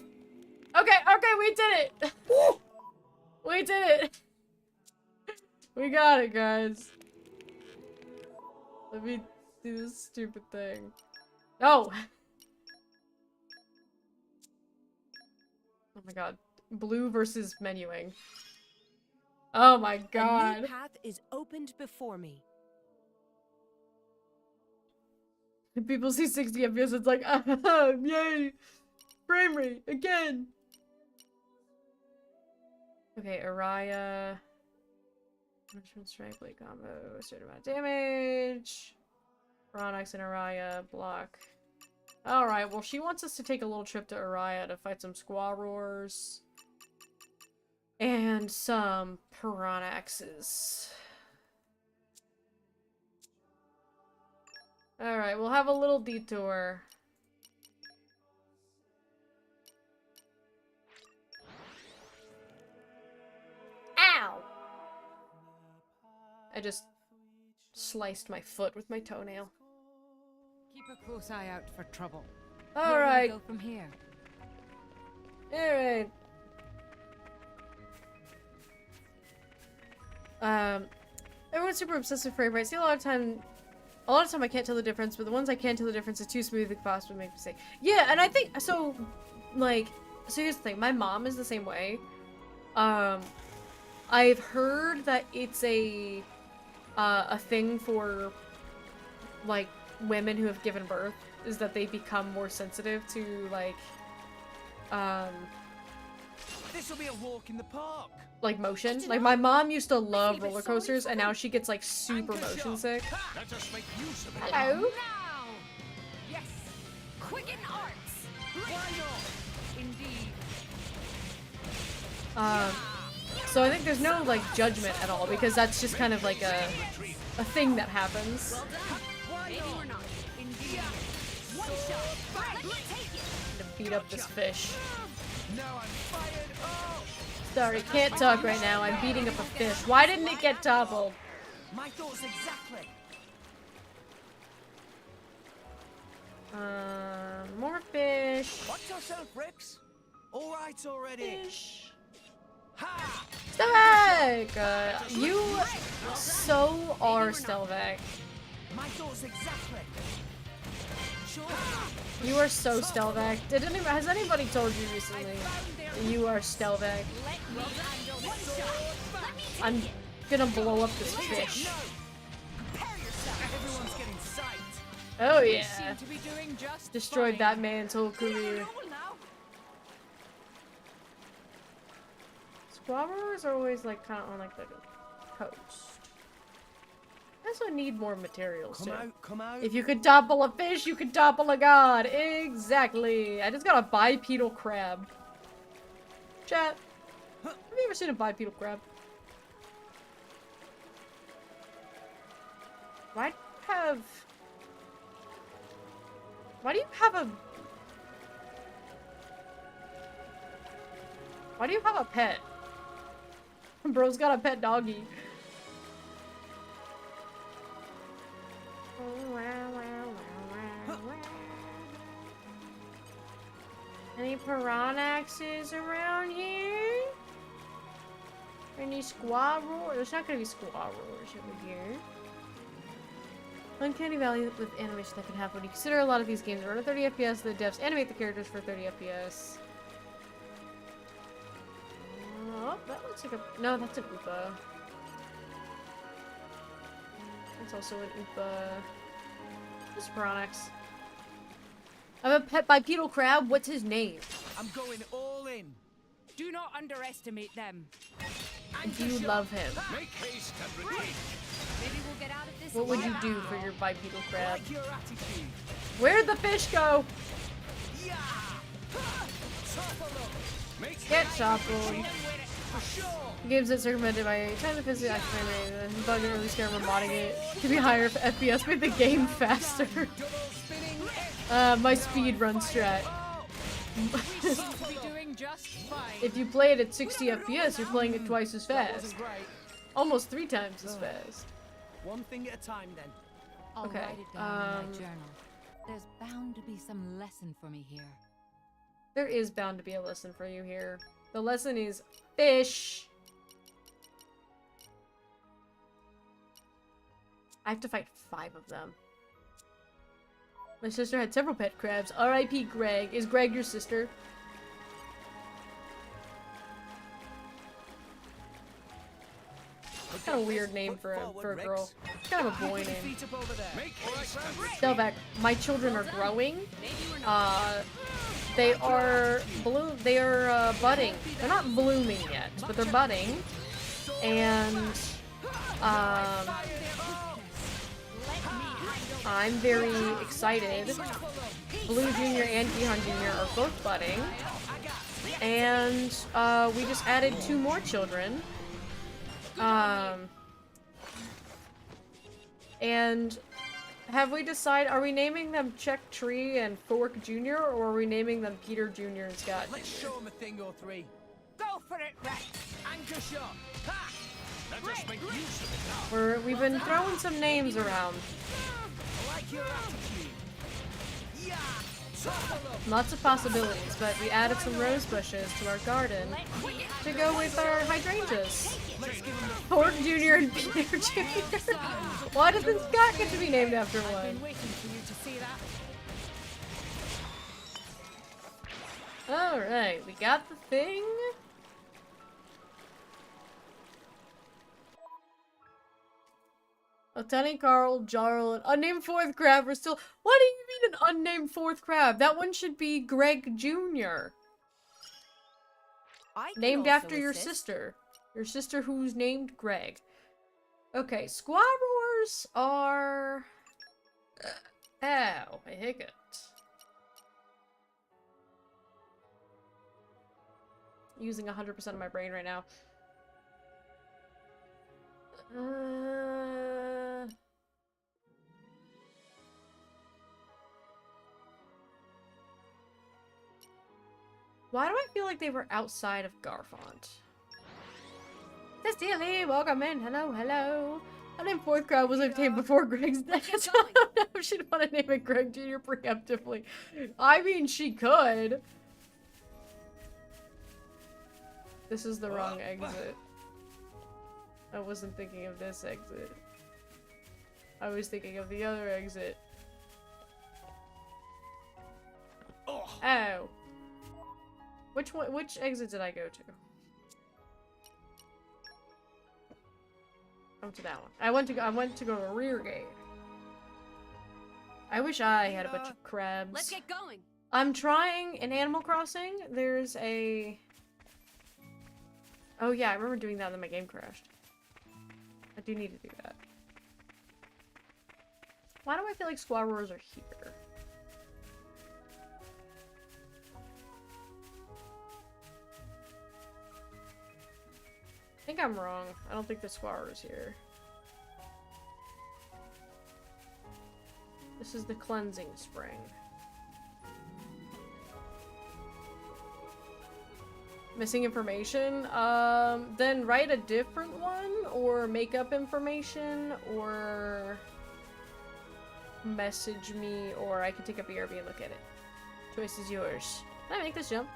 Okay, we did it! We did it! We got it, guys. Let me do this stupid thing. No! Oh my god. Blue versus menuing. Oh my god. A new path is opened before me. If people see 60 FPS, it's like, yay! Frame rate, again! Okay, Araya. Strike, blade combo, a certain amount of damage. Bronix and Araya block. Alright, well, she wants us to take a little trip to Araya to fight some squaw roars. And some Piranaxes. Alright, we'll have a little detour. Ow! I just sliced my foot with my toenail. Keep a close eye out for trouble. Alright. Go from here. Alright. Everyone's super obsessed with frame rate. See, a lot of time I can't tell the difference, but the ones I can tell the difference is too smooth, it could possibly make mistake. Yeah, and I think, so, like, so here's the thing, my mom is the same way. I've heard that it's a thing for, like, women who have given birth, is that they become more sensitive to, like, This will be a walk in the park. like, motion. Like, my mom used to love roller coasters, and now she gets, like, super motion sick. Let us make use of it. Hello? Now! Yes! Quicken arts! Why not? Indeed. So I think there's no, like, judgment at all, because that's just kind of like a thing that happens. Well done. Maybe we're not. Indeed. One shot. Let me take it. To beat up this fish. Now I'm fired. Oh! Sorry, can't talk right now. I'm beating up a fish. Why didn't it get toppled? My thoughts exactly. More fish. Watch yourself, Rex. All right already. Fish. Ha! Stelvek! You so are Stelvek. My thoughts exactly. Sure. You are so Stelvek. Has anybody told you recently you are Stelvek? I'm gonna blow up this fish. Everyone's getting sight. Oh yeah. Seem to be doing just Destroyed fine. that man's whole career. Squabbers are always like kind of on like the coast. I also need more materials too. Come out. If you could topple a fish, you could topple a god. Exactly. I just got a bipedal crab. Chat. Have you ever seen a bipedal crab? Why do you have a pet? Bro's got a pet doggy. Any Piranaxes around here? Any squaw roars? There's not gonna be squaw roars over here. Uncanny valley with animation that can happen when you consider a lot of these games are under 30 FPS. The devs animate the characters for 30 FPS. Oh, that looks like a... No, that's an Oopa. That's also an Oopa. Who's Bronix? I have a pet bipedal crab. What's his name? I'm going all in. Do not underestimate them. Do you love him? Make haste and retreat. Maybe we'll get out of this. What would you do for your bipedal crab? Like your attitude. Where'd the fish go? Yeah. Get shuffled. Games that circumvented by time to visit frame rate, the bug and early scare modding it to be higher for FPS, made the game faster. My speed run strat. If you play it at 60 FPS, you're playing it twice as fast. Almost 3 times as fast. One thing at a time, then. I'll Okay, write it down in my journal. There's bound to be some lesson for me here. There is bound to be a lesson for you here. The lesson is fish. I have to fight 5 of them. My sister had several pet crabs. R.I.P. Greg. Is Greg your sister? Kind of a weird name for a girl. It's kind of a boy name. Delvac, my children are growing. They are budding. They're not blooming yet, but they're budding. And I'm very excited. Blue Jr. and Gihan Jr. are both budding. And we just added 2 more children. And have we decided, are we naming them Check Tree and Fork Jr., or are we naming them Peter Jr. and Scott Jr.? Let's show him a thing or 3. Go for it, Rex. Anchor shot. Ha! Let us make use of it now. We've been throwing some names around. I like your attitude. Yeah. Lots of possibilities, but we added some rose bushes to our garden to go with our hydrangeas. Fork Jr. and Peter Jr. Why doesn't Scott get to be named after one? Alright, we got the thing. Lieutenant Carl, Jarl, an unnamed 4th crab are still— What do you mean an unnamed 4th crab? That one should be Greg Jr. Named after your sister. Your sister who's named Greg. Okay, squabblers are... Ow, I hiccuped. Using 100% of my brain right now. Why do I feel like they were outside of Garfont? Cecily, welcome in. Hello, hello. I named 4th crowd was obtained before Greg's death. So I don't know if she'd want to name it Greg Jr. preemptively. I mean, she could. This is the wrong exit. I wasn't thinking of this exit. I was thinking of the other exit. Oh. Which one? Which exit did I go to? Oh, to that one. I went to go to rear gate. I wish I had a bunch of crabs. Let's get going. I'm trying in Animal Crossing. There's a... Oh yeah, I remember doing that and then my game crashed. I do need to do that. Why do I feel like squabblers are here? I think I'm wrong. I don't think the squabblers here. This is the cleansing spring. Missing information? Then write a different one, or make up information, or message me, or I can take a BRB and look at it. Choice is yours. Can I make this jump?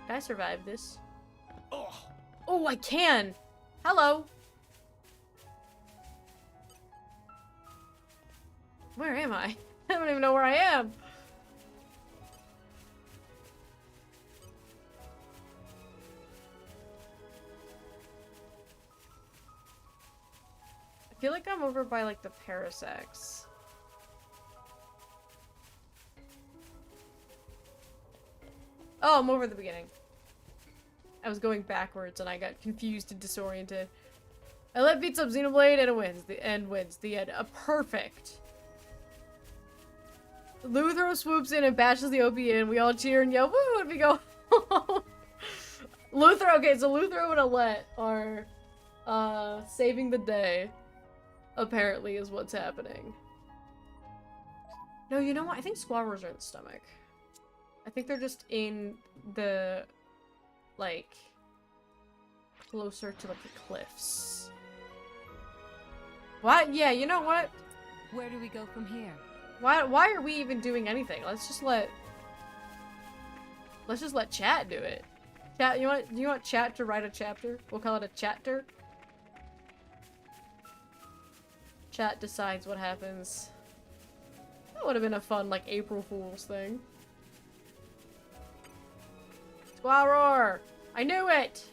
Can I survive this? Oh, I can! Hello! Where am I? I don't even know where I am. I feel like I'm over by, like, the parasects. Oh, I'm over at the beginning. I was going backwards and I got confused and disoriented. I let beats up Xenoblade and it wins. The end wins. The end. Perfect. Luthro swoops in and bashes the OP in. We all cheer and yell, woo, and we go home. Luthro, okay, so Luthro and Alette are saving the day. Apparently is what's happening. No, you know what? I think squawrors are in the stomach. I think they're just in the, like, closer to, like, the cliffs. What? Yeah, you know what? Where do we go from here? Why are we even doing anything? Let's just let chat do it. Chat, you want chat to write a chapter? We'll call it a chapter. Chat decides what happens. That would have been a fun, like, April Fool's thing. Squawroar! I knew it!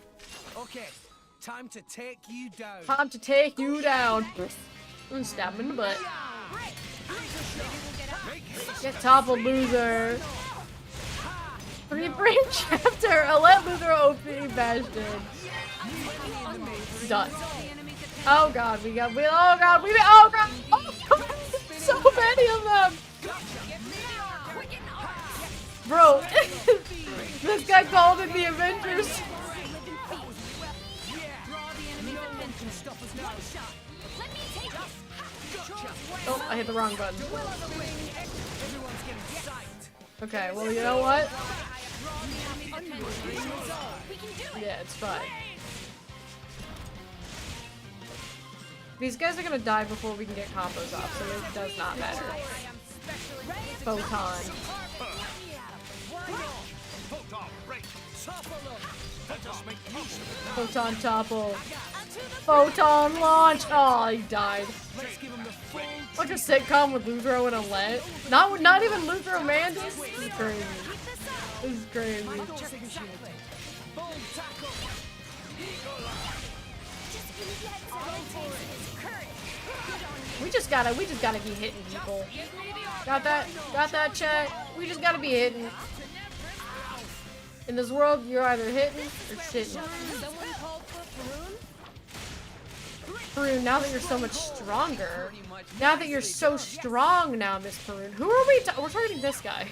Okay, time to take you down. Time to take you down. I'm stab him in the butt. Get toppled, loser. 3-brain chapter. Alette Luthro OP Bastion. Done. Oh god, oh god! Oh god! So many of them! Bro, this guy called it the Avengers. Oh, I hit the wrong button. Okay, well, you know what? Yeah, it's fine. These guys are gonna die before we can get combos off, so it does not matter. Photon. Photon topple. Photon launch! Oh, he died. Like a sitcom with Luthro and Alette. Not even Luthro Mantis. This is crazy. This is crazy. We just gotta be hitting people. Got that chat? We just gotta be hitting. In this world, you're either hitting or shitting. Perun, now that you're so much stronger. Now that you're so strong now, Miss Perun. Who are we we're targeting this guy.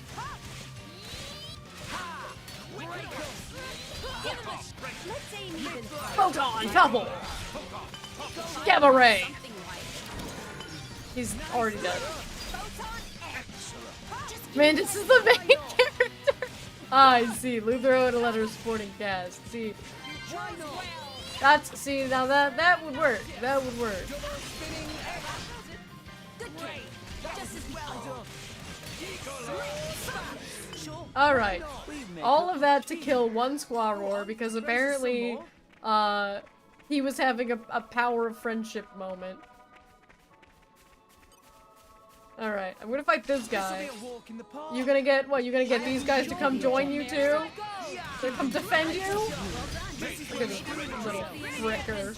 Photon, double! Gamma ray! He's already dead. Man, this is the main character! Ah, I see. Luthro and Alette supporting cast. See. See, now that would work. That would work. Alright. All of that to kill one Squawroar because apparently, he was having a power of friendship moment. Alright, I'm gonna fight this guy. You gonna get, what, you gonna get these guys to come join you too? To come defend you? Look at this little fricker.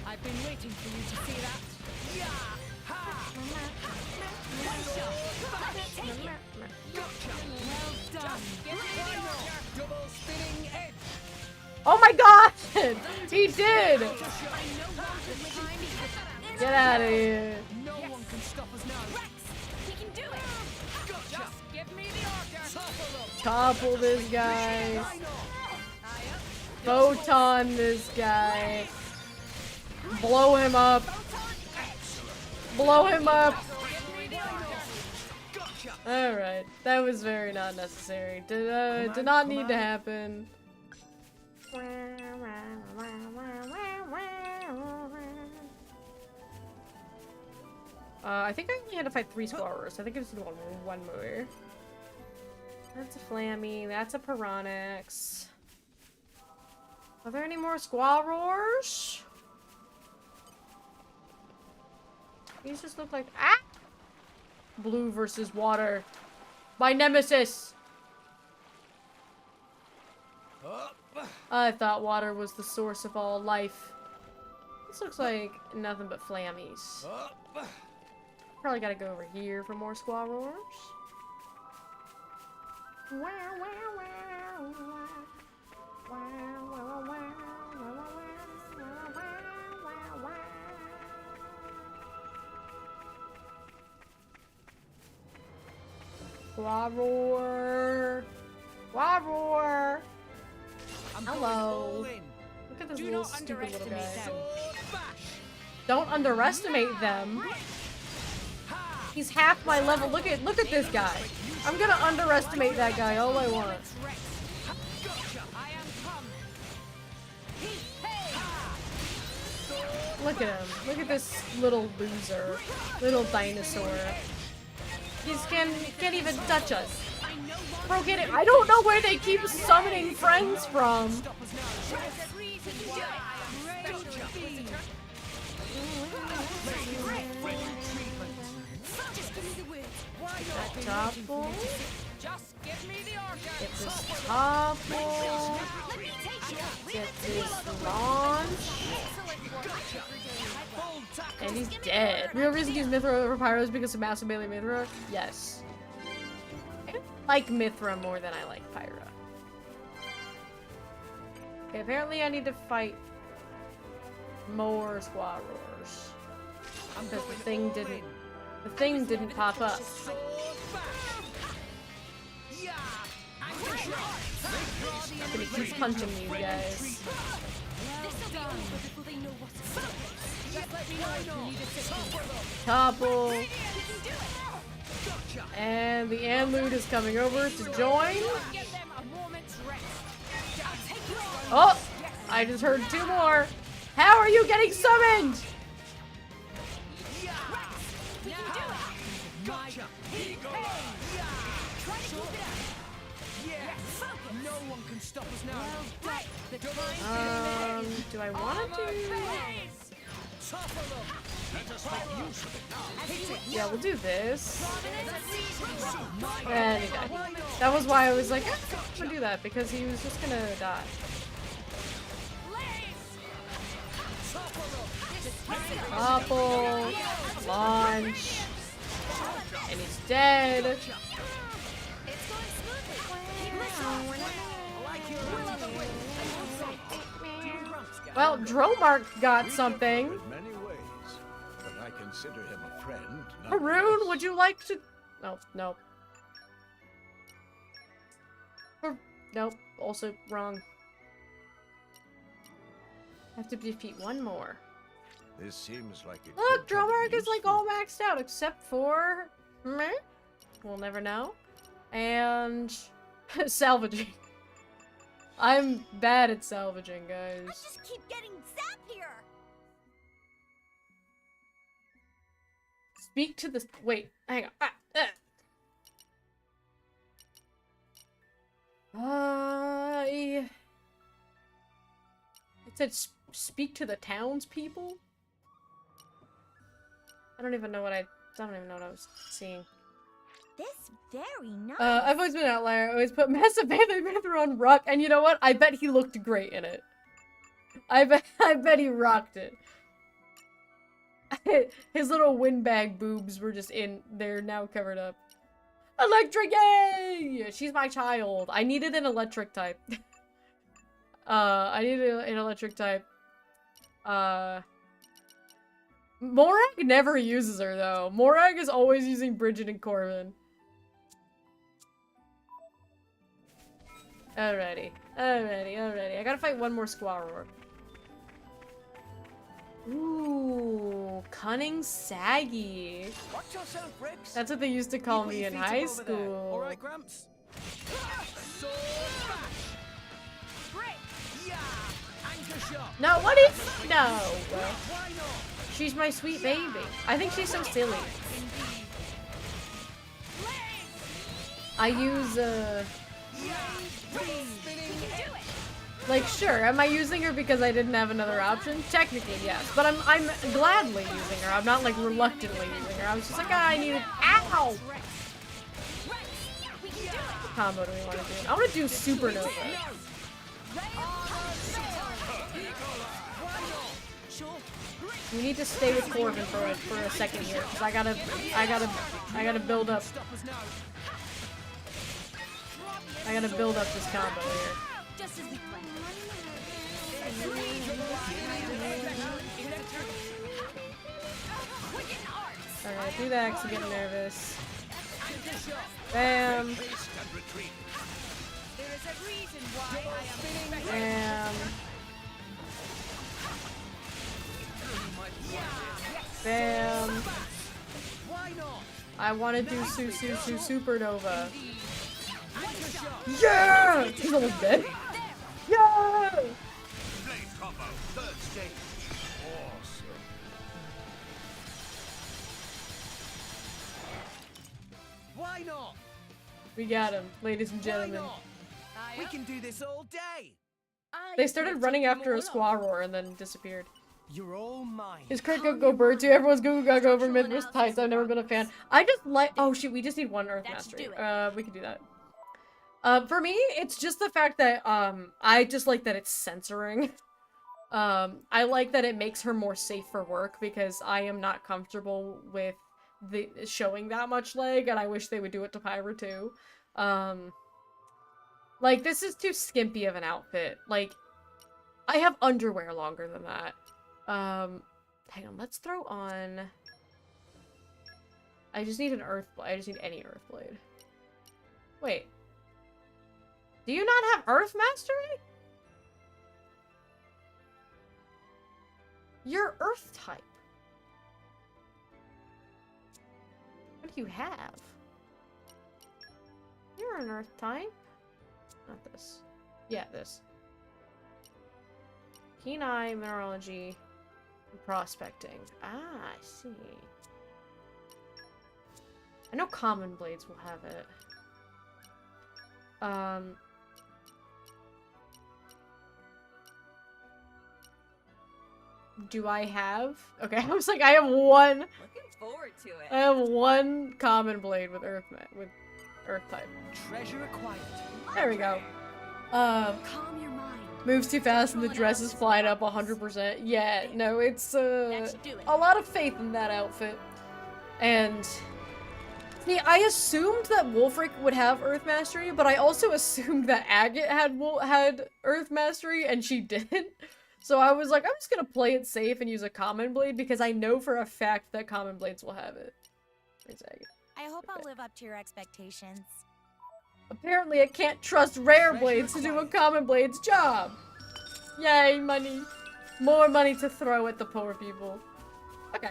I've been waiting for you to see that. Oh my god! He did! Get out of here. No one can stop us now. Rex, we can do it. Just give me the order. Topple this guy. Photon this guy. Blow him up. Blow him up. Alright, that was very not necessary. Did not need to happen. I think I only had to fight 3 Squawroars. I think I just need one more. That's a Flammy. That's a Piranhax. Are there any more Squawroars? These just look like blue versus water. My nemesis. I thought water was the source of all life. This looks like nothing but flammies. Probably gotta go over here for more squaw roars. Squaw roar. Squaw roar. Hello. Look at this little stupid little guy. Don't underestimate them. He's half my level. Look at this guy. I'm gonna underestimate that guy all I want. Look at him. Look at this little loser. Little dinosaur. He can't even touch us. Bro, get it. I don't know where they keep summoning friends from. Topple. Just give me the order. Get this topple. Get this launch. And he's dead. Real reason to use Mithra over Pyro is because of massive melee Mithra? Yes. I like Mithra more than I like Pyro. Okay, apparently I need to fight more squaw roars. Because the thing didn't pop up. I'm gonna keep punching you guys. Topple. And the Anlude is coming over to join. Oh! I just heard two more. How are you getting summoned? Do I want to do... Yeah, we'll do this. Anyway, that was why I was like, I'm gonna do that, because he was just gonna die. Topple, launch, and he's dead. Well, Dromark got something. Many ways, but I consider him a friend. Haroon, would you like to... No, no. Nope, also wrong. I have to defeat one more. This seems like it. Look, Dromark is like all maxed out except for... Meh? We'll never know. And... salvaging. I'm bad at salvaging, guys. I just keep getting zapped here. Speak to the... Wait, hang on. It said speak to the townspeople? I don't even know what I was seeing. This very nice. I've always been an outlier. I always put Massive Panther on Ruck, and you know what? I bet he looked great in it. I bet he rocked it. His little windbag boobs were just in. They're now covered up. Electric, yay! She's my child. I needed an electric type. I needed an electric type. Morag never uses her, though. Morag is always using Bridget and Corbin. Alrighty. I gotta fight one more squaw roar. Ooh, cunning saggy. Watch yourself, Briggs. That's what they used to call me in high school. All right, Gramps. No, what is... No. She's my sweet baby. I think she's so silly. I use, Like, sure, am I using her because I didn't have another option? Technically, yes. But I'm gladly using her. I'm not, like, reluctantly using her. I was just like, ah, I need it. Ow! What combo do we want to do? I want to do Supernova. We need to stay with Corvin for a second here, because I gotta build up. I gotta build up this combo here. Just as we planned. Alright, do that because I'm getting nervous. Bam. Bam. Bam. I want to do Supernova. Yeah! He's almost dead. Yeah! Why not? We got him, ladies and gentlemen. We can do this all day. They started running after a squaw roar and then disappeared. You're all mine. His crit go bird too. Everyone's Goo Goo Gaga over Midwest Tights. I've never been a fan. I just like. Oh shoot, we just need one Earth Mastery. We can do that. For me, it's just the fact that I just like that it's censoring. I like that it makes her more safe for work because I am not comfortable with the showing that much leg, and I wish they would do it to Pyra too. Like this is too skimpy of an outfit. Like I have underwear longer than that. Hang on, let's throw on. I just need an Earth Blade. I just need any Earth Blade. Wait. Do you not have Earth Mastery? You're Earth type. What do you have? You're an Earth type. Not this. Yeah, this. Keen Eye, Mineralogy, and Prospecting. Ah, I see. I know Common Blades will have it. Do I have? Okay, I was like, I have one. Looking forward to it. I have one Common Blade with Earth type. Treasure acquired. There we go. Calm your mind. Moves too fast and the dress is flying up 100%. Yeah, no, it's a lot of faith in that outfit. And see, I assumed that Wolfric would have Earth Mastery, but I also assumed that Agate had Earth Mastery, and she didn't. So I was like, I'm just gonna play it safe and use a Common Blade because I know for a fact that Common Blades will have it. Where's Agate? I hope I'll live up to your expectations. Apparently I can't trust Rare Blades to do a Common Blade's job. Yay, money. More money to throw at the poor people. Okay.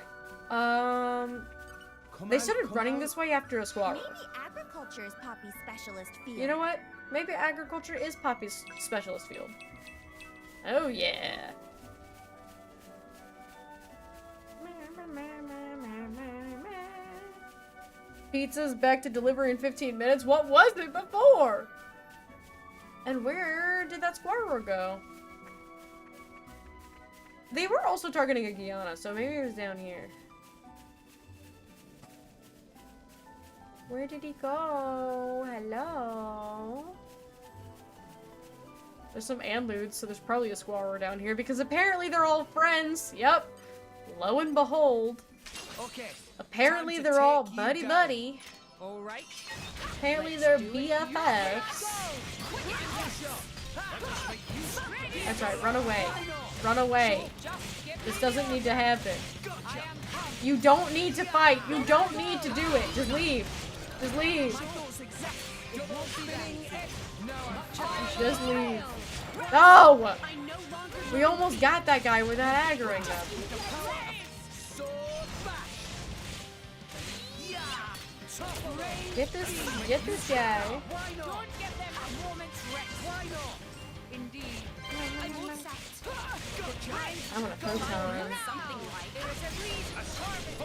They started running this way after a squad. Maybe agriculture is Poppy's specialist field. You know what? Maybe agriculture is Poppy's specialist field. Oh yeah. Pizza's back to delivery in 15 minutes. What was it before? And where did that squirrel go? They were also targeting a Guyana, so maybe it was down here. Where did he go? Hello? There's some Anludes, so there's probably a squirrel down here because apparently they're all friends. Yep. Lo and behold. Okay. Apparently they're all buddy-buddy. All right. Apparently they're BFFs. That's right, run away. Run away. This doesn't need to happen. You don't need to fight. You don't need to do it. Just leave. Just leave. Just leave. No! We almost got that guy without aggroing them. Get this guy. I want a photon.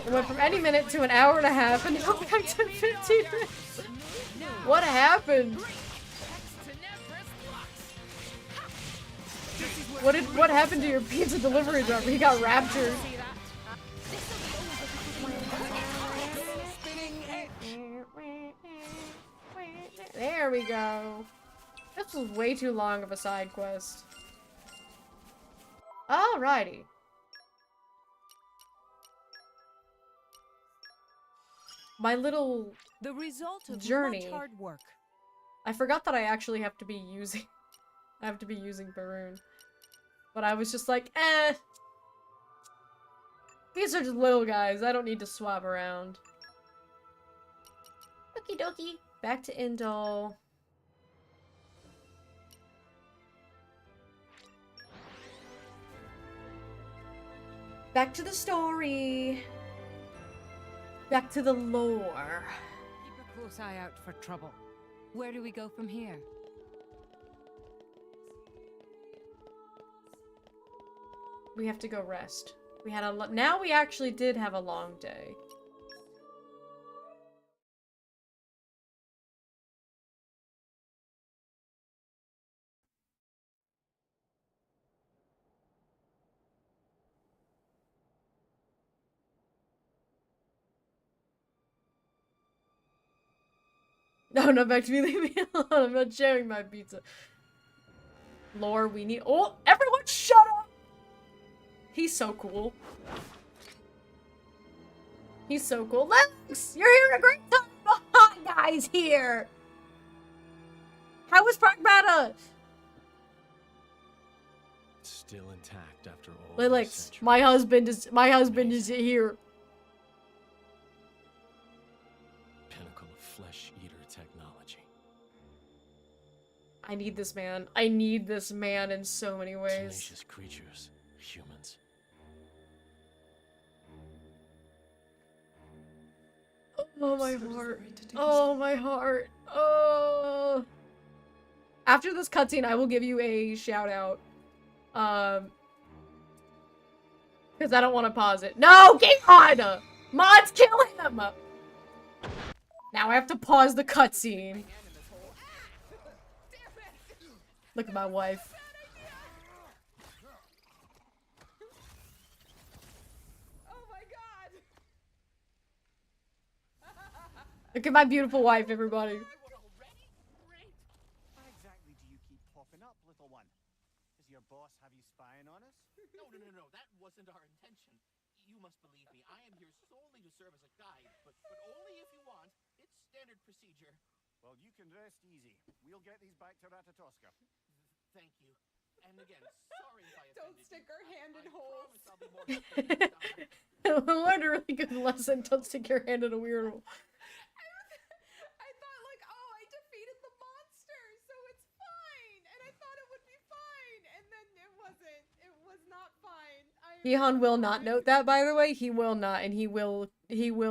It went from any minute to an hour and a half and now back to 15 minutes. What happened? What happened to your pizza delivery driver? He got raptured. There we go. This was way too long of a side quest. Alrighty. My little the result of journey. much hard work. I forgot that I actually have to be using Baroon. But I was just like, eh. These are just little guys. I don't need to swap around. Okie dokie. Back to Indol. Back to the story. Back to the lore. Keep a close eye out for trouble. Where do we go from here? We have to go rest. We had a now we actually did have a long day. No, not back to me. Leave me alone. I'm not sharing my pizza. Lore, we need. Oh, everyone, shut up! He's so cool. He's so cool. Lex, you're here at a great time. Hi, guys, here. How was Pragmata? Still intact after all. Lilix, my husband is here. Pinnacle of flesh eater technology. I need this man. I need this man in so many ways. Tenacious creatures, humans. Oh, my heart. Oh, my heart. Oh. After this cutscene, I will give you a shout out. Because I don't want to pause it. No, game on! Mods, kill him! Now I have to pause the cutscene. Look at my wife. Look at my beautiful wife, everybody. Why exactly do you keep popping up, little one? Does your boss have you spying on us? No, that wasn't our intention. You must believe me, I am here solely to serve as a guide, but only if you want. It's standard procedure. Well, you can rest easy. We'll get these back to Ratatosca. Thank you. And again, sorry if I offended Don't stick her hand in holes. I'll be more helpful. I learned a really good lesson. Don't stick your hand in a weird hole. I thought like, oh, I defeated the monster, so it's fine. And I thought it would be fine. And then it wasn't. It was not fine. Gihan will not note that, by the way. He will not, and he will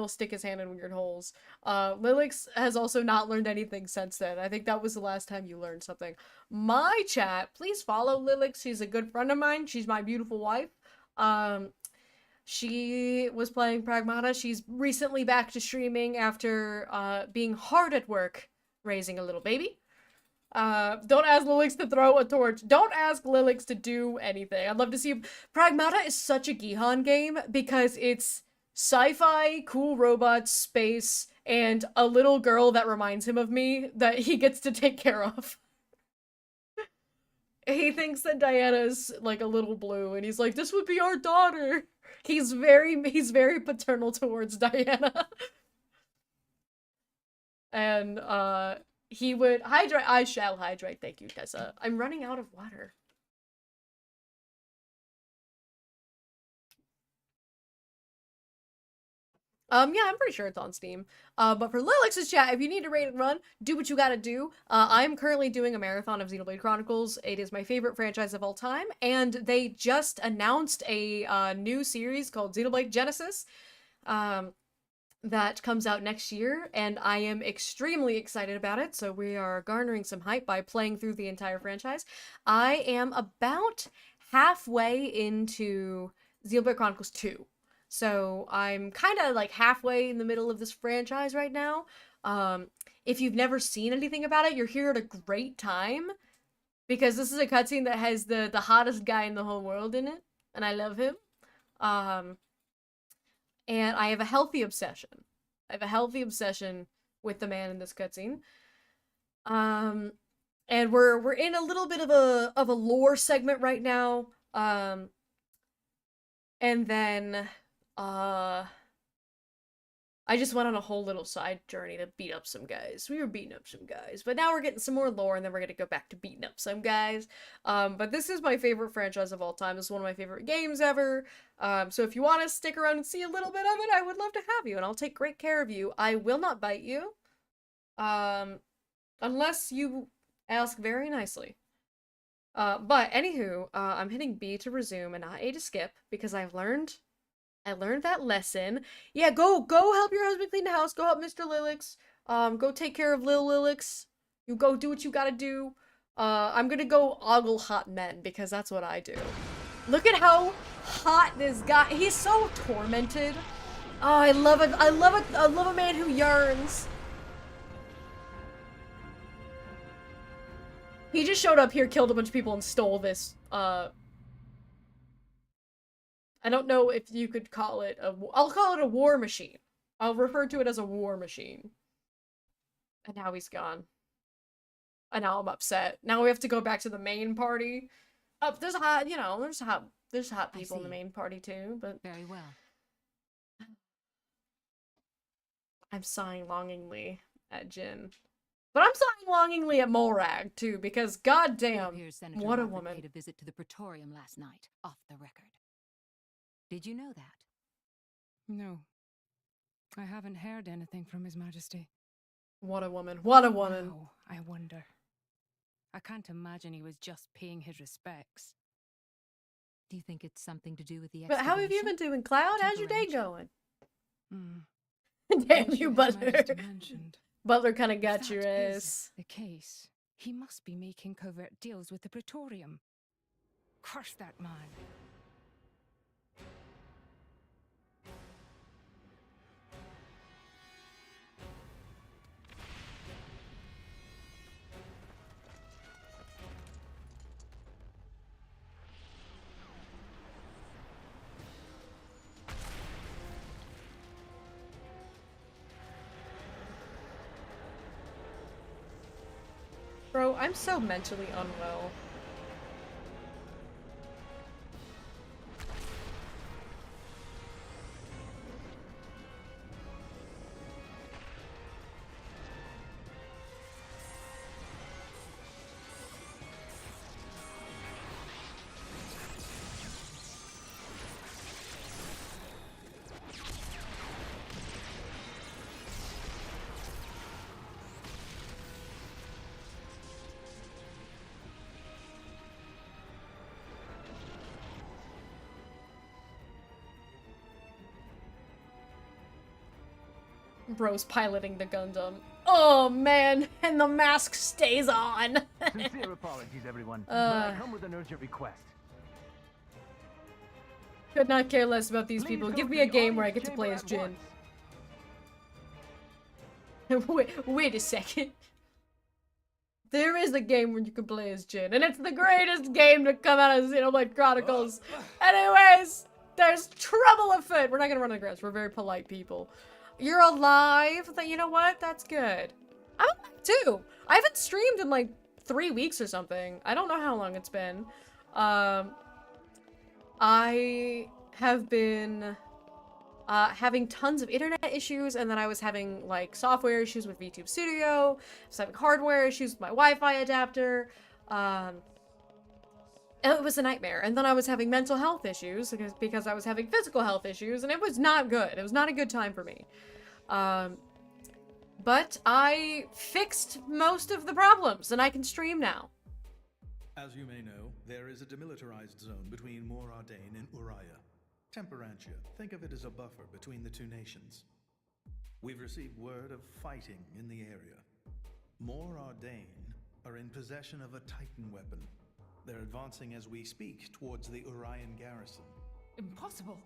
stick his hand in weird holes. Lilix has also not learned anything since then. I think that was the last time you learned something. My chat, please follow Lilix. She's a good friend of mine. She's my beautiful wife. She was playing Pragmata. She's recently back to streaming after being hard at work raising a little baby. Don't ask Lilix to throw a torch. Don't ask Lilix to do anything. I'd love to see. Pragmata is such a Gihan game because it's sci-fi, cool robots, space, and a little girl that reminds him of me that he gets to take care of. He thinks that Diana's like a little blue, and he's like, this would be our daughter. He's very paternal towards Diana. And, he would hydrate. I shall hydrate. Thank you, Tessa. I'm running out of water. Yeah, I'm pretty sure it's on Steam. But for Lilix's chat, if you need to rate and run, do what you gotta do. I'm currently doing a marathon of Xenoblade Chronicles. It is my favorite franchise of all time, and they just announced a new series called Xenoblade Genesis. That comes out next year, and I am extremely excited about it, so we are garnering some hype by playing through the entire franchise. I am about halfway into Xenoblade Chronicles 2. So I'm kind of like halfway in the middle of this franchise right now. If you've never seen anything about it, you're here at a great time. because this is a cutscene that has the hottest guy in the whole world in it, and I love him. And I have a healthy obsession. I have a healthy obsession with the man in this cutscene. And we're in a little bit of a lore segment right now. And then I just went on a whole little side journey to beat up some guys. We were beating up some guys, but now we're getting some more lore, and then we're gonna go back to beating up some guys. But this is my favorite franchise of all time. This is one of my favorite games ever. So if you want to stick around and see a little bit of it, I would love to have you, and I'll take great care of you. I will not bite you, unless you ask very nicely. But anywho, I'm hitting B to resume and not A to skip, because I learned that lesson. Yeah, go help your husband clean the house. Go help Mr. Lilix. Go take care of Lil Lilix. You go do what you gotta do. I'm gonna go ogle hot men, because that's what I do. Look at how hot this guy. He's so tormented. Oh, I love it. I love it. I love a man who yearns. He just showed up here, killed a bunch of people, and stole this, I don't know if you could call it I'll call it a war machine. I'll refer to it as a war machine. And now he's gone. And now I'm upset. Now we have to go back to the main party. There's hot, there's hot people in the main party too, but... Very well. I'm sighing longingly at Jin. But I'm sighing longingly at Morag too, because goddamn, what a woman. Paid a visit to the Praetorium last night, off the record. Did you know that? No. I haven't heard anything from His Majesty. What a woman. What a woman. Oh, I wonder. I can't imagine he was just paying his respects. Do you think it's something to do with the But how have you been doing, Cloud? How's your day going? Hmm. Damn you, Butler. Mentioned. Butler kind of If got your that ass. is the case, he must be making covert deals with the Praetorium. Crush that man. Bro, I'm so mentally unwell. Bro's piloting the Gundam. Oh man, and the mask stays on. Sincere apologies, everyone. But I come with an urgent request. Could not care less about these people. Give me a game where I get to play as Jin. Wait a second. There is a game where you can play as Jin, and it's the greatest game to come out of Xenoblade Chronicles. Anyways, there's trouble afoot. We're not gonna run the grass. We're very polite people. You're alive? You know what? That's good. I'm alive too. I haven't streamed in like 3 weeks or something. I don't know how long it's been. I have been having tons of internet issues, and then I was having like software issues with VTube Studio. I was having hardware issues with my Wi-Fi adapter. It was a nightmare. And then I was having mental health issues because I was having physical health issues, and it was not good. It was not a good time for me. But I fixed most of the problems, and I can stream now. As you may know, there is a demilitarized zone between Mor Ardain and Uriah. Temperantia, think of it as a buffer between the two nations. We've received word of fighting in the area. Mor Ardain are in possession of a Titan weapon. They're advancing as we speak towards the Urian garrison. Impossible.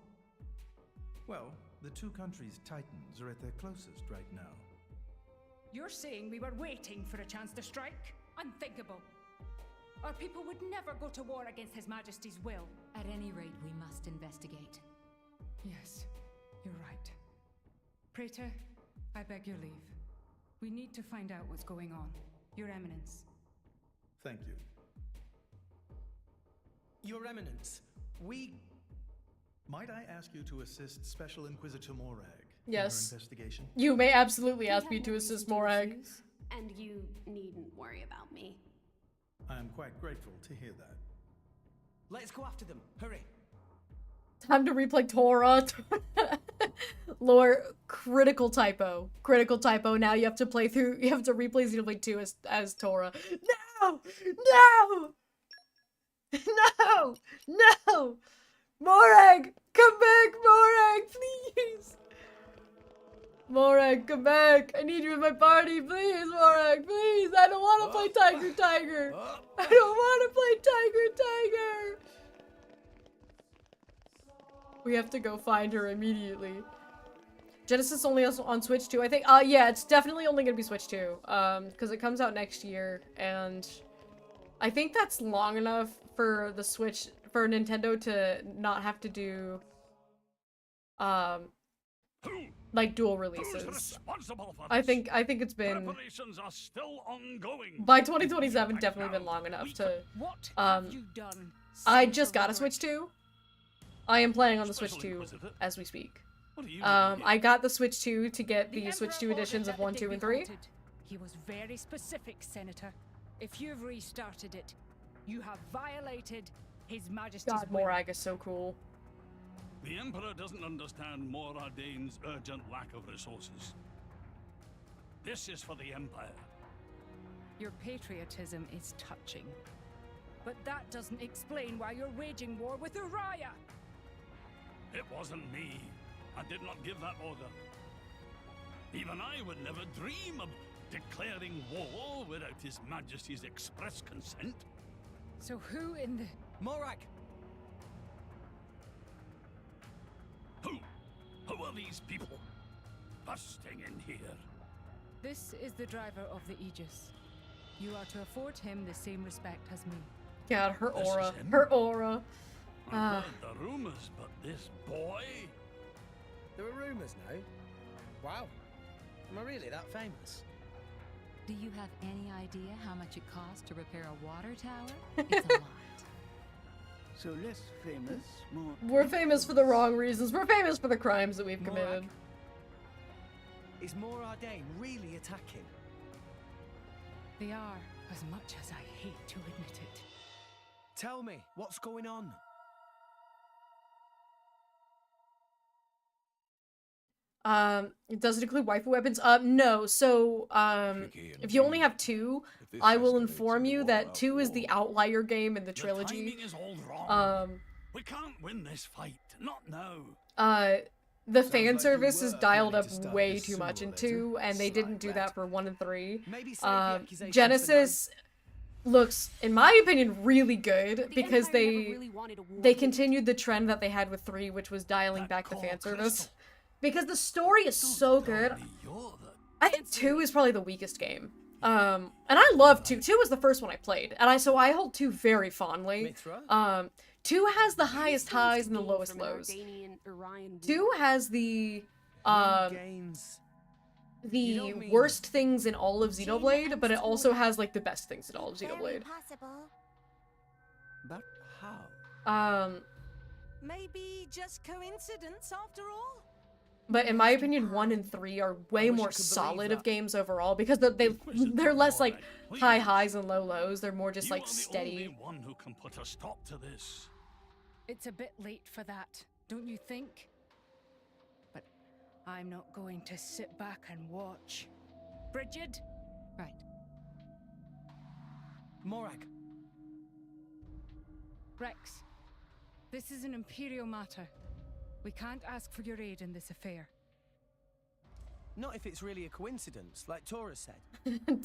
Well, the two countries' Titans are at their closest right now. You're saying we were waiting for a chance to strike? Unthinkable. Our people would never go to war against His Majesty's will. At any rate, we must investigate. Yes, you're right. Praetor, I beg your leave. We need to find out what's going on. Your Eminence. Thank you. Your Eminence, we... Might I ask you to assist Special Inquisitor Morag Yes. in her investigation? You may absolutely ask me to assist Morag. And you needn't worry about me. I am quite grateful to hear that. Let's go after them. Hurry. Time to replay Torah. Lore, critical typo. Critical typo. Now you have to play through, you have to replay Xenoblade 2 as Torah. No! No! No! No! Morag! Come back, Morag, please! Morag, come back! I need you in my party, please, Morag, please! I don't want to play Tiger! I don't want to play Tiger! We have to go find her immediately. Genesis only on Switch 2, I think. Yeah, it's definitely only gonna be Switch 2. Because it comes out next year, and I think that's long enough for the Switch, for Nintendo to not have to do, like dual releases. I think it's been, Preparations are still ongoing. by 2027, definitely been long enough to, What have you done? I just got a Switch 2. I am playing on the Switch 2 as we speak. I got the Switch 2 to get the Switch 2 editions of 1, 2, and 3. He was very specific, Senator. If you've restarted it, you have violated His Majesty's God, will. Morag is so cool. The Emperor doesn't understand Moradane's urgent lack of resources. This is for the Empire. Your patriotism is touching. But that doesn't explain why you're waging war with Uriah. It wasn't me. I did not give that order. Even I would never dream of declaring war without His Majesty's express consent. So who in the... Morag! Who are these people busting in here? This is the driver of the Aegis. You are to afford him the same respect as me. God, her This is aura. him? Her aura. I've heard the rumors, but this boy? There are rumors now. Wow. Am I really that famous? Do you have any idea how much it costs to repair a water tower? It's a lot. So less famous, more... We're famous for the wrong reasons. We're famous for the crimes that we've committed. Is Moradain really attacking? They are, as much as I hate to admit it. Tell me, what's going on? It doesn't include waifu weapons. No. So, if you only have 2, I will inform you that 2 is the outlier game in the trilogy. The timing is all wrong. We can't win this fight. Not now. The fan service is dialed up way too much in 2, and they didn't do that for 1 and 3. Genesis looks, in my opinion, really good because they continued the trend that they had with 3, which was dialing back the fan service. Because the story is so good. I think 2 is probably the weakest game. And I love 2. 2 was the first one I played, and so I hold 2 very fondly. 2 has the highest highs and the lowest lows. 2 has the worst things in all of Xenoblade, but it also has like the best things in all of Xenoblade. But how? Maybe just coincidence after all? But in my opinion, 1 and 3 are way more solid of games overall because they're less like high highs and low lows. They're more just like steady. You are the only one who can put a stop to this. It's a bit late for that, don't you think? But I'm not going to sit back and watch. Bridget? Right. Morag. Rex, this is an Imperial matter. We can't ask for your aid in this affair. Not if it's really a coincidence, like Tora said.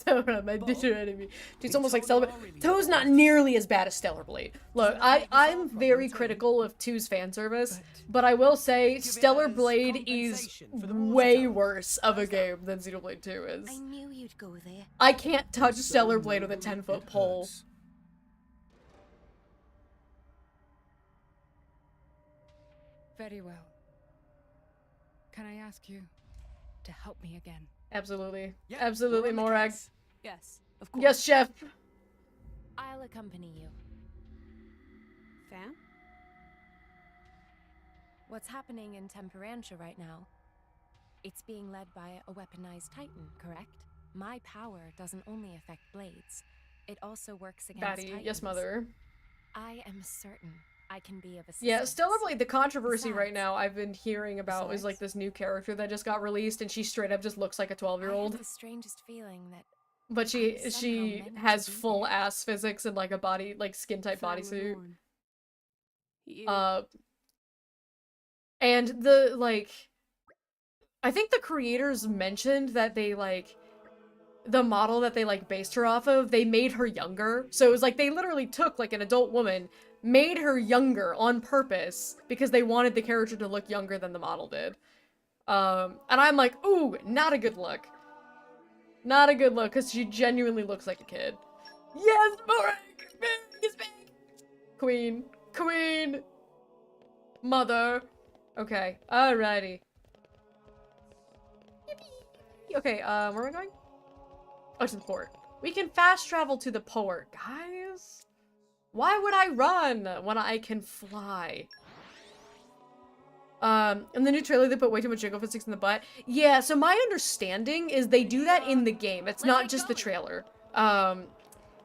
Tora, my bitter enemy. It's almost like Celebrate. 2's not nearly as bad as Stellar Blade. Look, I'm very critical of 2's fan service, but I will say Stellar Blade is way worse of a game than Xenoblade 2 is. I knew you'd go there. I can't touch Stellar Blade with a 10-foot pole. Very well. Can I ask you to help me again? Absolutely. Yeah, Absolutely, we're on the Morag. case. Yes, of course. Yes, chef. I'll accompany you. Fam? What's happening in Temperantia right now? It's being led by a weaponized titan, correct? My power doesn't only affect blades. It also works against Daddy, titans. yes, mother. I am certain I can be of assistance. Yeah, Stellarblade, the controversy right Besides- now I've been hearing about is like this new character that just got released and she straight up just looks like a I have 12-year-old. the strangest feeling that But I'm somehow she meant to has be full there. ass physics and like a body like skin type Fam bodysuit. Lemon. And the like I think the creators mentioned that they like the model that they like based her off of, they made her younger. So it was like they literally took like an adult woman, made her younger on purpose because they wanted the character to look younger than the model did. And I'm like, ooh, not a good look. Not a good look, because she genuinely looks like a kid. Yes, Morag! Is back! Queen. Queen! Mother. Okay, alrighty. Okay, where am I going? Oh, to the port. We can fast travel to the port, guys. Why would I run when I can fly? In the new trailer, they put way too much jiggle physics in the butt. Yeah, so my understanding is they do that in the game. It's not just the trailer.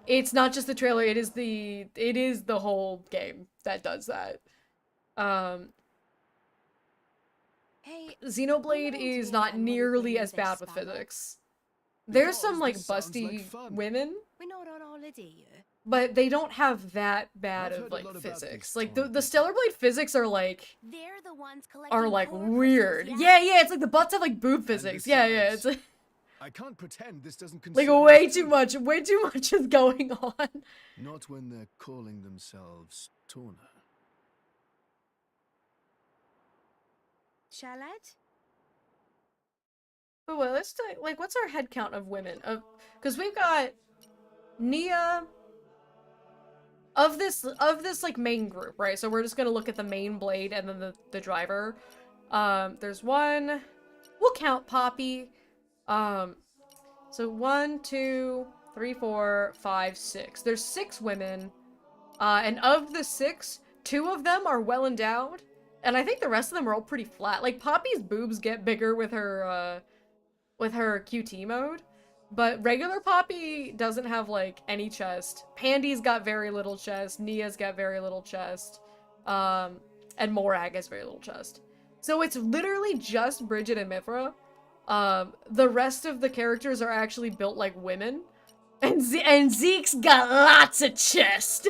It's not just the trailer. It is the whole game that does that. Hey, Xenoblade is not nearly as bad with physics. There's some like busty women, we're not on holiday here. but they don't have that bad of like physics. Like the Stellarblade physics are like They're the ones collecting weird. Yeah, it's like the butts have like boob physics. Yeah, it's like, I can't pretend this doesn't like concern way you. too much is going on. Not when they're calling themselves Torna. Charlotte? But well, let's like what's our head count of women? Because we've got Nia of this like main group, right? So we're just gonna look at the main blade and then the driver. There's one. We'll count Poppy. So 1, 2, 3, 4, 5, 6. There's 6 women. And of the 6, 2 of them are well endowed. And I think the rest of them are all pretty flat. Like Poppy's boobs get bigger with her QT mode. But regular Poppy doesn't have like any chest. Pandy's got very little chest. Nia's got very little chest. And Morag has very little chest. So it's literally just Bridget and Mithra. The rest of the characters are actually built like women. And Zeke's got lots of chest.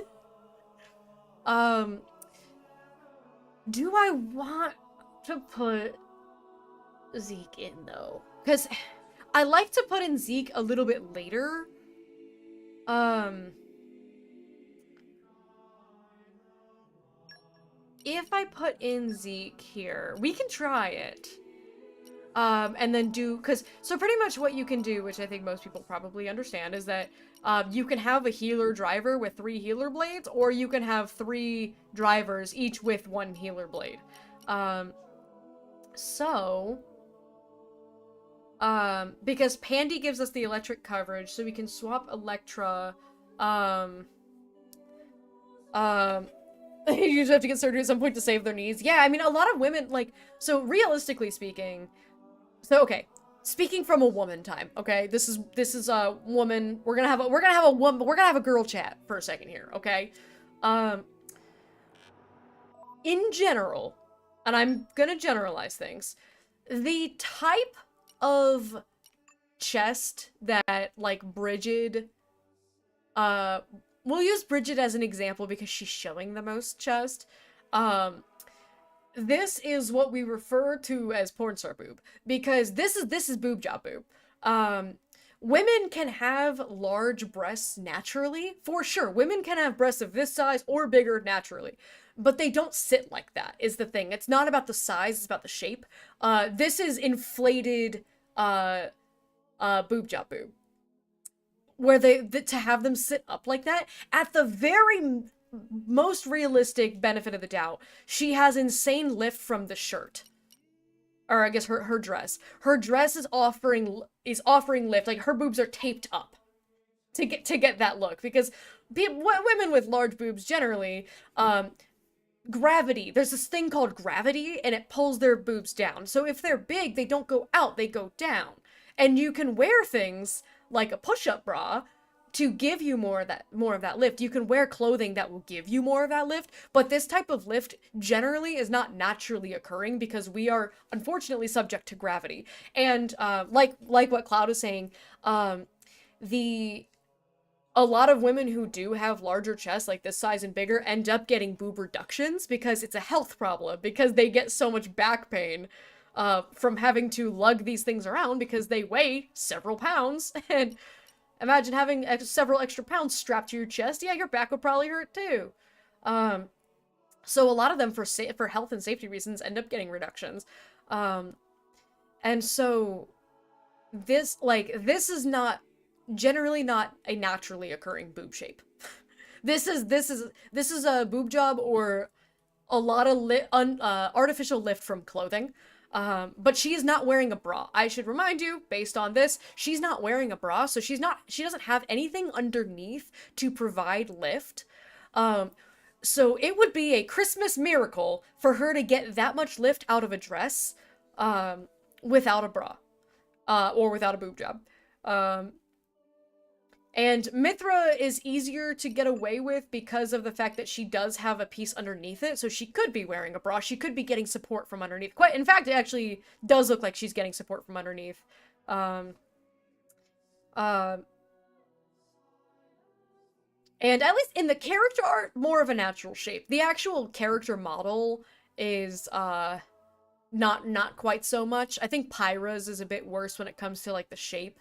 Do I want to put Zeke in though? Because I like to put in Zeke a little bit later. If I put in Zeke here, we can try it. And then so pretty much what you can do, which I think most people probably understand, is that you can have a healer driver with 3 healer blades, or you can have 3 drivers, each with 1 healer blade. Because Pandy gives us the electric coverage, so we can swap Electra, you usually have to get surgery at some point to save their knees. Yeah, I mean, a lot of women, like, so realistically speaking, okay, speaking from a woman time, okay? This is a woman. We're gonna have a girl chat for a second here, okay? In general, and I'm gonna generalize things, the type of chest that like Bridget, we'll use Bridget as an example because she's showing the most chest. This is what we refer to as porn star boob, because this is boob job boob. Women can have large breasts naturally, for sure. Women can have breasts of this size or bigger naturally, but they don't sit like that, is the thing. It's not about the size, it's about the shape. This is inflated boob job boob, where to have them sit up like that, at the very most realistic benefit of the doubt, she has insane lift from the shirt. Or I guess her dress. Her dress is offering lift, like her boobs are taped up to get that look, because women with large boobs generally, gravity, there's this thing called gravity, and it pulls their boobs down. So if they're big, they don't go out, they go down. And you can wear things like a push-up bra to give you more of that lift. You can wear clothing that will give you more of that lift, but this type of lift generally is not naturally occurring because we are unfortunately subject to gravity. And like what Cloud is saying, a lot of women who do have larger chests, like this size and bigger, end up getting boob reductions because it's a health problem, because they get so much back pain from having to lug these things around because they weigh several pounds. And imagine having several extra pounds strapped to your chest. Yeah, your back would probably hurt too. So a lot of them, for health and safety reasons, end up getting reductions. And so this is not generally not a naturally occurring boob shape. This is a boob job or a lot of artificial lift from clothing. But she is not wearing a bra. I should remind you, based on this, she's not wearing a bra, so she doesn't have anything underneath to provide lift. So it would be a Christmas miracle for her to get that much lift out of a dress, without a bra, or without a boob job. And Mithra is easier to get away with because of the fact that she does have a piece underneath it, so she could be wearing a bra, she could be getting support from underneath. In fact, it actually does look like she's getting support from underneath. And at least in the character art, more of a natural shape. The actual character model is, not quite so much. I think Pyra's is a bit worse when it comes to, like, the shape.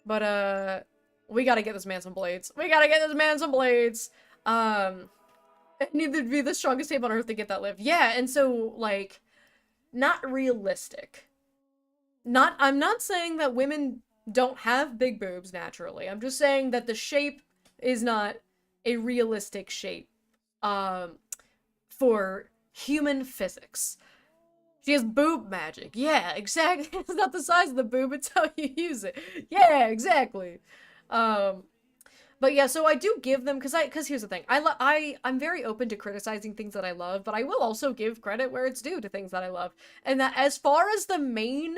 But, we gotta get this man some blades. We gotta get this man some blades! It needed to be the strongest tape on earth to get that lift. Yeah, and so, like, not realistic. I'm not saying that women don't have big boobs naturally. I'm just saying that the shape is not a realistic shape, for human physics. She has boob magic. Yeah, exactly. It's not the size of the boob, it's how you use it. Yeah, exactly. But yeah, so I do give them, because here's the thing. I'm very open to criticizing things that I love, but I will also give credit where it's due to things that I love. And that as far as the main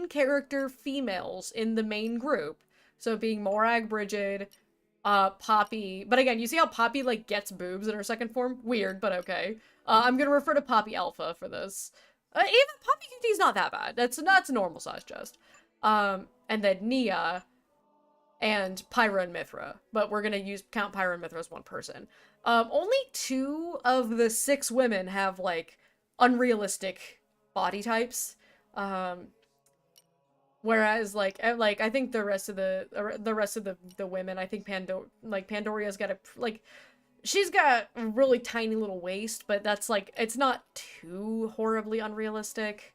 character females in the main group, so being Morag, Brigid, Poppy, but again, you see how Poppy, like, gets boobs in her second form? Weird, but okay. I'm gonna refer to Poppy Alpha for this. Even Poppy QT is not that bad. That's a normal size chest. And then Nia and Pyra and Mithra, but we're gonna count Pyra and Mithra as one person. Only 2 of the 6 women have, like, unrealistic body types. Whereas, like, I think the rest of the women, I think Pandoria's got she's got a really tiny little waist, but that's, like, it's not too horribly unrealistic.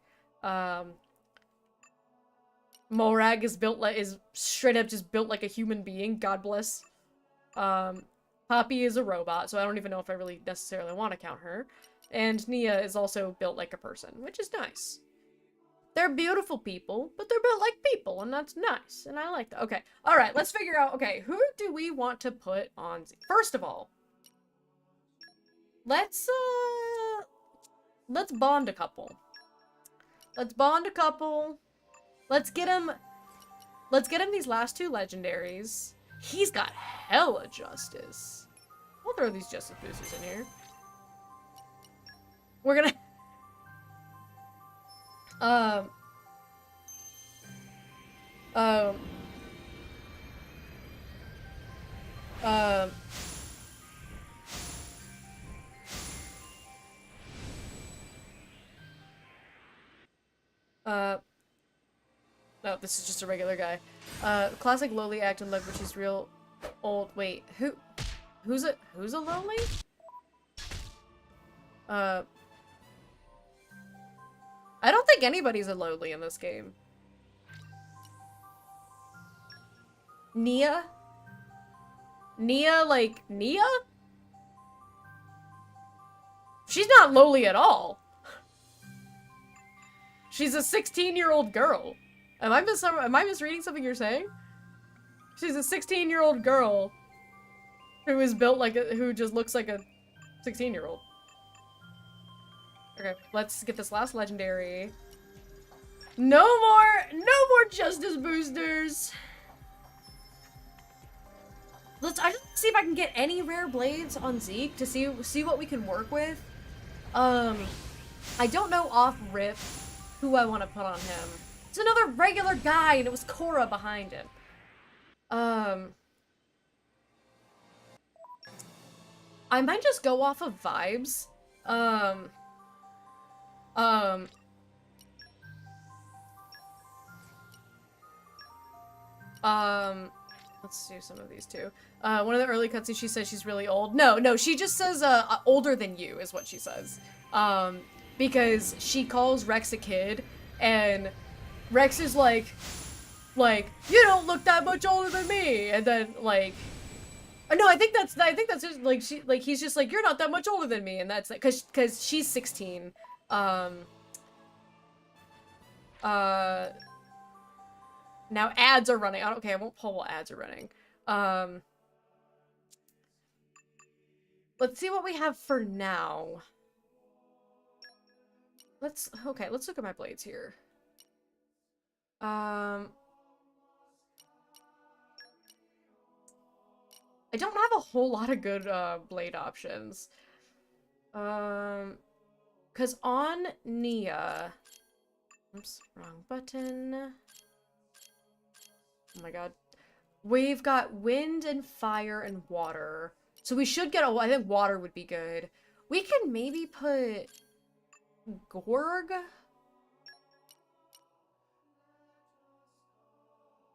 Morag is straight up just built like a human being, God bless. Poppy is a robot, so I don't even know if I really necessarily want to count her. And Nia is also built like a person, which is nice. They're beautiful people, but they're built like people, and that's nice, and I like that. Okay, alright, let's figure out, okay, who do we want to put on Z? First of all, let's bond a couple. Let's bond a couple. Let's get him these last 2 legendaries. He's got hella justice. We'll throw these justice boosters in here. We're gonna... No, this is just a regular guy. Classic lowly act and look, which is real old. Wait, who's a lowly? I don't think anybody's a lowly in this game. Nia? Nia, like, Nia? She's not lowly at all. She's a 16-year-old girl. Am I misreading something you're saying? She's a 16-year-old girl who is built like who just looks like a 16-year-old. Okay, let's get this last legendary. No more justice boosters. I just see if I can get any rare blades on Zeke to see what we can work with. I don't know off rip who I want to put on him. It's another regular guy, and it was Korra behind him. I might just go off of vibes. Let's do some of these too. One of the early cutscenes, she says she's really old. No, she just says, older than you is what she says. Because she calls Rex a kid, and Rex is like, you don't look that much older than me, and then, like, no, I think that's just, like, he's just like, you're not that much older than me, and that's, like, cause she's 16. Now ads are running. Okay, I won't pull while ads are running. Let's see what we have for now. Let's look at my blades here. I don't have a whole lot of good blade options. Cause on Nia, oops, wrong button. Oh my god. We've got wind and fire and water. So we should get I think water would be good. We can maybe put Gorg?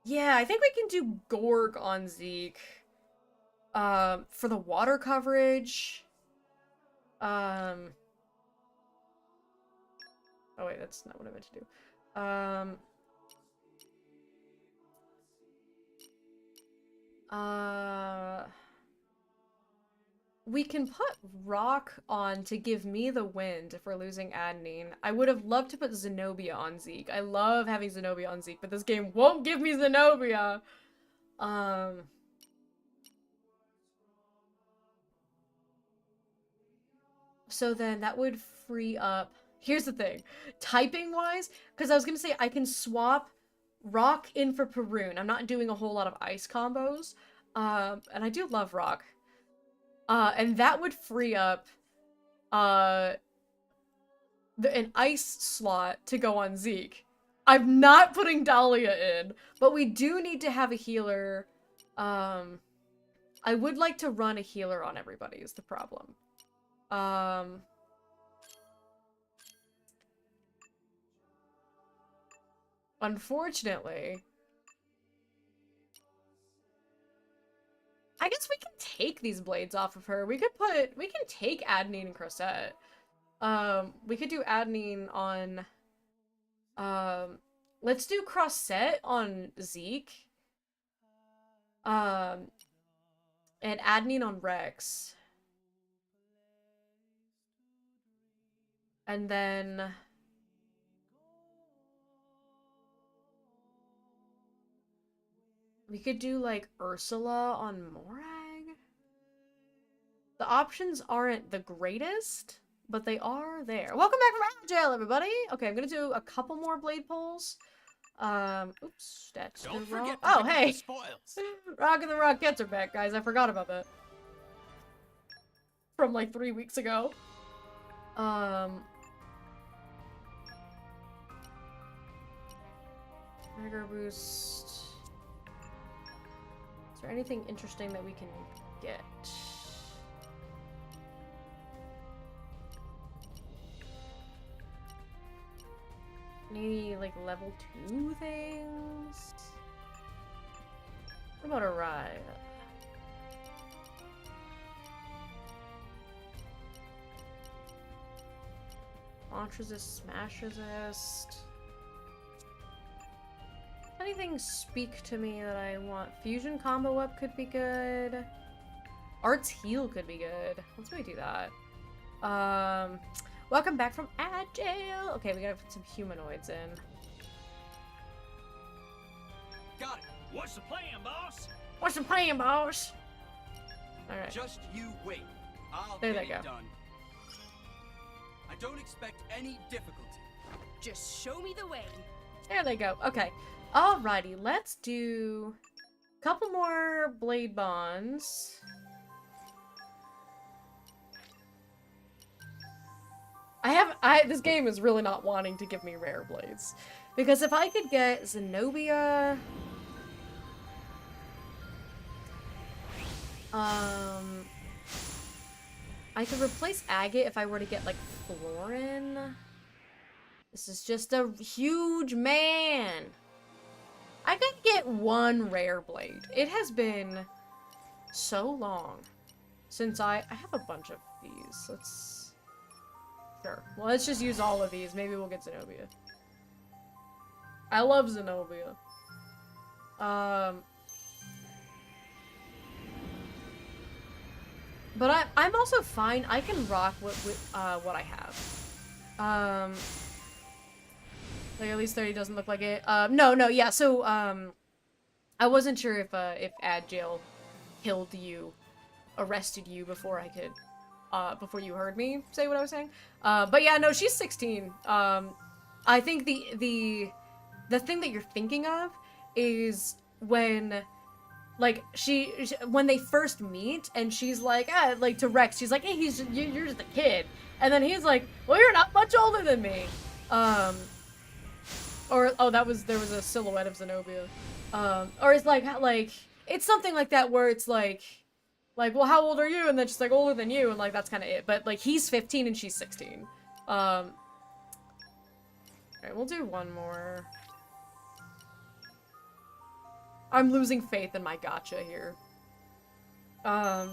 Yeah, I think we can do Gorg on Zeke. For the water coverage. Oh wait, that's not what I meant to do. We can put Rock on to give me the wind if we're losing Adenine. I would have loved to put Zenobia on Zeke. I love having Zenobia on Zeke, but this game won't give me Zenobia. So then that would free up... Here's the thing. Typing-wise, because I was going to say I can swap Rock in for Perun. I'm not doing a whole lot of ice combos. And I do love Rock. And that would free up an ice slot to go on Zeke. I'm not putting Dahlia in, but we do need to have a healer. I would like to run a healer on everybody is the problem. Unfortunately, I guess we can take these blades off of her. We can take Adenine and Crosette. We could do Adenine on, let's do Crosette on Zeke. And Adenine on Rex. And then... we could do, like, Ursula on Morag? The options aren't the greatest, but they are there. Welcome back from jail, everybody! Okay, I'm gonna do a couple more blade pulls. Oops, that's the wrong... Oh, hey! Rock and the Rockettes are back, guys. I forgot about that. From, like, 3 weeks ago. Trigger boost... Is there anything interesting that we can get? Maybe, like, level 2 things? What about a riot? Launch resist, smash resist. Anything anything speak to me that I want? Fusion combo up could be good. Arts heal could be good. Let's maybe do that. Welcome back from Agile. Okay, we gotta put some humanoids in. Got it. What's the plan, boss? What's the plan, boss? Alright. Just you wait. I'll There get they it go. done. I don't expect any difficulty. Just show me the way. There they go. Okay. Alrighty, let's do a couple more blade bonds. This game is really not wanting to give me rare blades. Because if I could get Zenobia... I could replace agate if I were to get, like, Florin. This is just a huge man. I could get one rare blade. It has been so long since I have a bunch of these. Let's... Sure. Well, let's just use all of these. Maybe we'll get Zenobia. I love Zenobia. But I'm also fine. I can rock with what I have. Like at least 30 doesn't look like it. No, yeah. So I wasn't sure if Agile killed you, arrested you before I could, before you heard me say what I was saying. But yeah, no, she's 16. I think the thing that you're thinking of is when. Like, when they first meet, and she's like, like, to Rex, she's like, hey, you're just a kid. And then he's like, well, you're not much older than me. Or, oh, there was a silhouette of Zenobia. Or it's like, it's something like that where it's like, well, how old are you? And then she's like, older than you, and, like, that's kind of it. But, like, he's 15 and she's 16. Alright, we'll do one more. I'm losing faith in my gacha here. But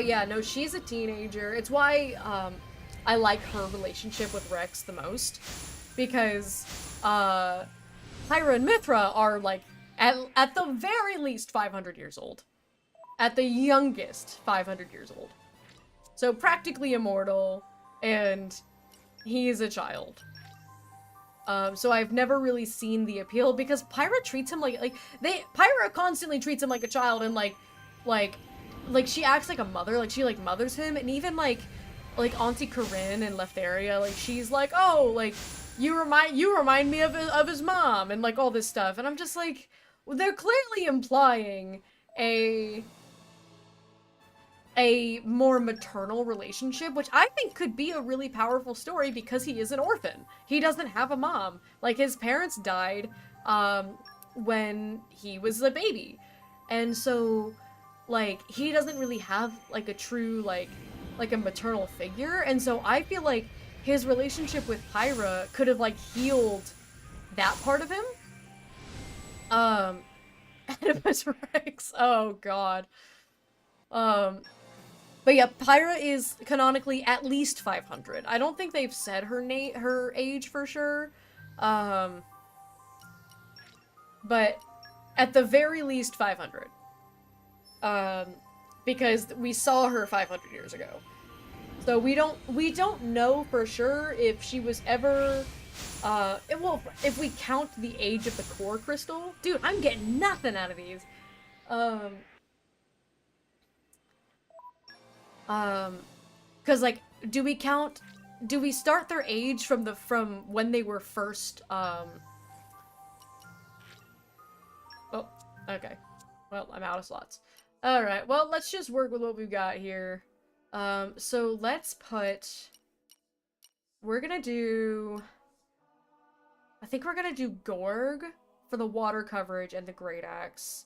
yeah, no, she's a teenager. It's why, I like her relationship with Rex the most. Because, Pyra and Mithra are, like, at the very least 500 years old. At the youngest, 500 years old. So practically immortal, and he is a child. So I've never really seen the appeal because Pyra treats him Pyra constantly treats him like a child and like she acts like a mother, like she like mothers him, and even like Auntie Corinne in Leftheria, like she's like, oh, like you remind me of his mom and like all this stuff, and I'm just like, well, they're clearly implying a more maternal relationship, which I think could be a really powerful story because he is an orphan. He doesn't have a mom. Like, his parents died, when he was a baby. And so, like, he doesn't really have, like, a true, like a maternal figure. And so I feel like his relationship with Pyra could have, like, healed that part of him. Oedipus Rex. Oh, God. But yeah, Pyra is canonically at least 500. I don't think they've said her age for sure. But at the very least 500. Because we saw her 500 years ago. So we don't know for sure if she was ever well, if we count the age of the core crystal. Dude, I'm getting nothing out of these. Cause like, do we start their age from when they were first, oh, okay. Well, I'm out of slots. Alright, well, let's just work with what we've got here. So let's we're gonna do, I think we're gonna do Gorg for the water coverage and the Great Axe.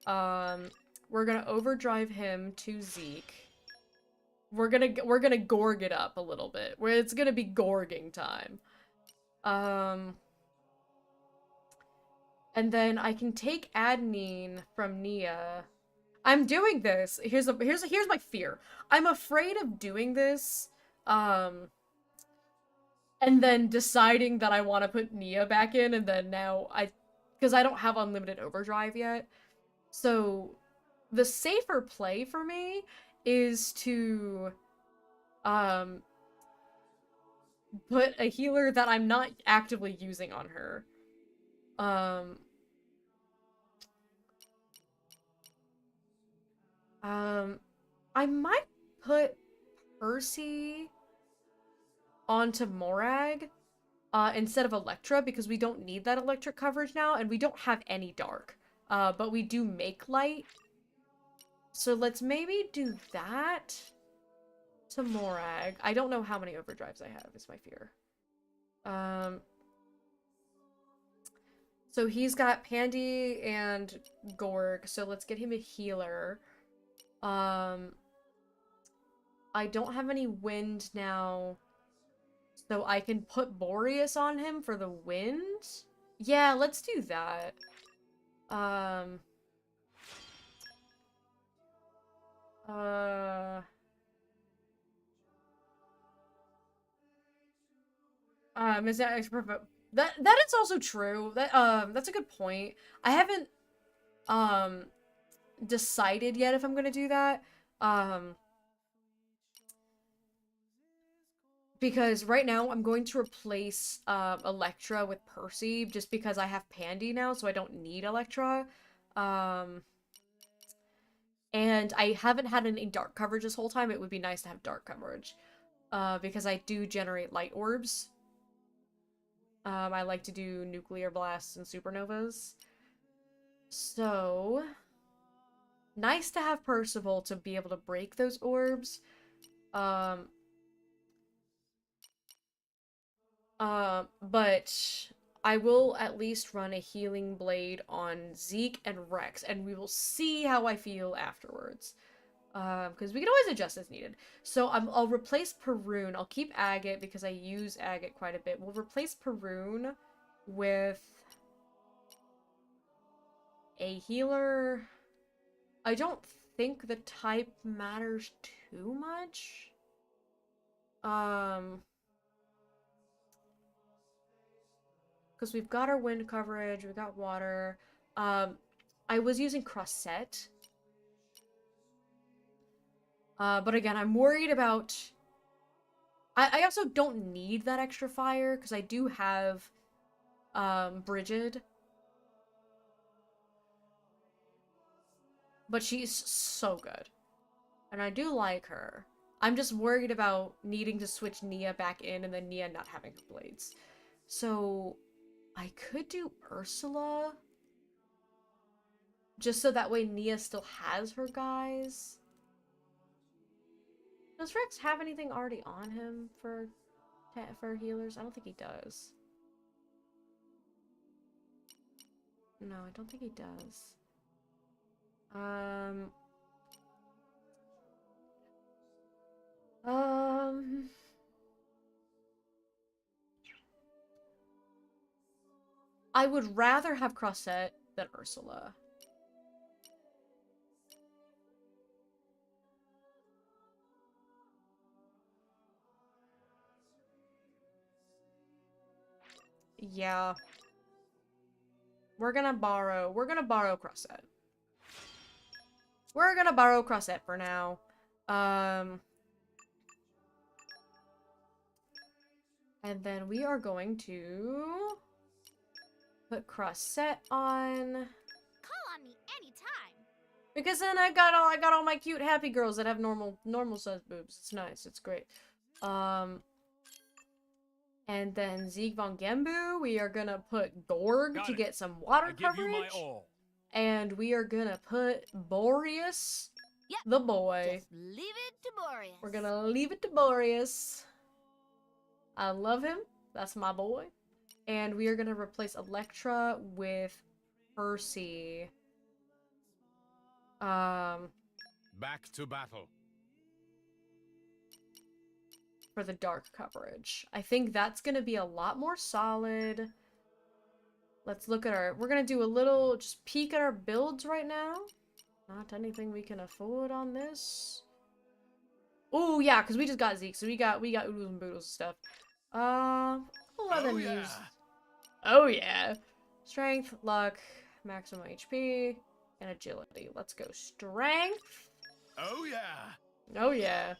We're gonna overdrive him to Zeke. We're gonna Gorg it up a little bit. Where it's gonna be Gorging time. And then I can take Adenine from Nia. I'm doing this. Here's my fear. I'm afraid of doing this, and then deciding that I want to put Nia back in, and then now because I don't have unlimited overdrive yet. So the safer play for me is to put a healer that I'm not actively using on her. I might put Percy onto Morag instead of Electra, because we don't need that electric coverage now, and we don't have any dark. But we do make light. So let's maybe do that to Morag. I don't know how many overdrives I have, is my fear. So he's got Pandy and Gorg, so let's get him a healer. I don't have any wind now, so I can put Boreas on him for the wind? Yeah, let's do that. Is that extra? That is also true. That's a good point. I haven't decided yet if I'm gonna do that. Because right now I'm going to replace Electra with Percy just because I have Pandy now, so I don't need Electra. And I haven't had any dark coverage this whole time. It would be nice to have dark coverage. Because I do generate light orbs. I like to do nuclear blasts and supernovas. So, nice to have Percival to be able to break those orbs. But I will at least run a healing blade on Zeke and Rex, and we will see how I feel afterwards. Because we can always adjust as needed. So I'll replace Perun. I'll keep Agate because I use Agate quite a bit. We'll replace Perun with a healer. I don't think the type matters too much. Because we've got our wind coverage, we've got water. I was using Crossette. But again, I'm worried about... I also don't need that extra fire, because I do have, Brigid. But she's so good. And I do like her. I'm just worried about needing to switch Nia back in, and then Nia not having her blades. So, I could do Ursula. Just so that way Nia still has her guys. Does Rex have anything already on him for healers? I don't think he does. No, I don't think he does. I would rather have Crossette than Ursula. Yeah. We're gonna borrow Crossette. We're gonna borrow Crossette for now. And then we are going to put Crossette on. Call on me anytime. Because then I got all my cute happy girls that have normal size boobs. It's nice. It's great. And then Zeke von Gembu, we are gonna put Gorg to get some water coverage. And we are gonna put Boreas, the boy. Just leave it to Boreas. We're gonna leave it to Boreas. I love him. That's my boy. And we are gonna replace Electra with Percy. Back to battle. For the dark coverage. I think that's gonna be a lot more solid. Let's look at our... We're gonna do a little... Just peek at our builds right now. Not anything we can afford on this. Oh yeah, because we just got Zeke, so we got oodles and boodles and stuff. Let them use... Oh yeah. Strength, luck, maximum HP, and agility. Let's go strength. Oh yeah. Oh yeah.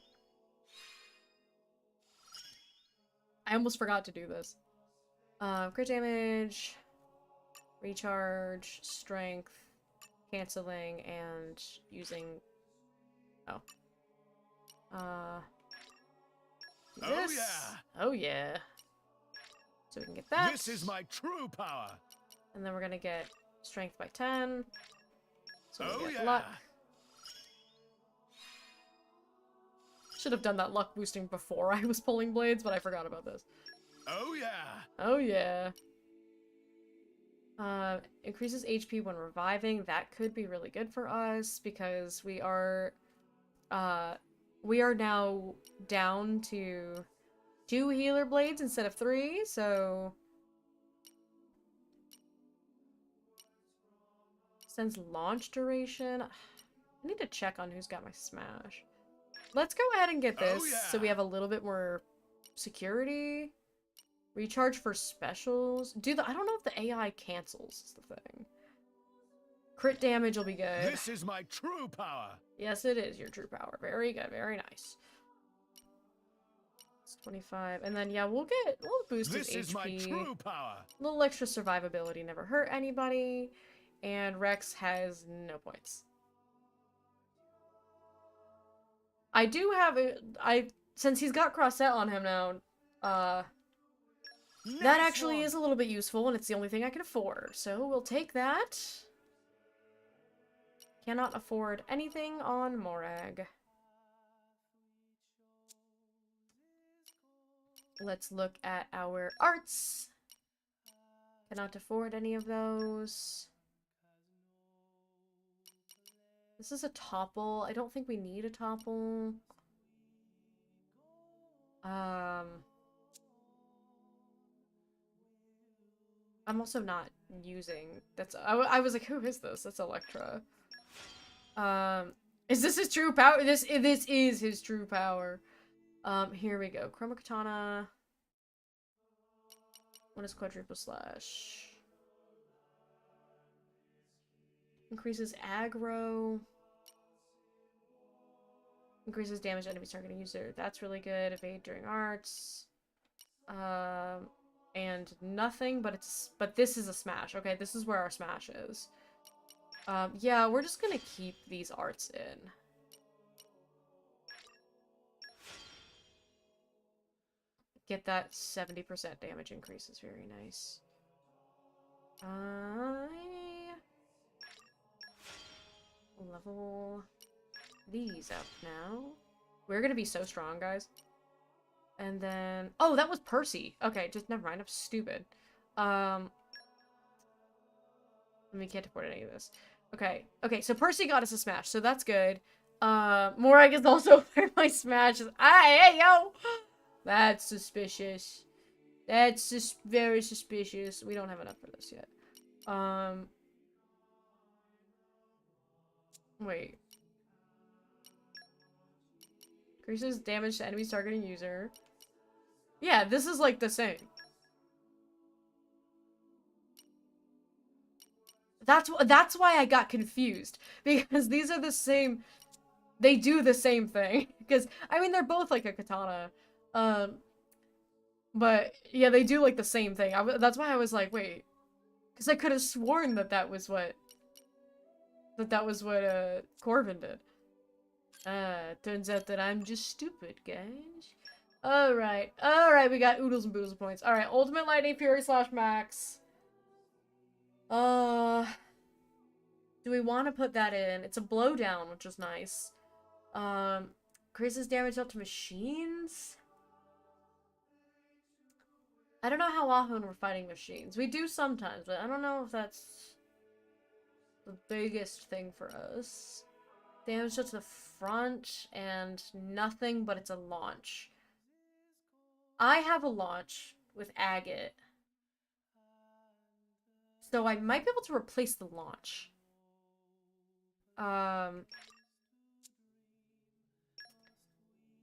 I almost forgot to do this. Crit damage, recharge, strength, canceling, and using. Oh. Oh This. yeah. Oh yeah. So we can get that. This is my true power. And then we're gonna get strength by 10. So we Oh get yeah. luck. Should have done that luck boosting before I was pulling blades, but I forgot about this. Oh yeah. Oh yeah. Increases HP when reviving. That could be really good for us because we are now down to 2 healer blades instead of 3, so extends launch duration. I need to check on who's got my smash. Let's go ahead and get this so we have a little bit more security. Recharge for specials. I don't know if the AI cancels is the thing. Crit damage will be good. This is my true power. Yes, it is your true power. Very good. Very nice. It's 25. And then, yeah, we'll boost his HP. This is my true power. A little extra survivability never hurt anybody. And Rex has no points. I do have since he's got cross-set on him now, that actually is a little bit useful, and it's the only thing I can afford. So we'll take that. Cannot afford anything on Morag. Let's look at our arts. Cannot afford any of those. This is a topple. I don't think we need a topple. I'm also not using... I was like, who is this? That's Electra. Is this his true power? This is his true power. Here we go. Chroma Katana. One is quadruple slash. Increases aggro. Increases damage to enemy targeting user. That's really good. Evade during arts. And nothing, but this is a smash. Okay, this is where our smash is. Yeah, we're just gonna keep these arts in. Get that 70% damage increase is very nice. Level these up now. We're gonna be so strong, guys. And then... Oh, that was Percy! Okay, just never mind, I'm stupid. We can't afford any of this. Okay, so Percy got us a smash, so that's good. Morag is also where my smash is. Hey, yo! That's suspicious. That's just very suspicious. We don't have enough for this yet. Wait. Increases damage to enemies targeting user. Yeah, this is like the same. That's why I got confused. Because these are the same... They do the same thing. Because, I mean, they're both like a katana. But, yeah, they do like the same thing. That's why I was like, wait. Because I could have sworn that was what... Corvin did. Turns out that I'm just stupid, guys. Alright, we got oodles and boodles points. Alright, Ultimate Lightning Fury / Max. Do we want to put that in? It's a blowdown, which is nice. Increases damage up to machines? I don't know how often we're fighting machines. We do sometimes, but I don't know if that's the biggest thing for us. Damage to the front and nothing, but it's a launch. I have a launch with agate. So I might be able to replace the launch.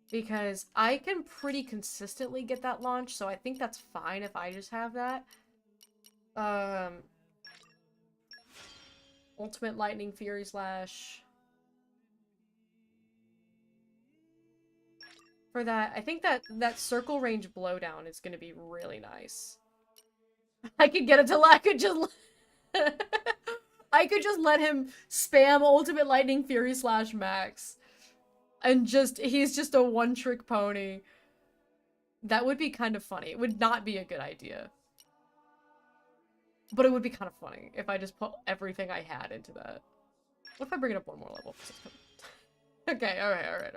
Because I can pretty consistently get that launch, so I think that's fine if I just have that. Ultimate Lightning Fury Slash. For that, I think that circle range blowdown is going to be really nice. I could get it to I could just I could just let him spam Ultimate Lightning Fury Slash Max. And he's just a one-trick pony. That would be kind of funny. It would not be a good idea. But it would be kind of funny if I just put everything I had into that. What if I bring it up one more level? Okay, alright.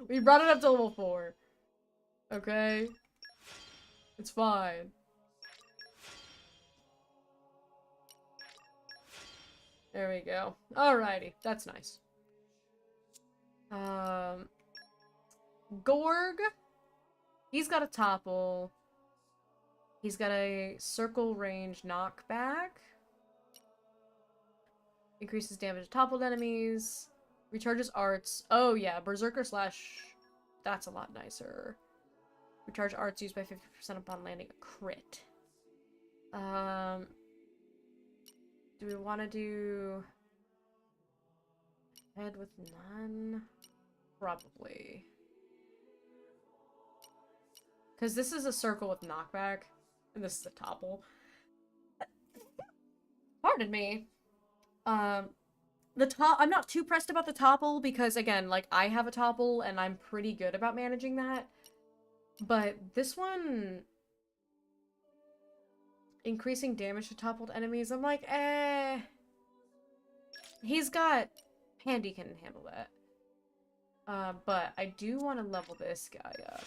We brought it up to level 4. Okay? It's fine. There we go. Alrighty, that's nice. Gorg. He's got a topple. He's got a circle range knockback. Increases damage to toppled enemies. Recharges arts. Oh yeah, Berserker Slash. That's a lot nicer. Recharge arts used by 50% upon landing a crit. Do we want to do head with none? Probably. Because this is a circle with knockback, and this is a topple. Pardon me. I'm not too pressed about the topple because, again, like, I have a topple and I'm pretty good about managing that. But this one... increasing damage to toppled enemies, I'm like, eh. He's got... Handy can handle that. But I do want to level this guy up.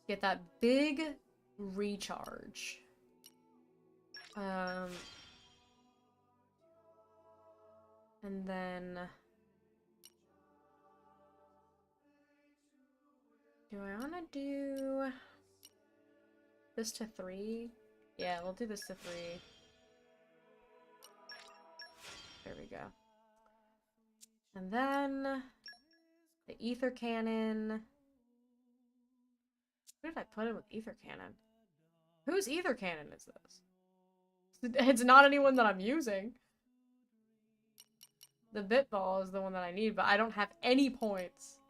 Get that big recharge. And then... do I want to do this to 3? Yeah, we'll do this to 3. There we go. And then the ether cannon. Where did I put it with ether cannon? Whose ether cannon is this? It's not anyone that I'm using. The bit ball is the one that I need, but I don't have any points.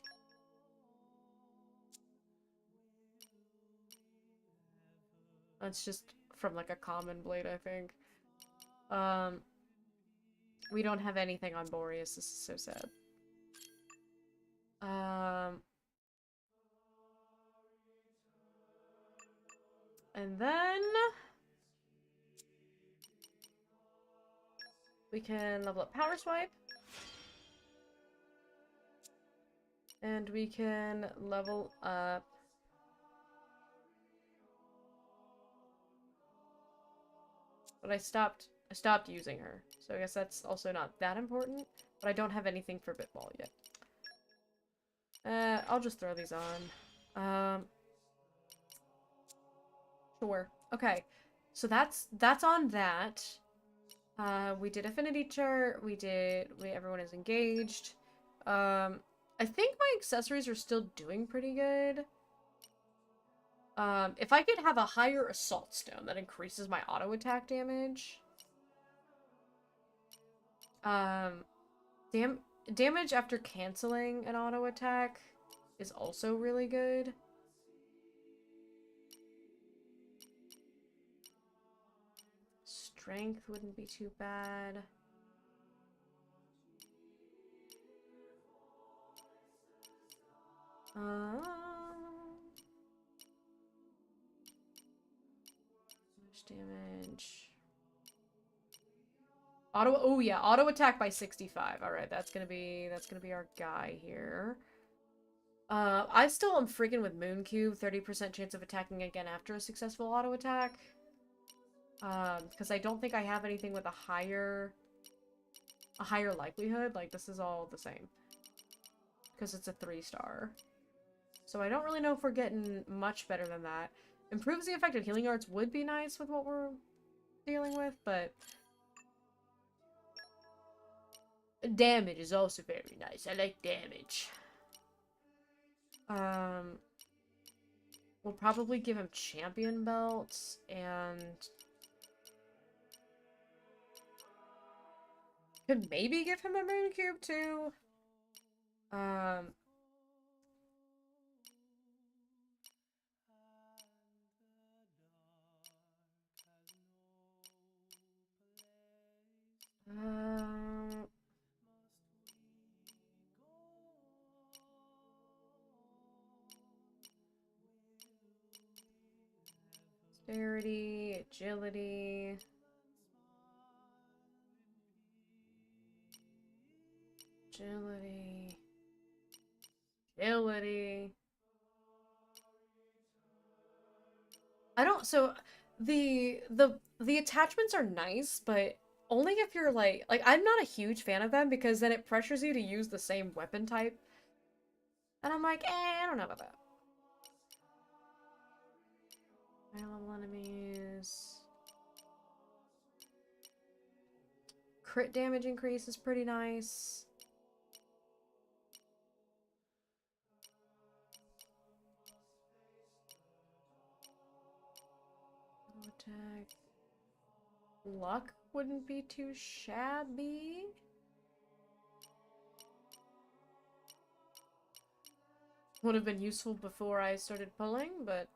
That's just from like a common blade, I think. We don't have anything on Boreas. This is so sad. And then we can level up Power Swipe. And we can level up but I stopped using her. So I guess that's also not that important. But I don't have anything for Bitball yet. I'll just throw these on. Sure. Okay. So that's on that. We did Affinity Chart. Everyone is engaged. I think my accessories are still doing pretty good. If I could have a higher Assault Stone that increases my auto attack damage. Damage after canceling an auto attack is also really good. Strength wouldn't be too bad. Damage. Oh yeah, auto attack by 65. All right, that's gonna be our guy here. I still am freaking with Moon Cube. 30% chance of attacking again after a successful auto attack. Because I don't think I have anything with a higher likelihood. Like, this is all the same. Because it's a 3-star. So I don't really know if we're getting much better than that. Improves the effect of healing arts would be nice with what we're dealing with, but... damage is also very nice. I like damage. We'll probably give him champion belts, and Could maybe give him a moon cube too. Dexterity, agility. Agility. Agility. I don't, so the attachments are nice, but only if you're like I'm not a huge fan of them because then it pressures you to use the same weapon type. And I'm like, I don't know about that. High level enemies. Crit damage increase is pretty nice. Attack. Luck wouldn't be too shabby. Would have been useful before I started pulling, but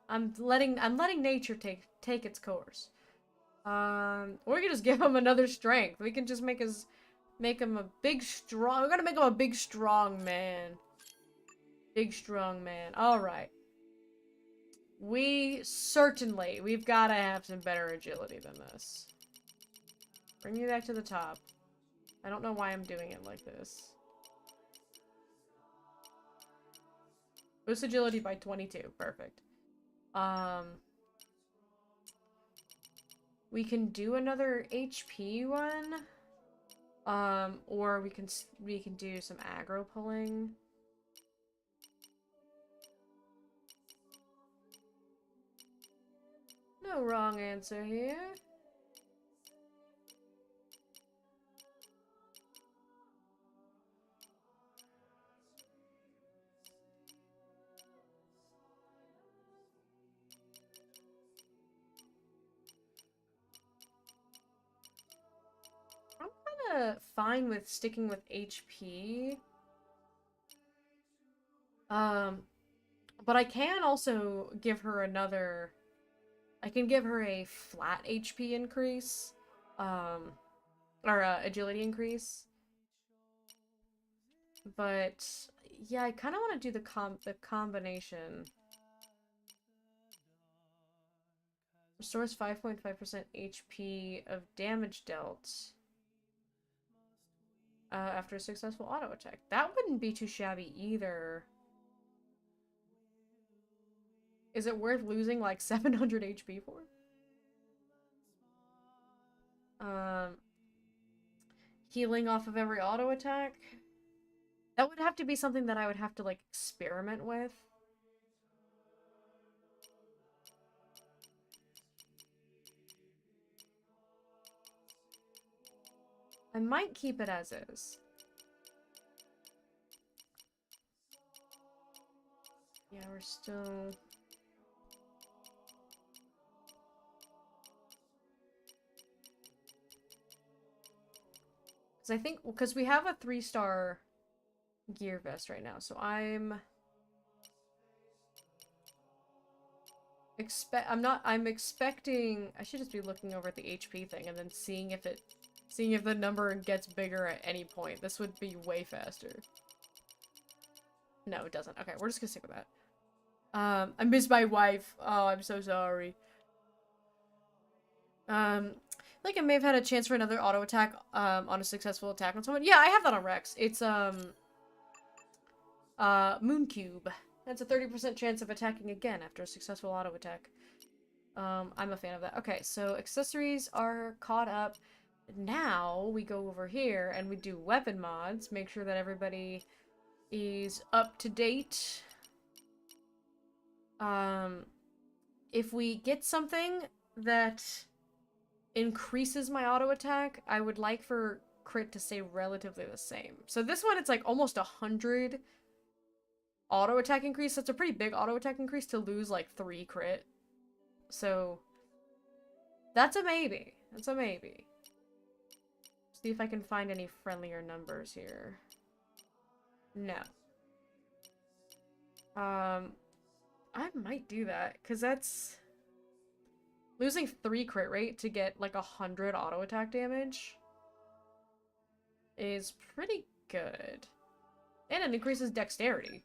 I'm letting nature take its course. Or we can just give him another strength. We can just make him a big strong. We're gonna make him a big strong man. Big strong man. All right. We've got to have some better agility than this. Bring me back to the top. I don't know why I'm doing it like this. Boost agility by 22. Perfect. We can do another HP one. Or we can do some aggro pulling. No wrong answer here. I'm kind of fine with sticking with HP. But I can also give her another... I can give her a flat HP increase. Or agility increase. But yeah, I kind of want to do the combination. Restores 5.5% HP of damage dealt after a successful auto attack. That wouldn't be too shabby either. Is it worth losing like 700 HP for? Healing off of every auto attack? That would have to be something that I would have to like experiment with. I might keep it as is. Yeah, we're still... Because I think... Because we have a 3-star gear vest right now, so I'm expecting... I should just be looking over at the HP thing and then seeing if the number gets bigger at any point. This would be way faster. No, it doesn't. Okay, we're just gonna stick with that. I miss my wife. Oh, I'm so sorry. Like I may have had a chance for another auto attack, on a successful attack on someone. Yeah, I have that on Rex. It's, Moon Cube. That's a 30% chance of attacking again after a successful auto attack. I'm a fan of that. Okay, so accessories are caught up. Now we go over here and we do weapon mods. Make sure that everybody is up to date. If we get something that increases my auto attack, I would like for crit to stay relatively the same. So this one, it's like almost 100 auto attack increase. That's a pretty big auto attack increase to lose like 3 crit. So that's a maybe. That's a maybe. See if I can find any friendlier numbers here. No. I might do that, because that's... Losing 3 crit rate to get, like, 100 auto attack damage is pretty good. And it increases dexterity.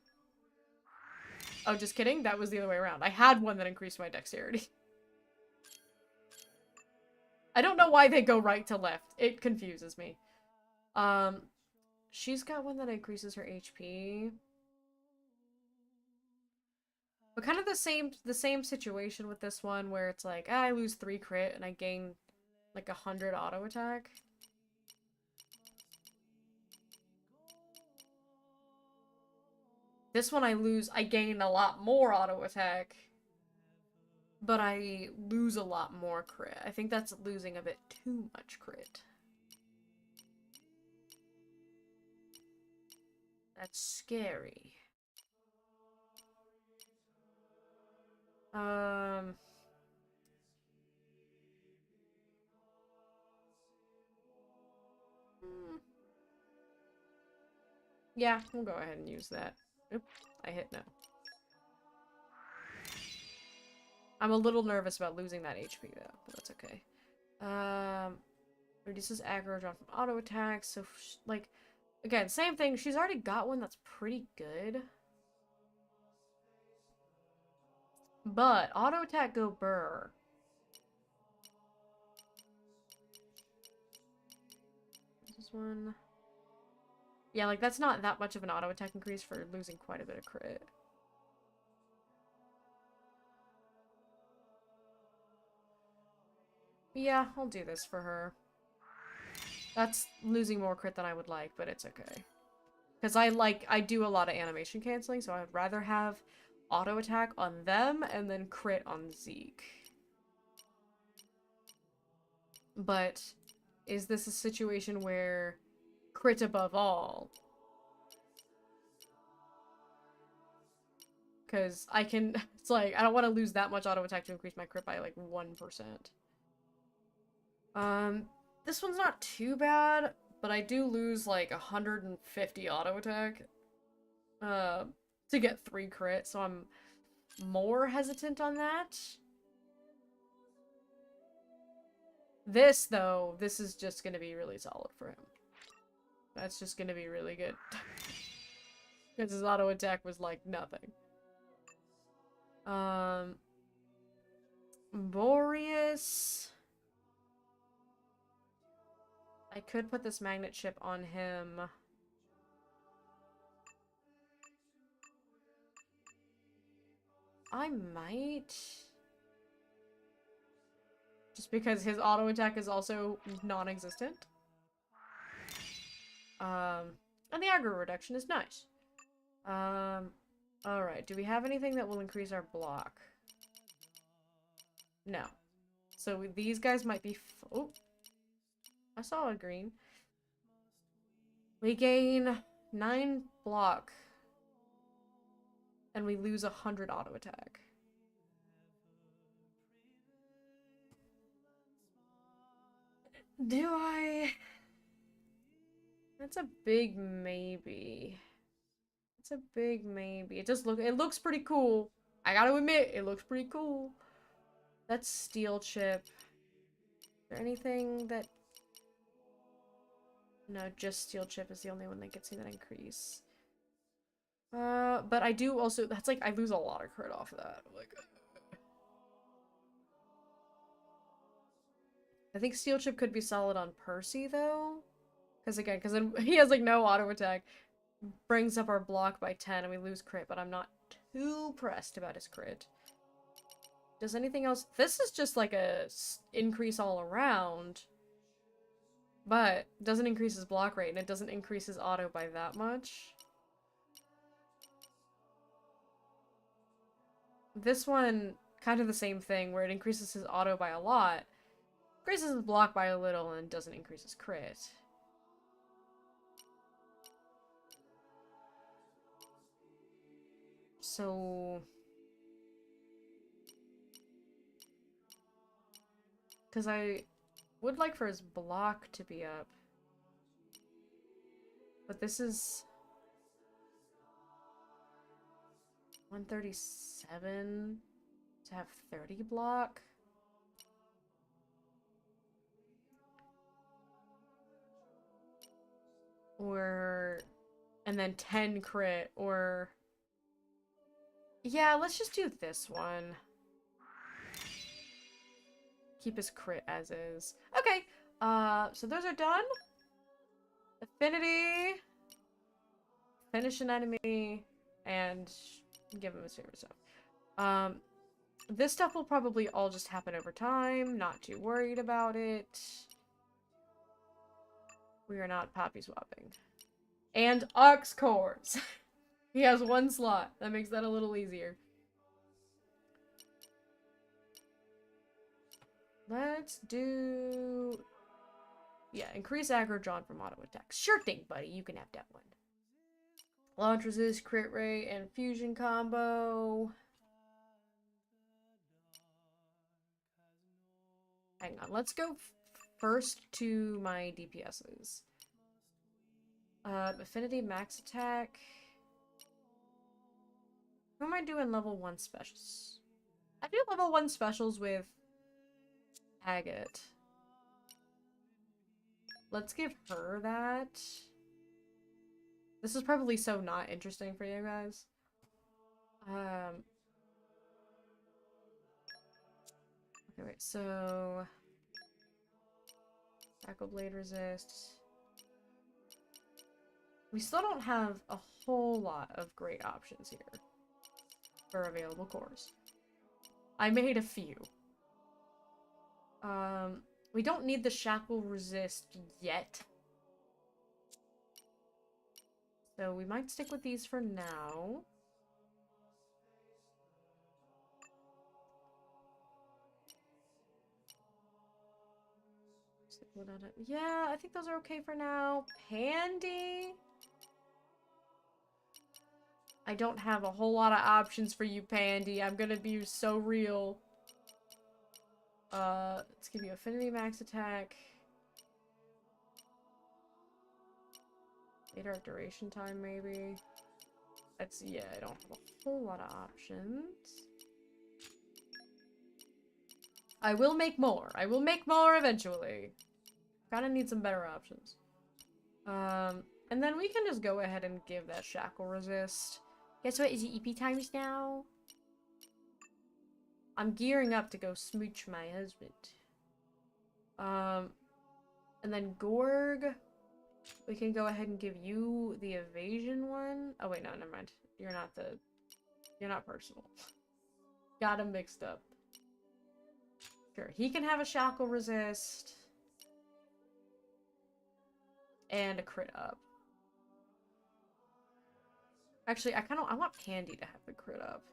Oh, just kidding? That was the other way around. I had one that increased my dexterity. I don't know why they go right to left. It confuses me. She's got one that increases her HP. But kind of the same situation with this one where it's like, I lose 3 crit and I gain like 100 auto attack. This one I gain a lot more auto attack, but I lose a lot more crit. I think that's losing a bit too much crit. That's scary. Yeah, we'll go ahead and use that. Oop, I hit no. I'm a little nervous about losing that HP though, but that's okay. Reduces aggro drawn from auto attacks, so like, again, same thing. She's already got one that's pretty good. But auto attack go burr. This one. Yeah, like that's not that much of an auto attack increase for losing quite a bit of crit. Yeah, I'll do this for her. That's losing more crit than I would like, but it's okay. Because I do a lot of animation canceling, so I would rather have auto attack on them and then crit on Zeke. But is this a situation where crit above all? Because I can, it's like, I don't want to lose that much auto attack to increase my crit by like 1%. This one's not too bad, but I do lose like 150 auto attack to get 3 crit, so I'm more hesitant on that. This, though, this is just gonna be really solid for him. That's just gonna be really good. Because his auto attack was like nothing. Boreas. I could put this magnet chip on him. I might. Just because his auto attack is also non-existent. And the aggro reduction is nice. Alright, do we have anything that will increase our block? No. So these guys might be... Oh! I saw a green. We gain 9 block. And we lose 100 auto attack. Do I... That's a big maybe. It's a big maybe. It looks pretty cool. I gotta admit, it looks pretty cool. That's steel chip. Is there anything that... No, just steel chip is the only one that gets me that increase. But I do also... That's like, I lose a lot of crit off of that. Like... I think steel chip could be solid on Percy, though. Because then he has, like, no auto attack. Brings up our block by 10 and we lose crit, but I'm not too pressed about his crit. Does anything else... This is just, like, a increase all around. But doesn't increase his block rate, and it doesn't increase his auto by that much. This one, kind of the same thing, where it increases his auto by a lot, increases his block by a little, and doesn't increase his crit. So... Because I would like for his block to be up. But this is 137 to have 30 block. Or, and then 10 crit, or, yeah, let's just do this one. Keep his crit as is. Okay, so those are done. Affinity. Finish an enemy, and give him his favorite stuff. This stuff will probably all just happen over time, not too worried about it. We are not poppy swapping. And ox cores. He has one slot. That makes that a little easier. Let's do... yeah, increase aggro drawn from auto attacks. Sure thing, buddy. You can have that one. Launch resist, crit rate, and fusion combo. Hang on. Let's go first to my DPSs. Affinity max attack. Who am I doing level 1 specials? I do level 1 specials with Agate. Let's give her that. This is probably so not interesting for you guys. Okay, wait, so... Blade resist. We still don't have a whole lot of great options here for available cores. I made a few. We don't need the shackle resist yet. So we might stick with these for now. Yeah, I think those are okay for now. Pandy? I don't have a whole lot of options for you, Pandy. I'm gonna be so real. Let's give you affinity max attack. 8 hour duration time, maybe. That's, yeah, I don't have a whole lot of options. I will make more. I will make more eventually. Kinda need some better options. And then we can just go ahead and give that shackle resist. Guess what? Is it EP times now? I'm gearing up to go smooch my husband. And then Gorg, we can go ahead and give you the evasion one. Oh wait, no, never mind. You're not personal. Got him mixed up. Sure, he can have a shackle resist. And a crit up. Actually, I want Pandy to have the crit up.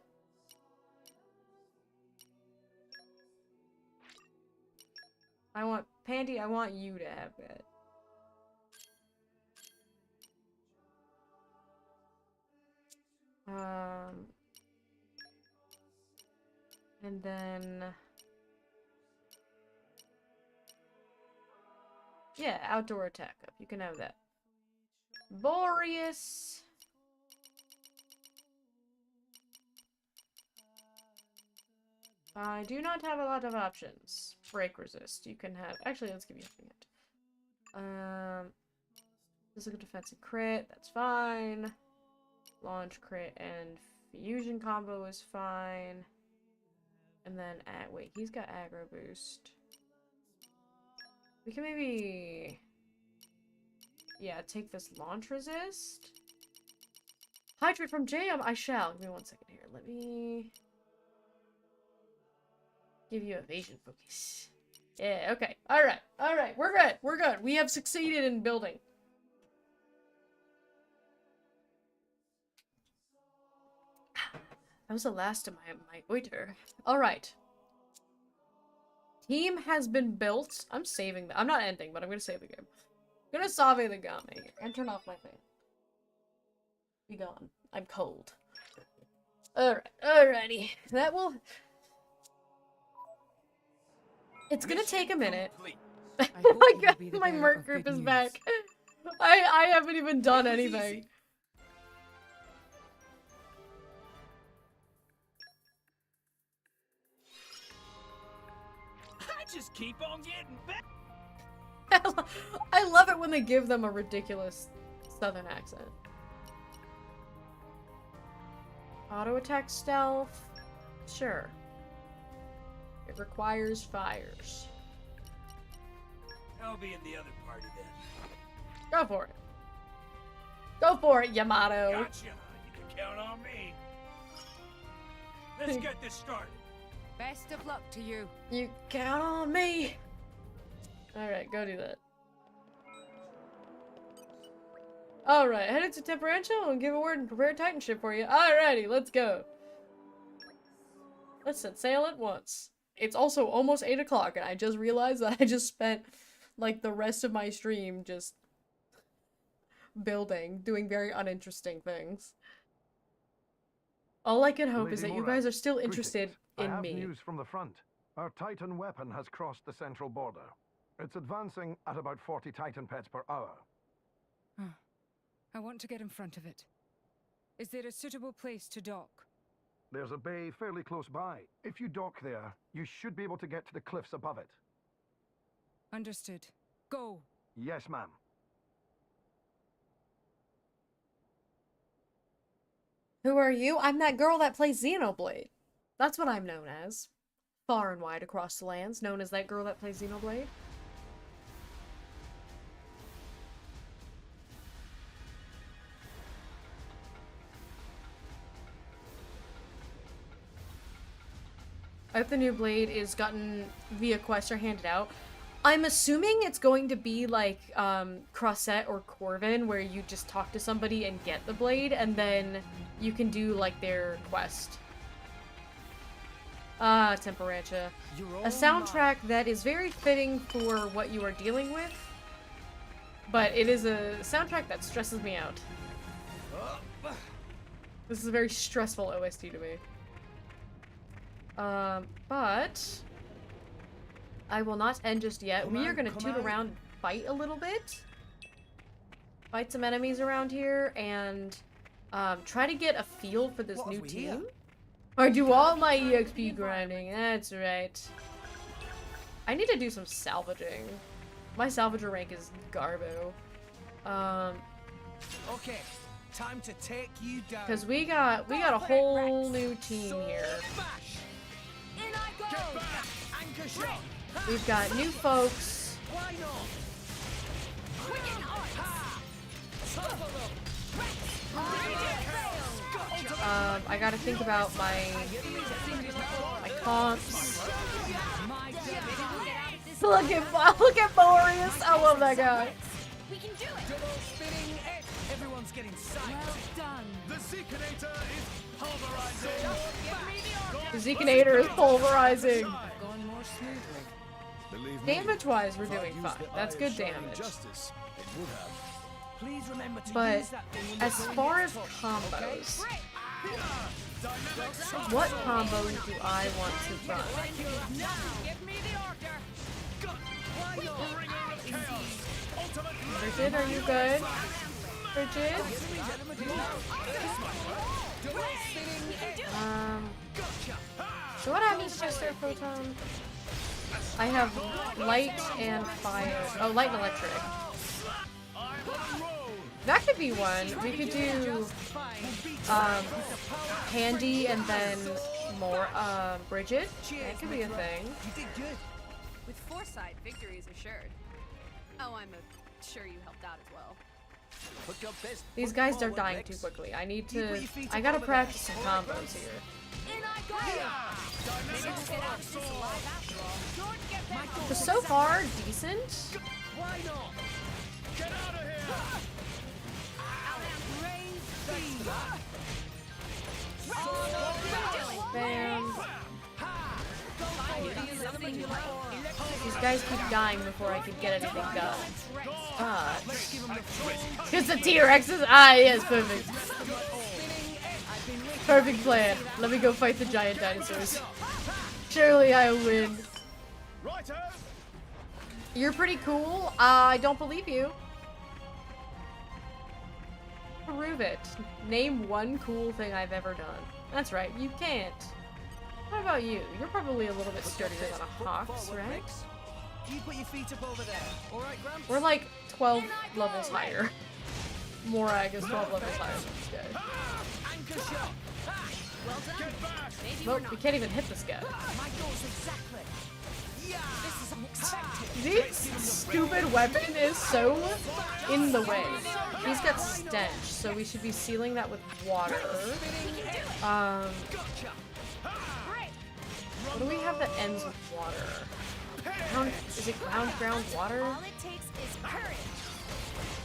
Pandy, I want you to have it. And then... yeah, outdoor attack up. You can have that. Boreas. I do not have a lot of options. Break resist. You can have... actually, let's give you a hint. Physical defense and crit. That's fine. Launch crit and fusion combo is fine. And then... wait, he's got aggro boost. We can maybe... yeah, take this launch resist. Hydrate from jam, I shall. Give me 1 second here. Let me... give you evasion focus. Yeah, okay. Alright, alright. We're good. We're good. We have succeeded in building. That was the last of my oiter. Alright. Team has been built. I'm saving I'm not ending, but I'm gonna save the game. I'm gonna save the game and turn off my fan. Be gone. I'm cold. Alright, alrighty. That will... it's gonna take a minute. Oh my god, my merc group is back. I haven't even done anything. I just keep on getting better. I love it when they give them a ridiculous southern accent. Auto attack stealth? Sure. It requires fires. I'll be in the other party then. Go for it. Go for it, Yamato. Gotcha. You can count on me. Let's get this started. Best of luck to you. You count on me. Alright, go do that. Alright, headed to Temperantial and give a word and prepare a Titanship for you. Alrighty, let's go. Let's set sail at once. It's also almost 8 o'clock and I just realized that I just spent like the rest of my stream just building, doing very uninteresting things. All I can hope is that you guys are still interested in me. I have news from the front. Our Titan weapon has crossed the central border. It's advancing at about 40 Titan pets per hour. I want to get in front of it. Is there a suitable place to dock? There's a bay fairly close by. If you dock there, you should be able to get to the cliffs above it. Understood. Go. Yes, ma'am. Who are you? I'm that girl that plays Xenoblade. That's what I'm known as. Far and wide across the lands, known as that girl that plays Xenoblade. I hope the new blade is gotten via quest or handed out. I'm assuming it's going to be like Crossette or Corvin, where you just talk to somebody and get the blade, and then you can do like their quest. Ah, Temperantia. A soundtrack that is very fitting for what you are dealing with, but it is a soundtrack that stresses me out. This is a very stressful OST to me. But I will not end just yet. We are gonna toot around and fight a little bit. Fight some enemies around here and try to get a feel for this new team. I do all my EXP grinding, that's right. I need to do some salvaging. My salvager rank is garbo. Okay, time to take you down. Cause we got a whole new team here. In I go. Anchor shot. We've got new folks. Why not? I gotta think about my comps. Look at Boreas. I love that guy. We can do it. Double spinning it. Everyone's getting psyched. Well done. The Zeekinator is pulverizing. The Zeekinator is pulverizing. Going more smoothly. Damage-wise, we're doing fine. That's good damage. Please remember to But use that thing when as you're far going as to push, combos, okay? what combos do I want to run? Give me the order. Bridget, are you good? Bridget? So what happens, Chester Photon? I have light and fire. Oh, light and electric. That could be one. We could do Handy and then more Bridget. That could be a thing. You did good. With foresight, victory is assured. Oh, I'm sure you helped out as well. These guys are dying too quickly. I gotta practice some combos here. In I go. Maybe we'll get out of this alive after all. Don't get back. But so far, decent. Why not? Get out of here! Bam. These guys keep dying before I can get anything done. Because the T-Rex is... Ah, yes, perfect. Perfect plan. Let me go fight the giant dinosaurs. Surely I win. You're pretty cool. I don't believe you. Prove it. Name one cool thing I've ever done. That's right, you can't. What about you? You're probably a little bit sturdier than a Hawks, right? You put your feet up over there. All right, Gramps? We're like 12 levels higher. Morag is 12 levels higher than this guy. Anchor shot. Well done. Maybe Nope, we can't even hit this guy. My goals exactly. Yeah. This is unexpected. This stupid weapon is so in the way. He's got stench, so we should be sealing that with water. What do we have that ends with water? Is it ground water? All it takes is courage.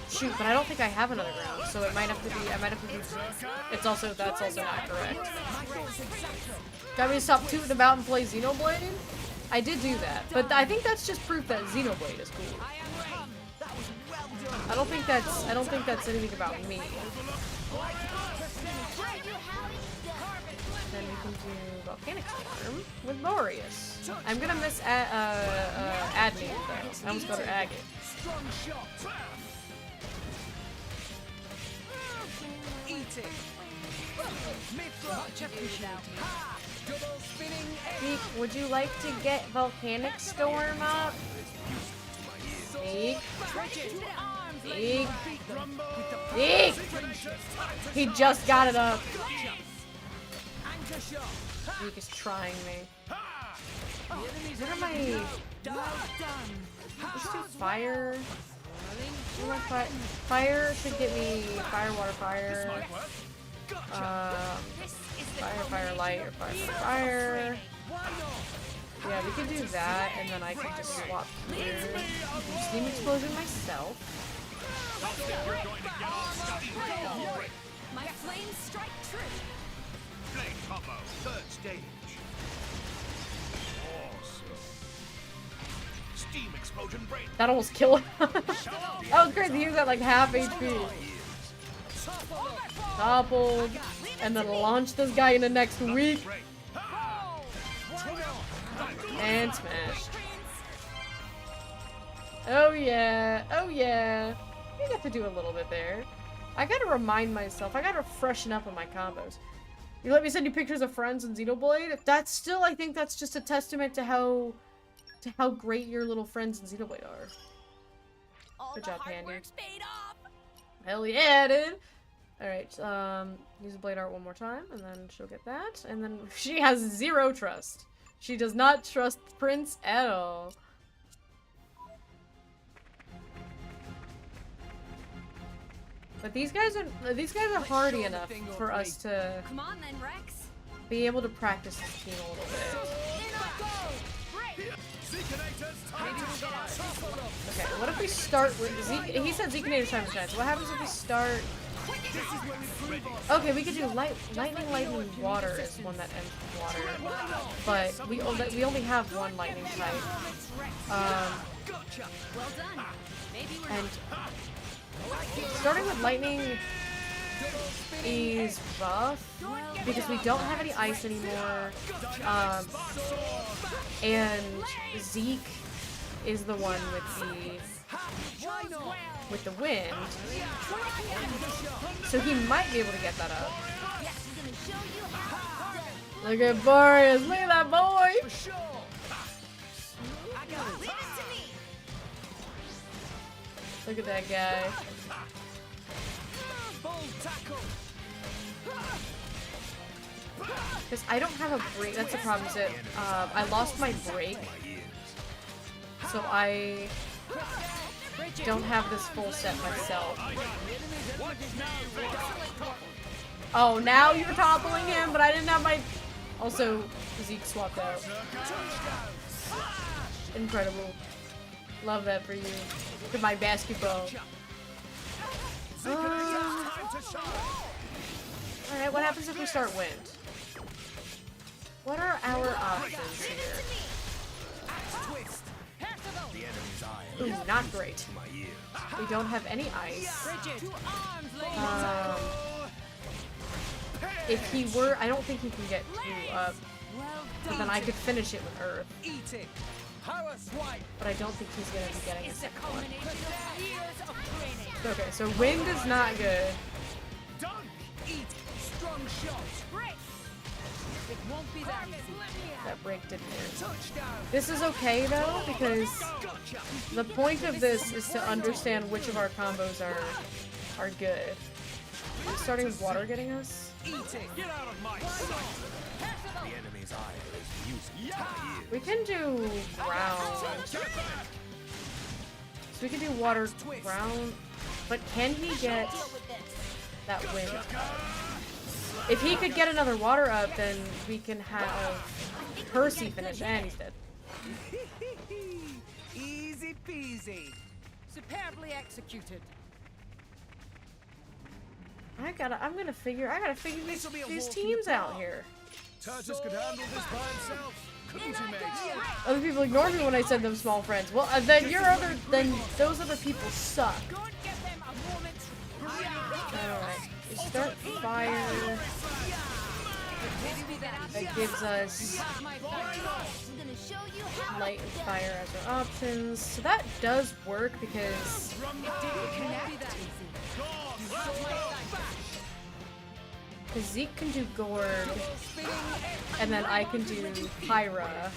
Shoot, but I don't think I have another ground, so it might have to be. I might have to be. That's also not correct. Got me to stop tooting about and play Xenoblade? I did do that, but I think that's just proof that Xenoblade is cool. I don't think that's anything about me. Then we can do Volcanic Storm with Boreas. I'm gonna miss Adney though. I almost got her Agate. Eat it. Zeke, would you like to get Volcanic Storm up? Zeke? Zeke? Zeke! He just got it up. Zeke is trying me. What am I... Let's do fire. Fire should get me fire, water, fire. Fire, light, or fire. Yeah, we could do that, and then I can just swap here. Steam Explosion myself. My flames strike true. Flame combo, third stage. Awesome. Steam explosion break. That almost killed him. That was crazy. He was at like half HP. Toppled. And then launch this guy in the next week. And smash. Oh yeah. Oh yeah. We got to do a little bit there. I gotta remind myself. I gotta freshen up on my combos. You let me send you pictures of friends in Xenoblade? That's still, I think that's just a testament to how great your little friends in Xenoblade are. Good job, Pandy. Hell yeah, dude! Alright, use the blade art one more time, and then she'll get that. And then she has 0 trust. She does not trust Prince at all. But these guys are hardy enough for us to Come on then, Rex. be able to practice this team a little bit. Okay, what if we start with Zeke? He said Zekinator's time to shine. So what happens if we start? Okay, we could do lightning, water is one that ends with water, but we only have one lightning type. And starting with lightning is rough because we don't have any ice anymore. And Zeke is the one with the wind, so he might be able to get that up. Look at Boreas, look at that boy! Look at that guy. Because I don't have a break, that's the problem, is that I lost my break. So I don't have this full set myself. Oh, now you're toppling him, but I didn't have my... Also, Zeke swapped out. Incredible. Love that for you. Look at my basketball. Alright, what happens if we start wind? What are our options here? Ooh, not great. We don't have any ice. If he were, I don't think he can get 2 up. But then I could finish it with Earth. But I don't think he's gonna be getting a second one. Okay, so wind is not good. It won't be that easy. That break didn't work. This is okay though, because the point of this is to understand which of our combos are good. Is starting with water getting us? Eat it. Get out of my sight. The enemy's eye is using tiny We can do ground. So we can do water ground, but can he get that wind? If he could get another water up, then we can have Percy finish, and he's dead. Easy peasy. Superbly executed. I gotta figure these teams out here. Turtus could handle this by himself, couldn't he, mate? Other people ignore me when I send them small friends. Well, then those other people suck. Alright, we start fire. That gives us light and fire as our options. So that does work because Zeke can do Gorg, and then I can do Pyra.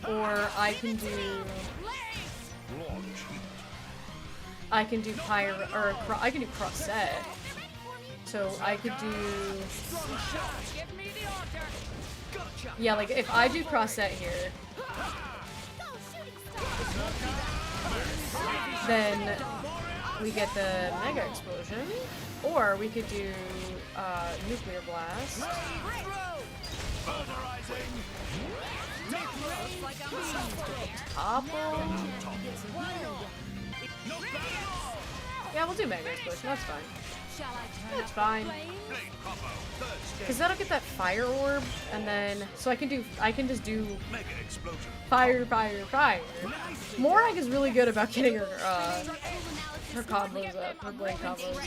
Or I can do Pyra, or I can do Crossette. So I could do... Yeah, like if I do Crossette here, then we get the Mega Explosion, or we could do Nuclear Blast. Topple. Yeah, we'll do Mega Explosion, that's fine. That's fine. Cause that'll get that fire orb, and then so I can just do fire. Morag is really good about getting her combos up, her blade combos.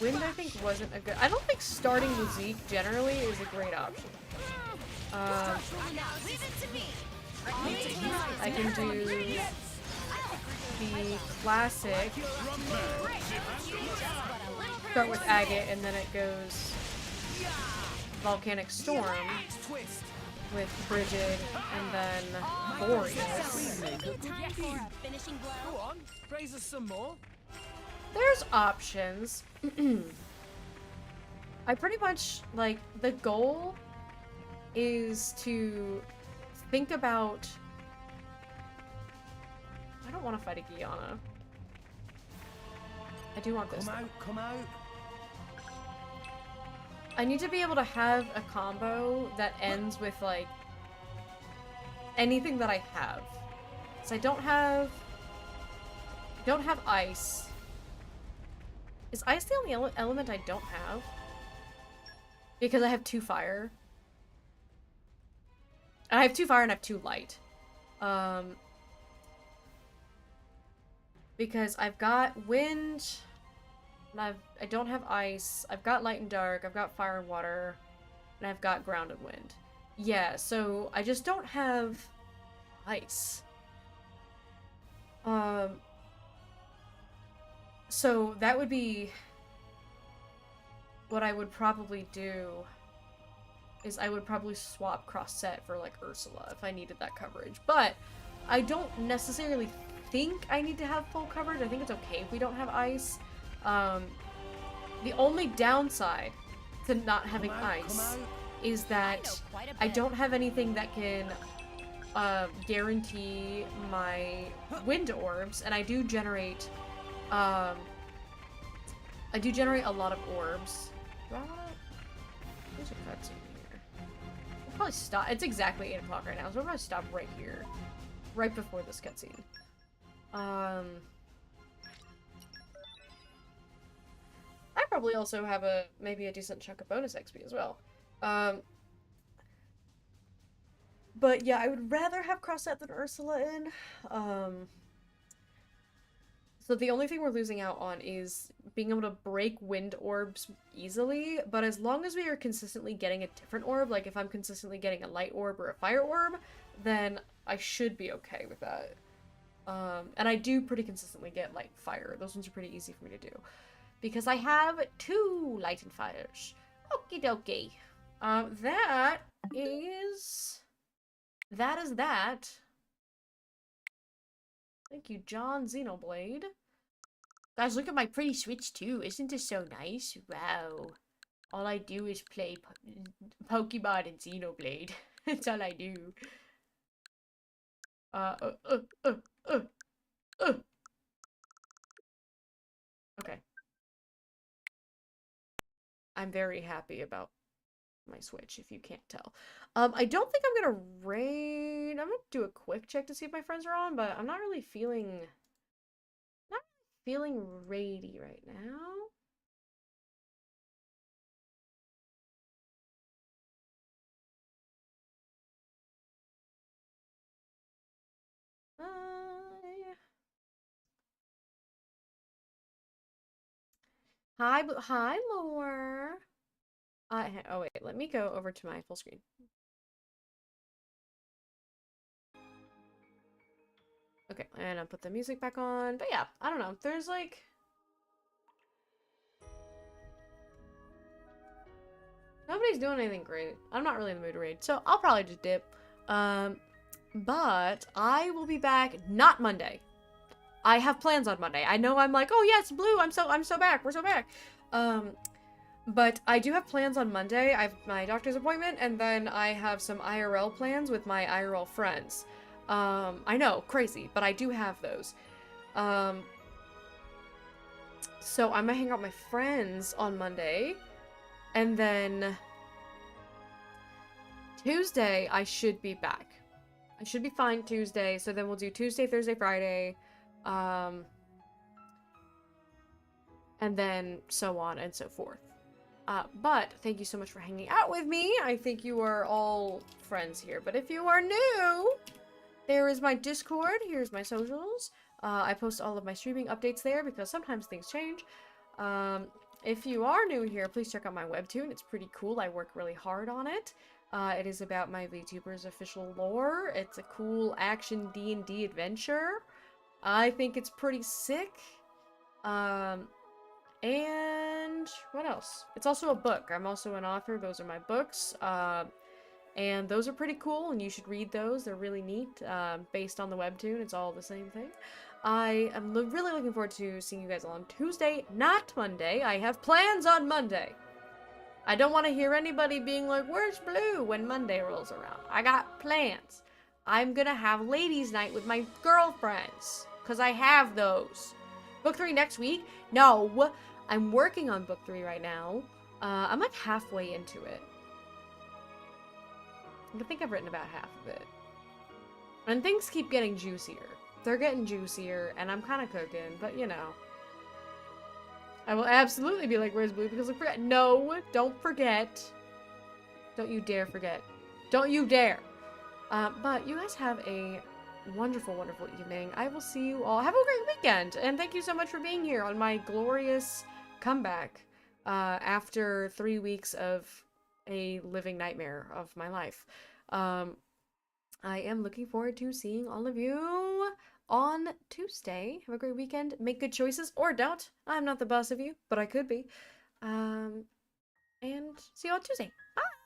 Wind I think wasn't a good. I don't think starting with Zeke generally is a great option. I can do the classic. Start with Agate, and then it goes Volcanic Storm with Brigid, and then Boreas. Go on, praise us some more. There's options. I pretty much, like, the goal is to think about... I don't want to fight a Guyana. I do want this. Come out. I need to be able to have a combo that ends with, like, anything that I have. So I don't have ice. Is ice the only element I don't have? Because I have 2 fire. I have 2 fire and I have 2 light. Because I've got wind, and I don't have ice, I've got light and dark, I've got fire and water, and I've got ground and wind. Yeah, so I just don't have ice. So that would be what I would probably do, is I would probably swap Crossette for, like, Ursula if I needed that coverage. But I don't necessarily think I need to have full coverage. I think it's okay if we don't have ice. The only downside to not having ice is that I don't have anything that can guarantee my wind orbs, and I do generate a lot of orbs. There's a cutscene here. We'll probably stop. It's exactly 8 o'clock right now, so we'll probably stop right here, right before this cutscene. I probably also have maybe a decent chunk of bonus XP as well. But yeah, I would rather have Crossette than Ursula in. So the only thing we're losing out on is being able to break wind orbs easily, but as long as we are consistently getting a different orb, like if I'm consistently getting a light orb or a fire orb, then I should be okay with that. And I do pretty consistently get light and fire. Those ones are pretty easy for me to do. Because I have 2 light and fires. Okie dokie. That is that. Thank you, John Xenoblade. Guys, look at my pretty Switch too. Isn't this so nice? Wow. All I do is play Pokemon and Xenoblade. That's all I do. Okay. I'm very happy about my Switch, if you can't tell. I don't think I'm gonna raid. I'm gonna do a quick check to see if my friends are on, but I'm not really feeling raidy right now. Hi, Lore. Oh wait, let me go over to my full screen. Okay, and I'll put the music back on. But yeah, I don't know. There's like... nobody's doing anything great. I'm not really in the mood to raid, so I'll probably just dip. But I will be back not Monday. I have plans on Monday. I know I'm like, oh yes, Blue, I'm so back. We're so back. But I do have plans on Monday. I have my doctor's appointment, and then I have some IRL plans with my IRL friends. I know, crazy, but I do have those. So I'm gonna hang out with my friends on Monday, and then Tuesday I should be back. I should be fine Tuesday, so then we'll do Tuesday, Thursday, Friday, and then so on and so forth. But thank you so much for hanging out with me. I think you are all friends here. But if you are new, there is my Discord. Here's my socials. I post all of my streaming updates there because sometimes things change. If you are new here, please check out my webtoon. It's pretty cool. I work really hard on it. It is about my VTuber's official lore. It's a cool action D&D adventure. I think it's pretty sick. And what else? It's also a book. I'm also an author. Those are my books. And those are pretty cool, and you should read those. They're really neat. Based on the webtoon, it's all the same thing. I am really looking forward to seeing you guys on Tuesday, not Monday. I have plans on Monday. I don't want to hear anybody being like, where's Blue when Monday rolls around. I got plans. I'm gonna have ladies' night with my girlfriends, because I have those. Book 3 next week? No. I'm working on book 3 right now. I'm like halfway into it. I think I've written about half of it. And things keep getting juicier. They're getting juicier, and I'm kind of cooking, but you know. I will absolutely be like, where's Blue? Because I forget. No, don't forget. Don't you dare forget. Don't you dare. But you guys have a wonderful, wonderful evening. I will see you all. Have a great weekend. And thank you so much for being here on my glorious comeback after 3 weeks of a living nightmare of my life. I am looking forward to seeing all of you on Tuesday. Have a great weekend. Make good choices or don't. I'm not the boss of you, but I could be. And see you on Tuesday. Bye!